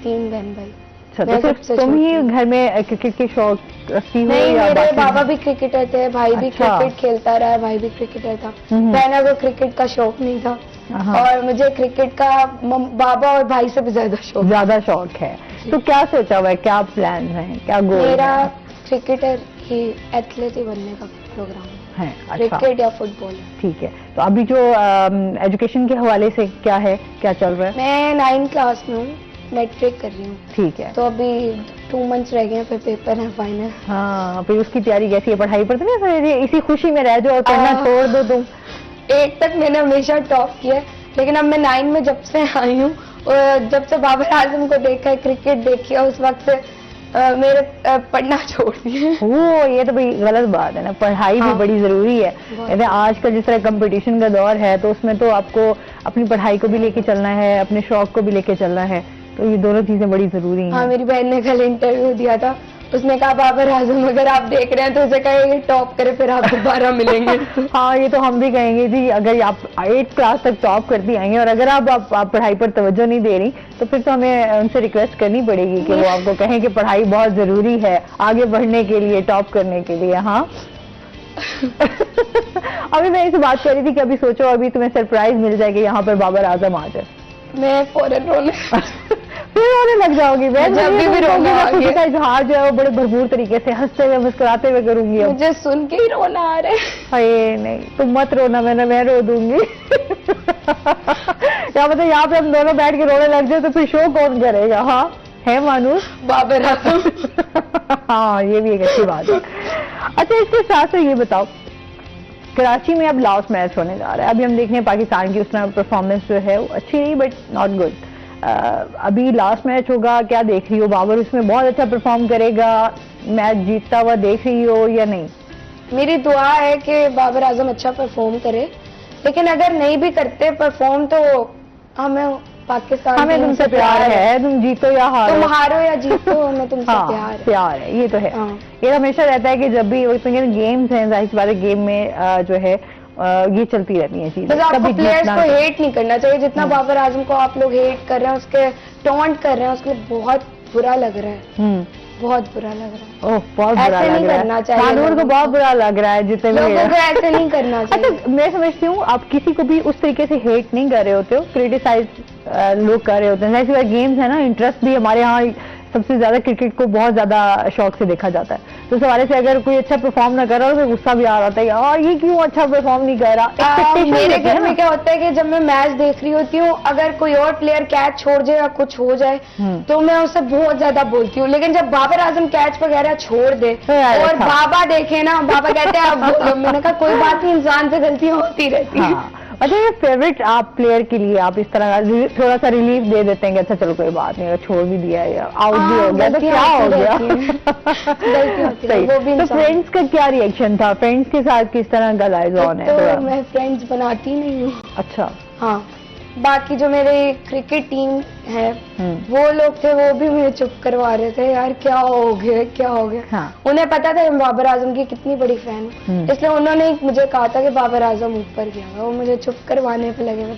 3 बहन भाई। अच्छा तो तुम ही घर में क्रिकेट के शौक रखती हो? नहीं, मेरे बाबा भी क्रिकेटर थे, भाई भी क्रिकेट खेलता रहा, भाई भी क्रिकेटर था। बहनों को क्रिकेट का शौक नहीं था और मुझे क्रिकेट का बाबा और भाई से भी ज्यादा शौक है। तो क्या सोचा हुआ है, क्या प्लान है, क्या गोल? मेरा क्रिकेटर ही एथलीट ही बनने का प्रोग्राम है। अच्छा। क्रिकेट या फुटबॉल। ठीक है, तो अभी जो एजुकेशन के हवाले से क्या है, क्या चल रहा है? मैं 9th क्लास में हूँ, मैट्रिक कर रही हूँ। ठीक है, तो अभी 2 मंथ्स रह गए, फिर पेपर है फाइनल। हाँ, फिर उसकी तैयारी कैसी है? पढ़ाई पर तो नहीं, इसी खुशी में रह जाओ और पढ़ना छोड़ दो तुम? 8 तक मैंने हमेशा टॉप किया, लेकिन अब मैं 9 में जब से आई हूँ और जब से बाबर आजम को देखा है, क्रिकेट देखी है, उस वक्त से मेरे पढ़ना छोड़ दिए। वो ये तो भाई गलत बात है ना, पढ़ाई भी बड़ी जरूरी है। आजकल जिस तरह कंपटीशन का दौर है तो उसमें तो आपको अपनी पढ़ाई को भी लेके चलना है, अपने शौक को भी लेके चलना है, तो ये दोनों चीजें बड़ी जरूरी हैं। हाँ, मेरी बहन ने कल इंटरव्यू दिया था, उसने कहा बाबर आजम अगर आप देख रहे हैं तो उसे कहेंगे टॉप करे फिर आप दोबारा मिलेंगे। हाँ, ये तो हम भी कहेंगे जी, अगर आप 8th क्लास तक टॉप करती आएंगे और अगर आप पढ़ाई पर तवज्जो नहीं दे रही तो फिर तो हमें उनसे रिक्वेस्ट करनी पड़ेगी कि वो आपको कहें कि पढ़ाई बहुत जरूरी है आगे बढ़ने के लिए, टॉप करने के लिए। हाँ। अभी मैं इसे बात कर रही थी कि अभी सोचो अभी तुम्हें सरप्राइज मिल जाएगी यहाँ पर बाबर आजम आ जाए, मैं फौरन रोने फिर रोने लग जाओगी। मैं जब भी खुशी का इजहार जो है वो बड़े भरपूर तरीके से हंसते हुए मुस्कुराते हुए करूंगी। मुझे सुन के ही रोना आ रहा है। अरे नहीं तुम मत रोना, मैं रो दूंगी। या मतलब यहाँ पे हम दोनों बैठ के रोने लग जाए तो फिर शो कौन करेगा? हाँ है मानूस बाबर आजम। हाँ ये भी एक अच्छी बात है। अच्छा इसके साथ ये बताओ, कराची में अब लास्ट मैच होने जा रहा है, अभी हम देख रहे हैं पाकिस्तान की उस तरह परफॉर्मेंस जो है वो अच्छी रही बट नॉट गुड। अभी लास्ट मैच होगा, क्या देख रही हो? बाबर उसमें बहुत अच्छा परफॉर्म करेगा, मैच जीतता हुआ देख रही हो या नहीं? मेरी दुआ है कि बाबर आजम अच्छा परफॉर्म करे, लेकिन अगर नहीं भी करते परफॉर्म तो हमें पाकिस्तान, हमें तुमसे प्यार है, तुम जीतो या हारो, तुम हारो या जीतो हमें तुमसे प्यार है, ये तो है। ये हमेशा रहता है कि जब भी गेम्स हैं, जाहिर सी बात है गेम में जो है ये चलती रहती है चीजें। आपको प्लेयर्स को हेट नहीं करना चाहिए, जितना बाबर आजम को आप लोग हेट कर रहे हैं, उसके टॉन्ट कर रहे हैं, उसके लिए बहुत बुरा लग रहा है। بہت برا لگ رہا ہے. اوہ بہت برا ایسے نہیں لگ رہا کرنا ہے. چاہیے مانور کو لوگوں بہت برا لگ رہا ہے جتنے بھی لوگوں کو ایسے نہیں کرنا چاہیے. اچھا میں سمجھتی ہوں آپ کسی کو بھی اس طریقے سے ہیٹ نہیں کر رہے ہوتے ہو, کریٹیسائز لوگ کر رہے ہوتے ہیں. ایسی گیمز ہیں نا, انٹرسٹ بھی ہمارے یہاں سب سے زیادہ کرکٹ کو بہت زیادہ شوق سے دیکھا جاتا ہے, تو اس حوالے سے اگر کوئی اچھا پرفارم نہ کر رہا تو غصہ بھی آ رہا ہے یار یہ کیوں اچھا پرفارم نہیں کر رہا. میرے گھر میں کیا ہوتا ہے کہ جب میں میچ دیکھ رہی ہوتی ہوں, اگر کوئی اور پلیئر کیچ چھوڑ جائے یا کچھ ہو جائے تو میں اسے بہت زیادہ بولتی ہوں, لیکن جب بابر اعظم کیچ وغیرہ چھوڑ دے اور بابا دیکھے نا, بابا کہتے ہیں اب بولو, میں نے کہا کوئی بات نہیں, انسان سے غلطیاں ہوتی رہتی ہیں. اچھا یہ فیوریٹ آپ پلیئر کے لیے آپ اس طرح تھوڑا سا ریلیف دے دیتے ہیں کہ اچھا چلو کوئی بات نہیں, اگر چھوڑ بھی دیا یا آؤٹ بھی ہو گیا تو کیا ہو گیا. تو فرینڈس کا کیا ریئیکشن تھا, فرینڈس کے ساتھ کس طرح کا لائز آن ہے؟ تو میں فرینڈس بناتی نہیں ہوں. اچھا ہاں, باقی جو میرے کرکٹ ٹیم ہے وہ لوگ تھے وہ بھی مجھے چپ کروا رہے تھے, یار کیا ہو گیا کیا ہو گیا. انہیں پتا تھا میں بابر اعظم کی کتنی بڑی فین ہوں, اس لیے انہوں نے مجھے کہا تھا کہ بابر اعظم اوپر گیا ہوا, وہ مجھے چپ کروانے پہ لگے ہوئے,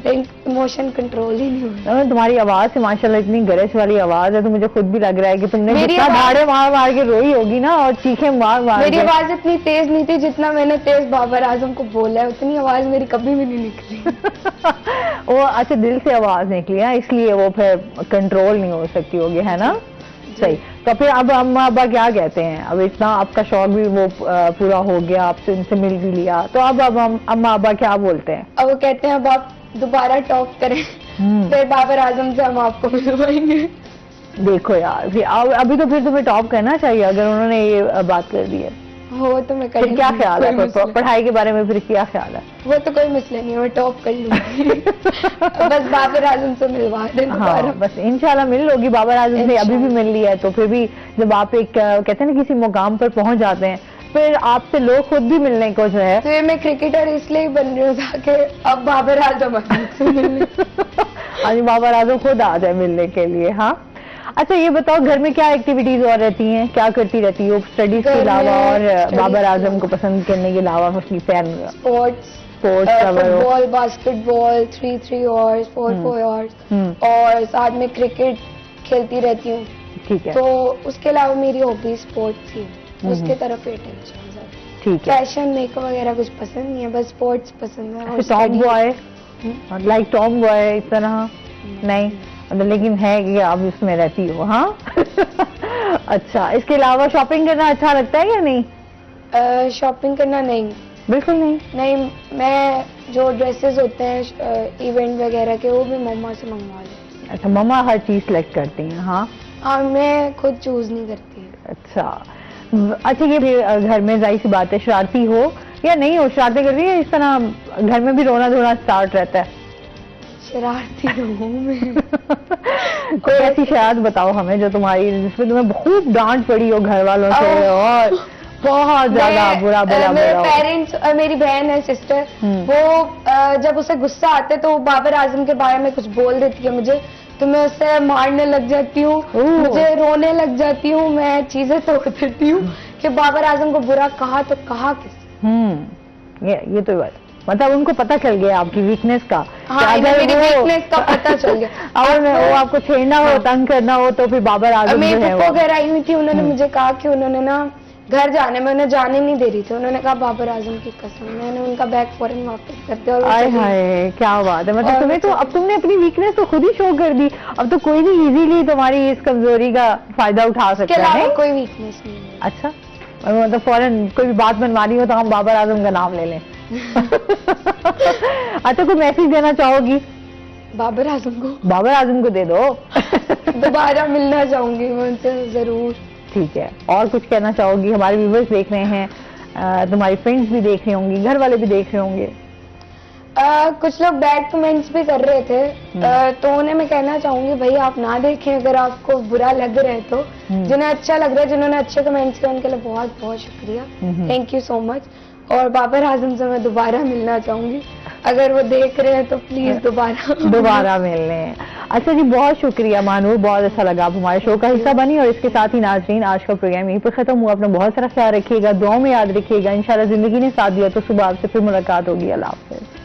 لیکن ایموشن کنٹرول ہی نہیں ہوا. تمہاری آواز سے ماشاءاللہ اتنی گرج والی آواز ہے, تو مجھے خود بھی لگ رہا ہے کہ تم نے دھاڑے مار مار کے روئی ہوگی نا اور چیخیں مار مار. میری آواز اتنی تیز نہیں تھی جتنا میں نے تیز بابر اعظم کو بولا ہے, اتنی آواز میری کبھی بھی نہیں نکلی. وہ اچھا دل سے آواز نکلی ہے, اس لیے وہ پھر کنٹرول نہیں ہو سکتی ہوگی, ہے نا؟ صحیح. تو پھر اب اما ابا کیا کہتے ہیں, اب اتنا آپ کا شوق بھی وہ پورا ہو گیا, آپ سے ان سے مل بھی لیا, تو اب اما ابا کیا بولتے ہیں؟ اب وہ کہتے ہیں اب آپ دوبارہ ٹاپ کریں, پھر بابر اعظم سے ہم آپ کو ملوائیں گے. دیکھو یار ابھی تو پھر تمہیں ٹاپ کرنا چاہیے اگر انہوں نے یہ بات کر دی ہے. ہو تو میں پھر کیا خیال ہے, پڑھائی کے بارے میں پھر کیا خیال ہے؟ وہ تو کوئی مسئلہ نہیں, میں ٹاپ کر لوں گی, بس بابر اعظم سے ملوا دیں. ہاں بس انشاءاللہ مل لوگی. بابر اعظم سے ابھی بھی مل لی ہے, تو پھر بھی جب آپ ایک کہتے ہیں نا کسی مقام پر پہنچ جاتے ہیں پھر آپ سے لوگ خود بھی ملنے کو جو ہے. تو میں کرکٹر اس لیے بن رہی ہوں تاکہ اب بابر اعظم سے ملنے. ہاں بابر اعظم خود آ جائے ملنے کے لیے. ہاں اچھا یہ بتاؤ گھر میں کیا ایکٹیویٹیز اور رہتی ہیں, کیا کرتی رہتی ہو اسٹڈیز کے علاوہ اور بابر اعظم کو پسند کرنے کے علاوہ؟ مسلم فین اسپورٹس, فٹ بال, باسکٹ بال 3 آورس 4 آورس, اور ساتھ میں کرکٹ کھیلتی رہتی ہوں. ٹھیک ہے. تو اس کے علاوہ میری ہابی اسپورٹس ہی, اس کی طرف اٹینشن. ٹھیک ہے. فیشن میک اپ وغیرہ کچھ پسند نہیں ہے, بس اسپورٹس پسند ہے. Tomboy like tomboy اس طرح نہیں, لیکن ہے کہ آپ اس میں رہتی ہو. ہاں اچھا, اس کے علاوہ شاپنگ کرنا اچھا لگتا ہے یا نہیں؟ شاپنگ کرنا نہیں, بالکل نہیں. نہیں, میں جو ڈریسز ہوتے ہیں ایونٹ وغیرہ کے وہ بھی مما سے منگوا لیتی. اچھا مما ہر چیز سلیکٹ کرتی ہیں؟ ہاں ہاں, میں خود چوز نہیں کرتی. اچھا اچھا, یہ بھی گھر میں ظاہر سی بات ہے شرارتی ہو یا نہیں ہو, شرارتیں کر رہی ہے اس طرح گھر میں بھی رونا دھونا اسٹارٹ رہتا ہے؟ شرارتی ہوں میں. کوئی ایسی شرارت بتاؤ ہمیں جو تمہاری جس میں تمہیں بہت ڈانٹ پڑی ہو گھر والوں سے اور بہت زیادہ برا بلا. میرے پیرنٹس, میری بہن ہے سسٹر, وہ جب اسے غصہ آتا ہے تو وہ بابر اعظم کے بارے میں کچھ بول دیتی ہے مجھے, تو میں اسے مارنے لگ جاتی ہوں, مجھے رونے لگ جاتی ہوں, میں چیزیں توڑ دیتی ہوں کہ بابر اعظم کو برا کہا تو کہا کس. یہ تو بات مطلب ان کو پتہ چل گیا آپ کی ویکنیس کا. میری ویکنیس کا پتہ چل گیا. اور وہ آپ کو چھیڑنا ہو, تنگ کرنا ہو تو پھر بابر اعظم. میری پھپھو وغیرہ آئی ہوئی تھی, انہوں نے مجھے کہا کہ انہوں نے نا گھر جانے میں انہیں جانے نہیں دے رہی تھی, انہوں نے کہا بابر اعظم کی قسم, میں نے ان کا بیگ فوراً واپس کر دیا. ہائے ہائے کیا بات ہے, مطلب تمہیں تو اب تم نے اپنی ویکنیس تو خود ہی شو کر دی, اب تو کوئی بھی ایزیلی تمہاری اس کمزوری کا فائدہ اٹھا سکتا ہے. کوئی ویکنیس نہیں ہے. اچھا مطلب فوراً کوئی بھی بات منوانی ہو تو ہم بابر اعظم کا نام لے لیں. اچھا کوئی میسج دینا چاہو گی بابر اعظم کو؟ بابر اعظم کو دے دو. دوبارہ ملنا چاہوں گی میں ان سے ضرور. ٹھیک ہے, اور کچھ کہنا چاہو گی؟ ہمارے ویورز دیکھ رہے ہیں, تمہاری فرینڈس بھی دیکھ رہے ہوں گی, گھر والے بھی دیکھ رہے ہوں گے. کچھ لوگ بیڈ کمنٹس بھی کر رہے تھے, تو انہیں میں کہنا چاہوں گی بھائی آپ نہ دیکھیں اگر آپ کو برا لگ رہا ہے تو. جنہیں اچھا لگ رہا ہے, جنہوں نے اچھے کمنٹس کیے ان کے لیے بہت بہت شکریہ, تھینک یو سو مچ. اور بابر اعظم سے میں دوبارہ ملنا چاہوں گی, اگر وہ دیکھ رہے ہیں تو پلیز دوبارہ مل لیں. اچھا جی, بہت شکریہ مانور, بہت اچھا لگا آپ ہمارے شو کا حصہ بنی. اور اس کے ساتھ ہی ناظرین آج کا پروگرام یہیں پر ختم ہوا. اپنا بہت سارا خیال رکھیے گا, دعاؤں میں یاد رکھیے گا. انشاءاللہ زندگی نے ساتھ دیا تو صبح آپ سے پھر ملاقات ہوگی. اللہ حافظ.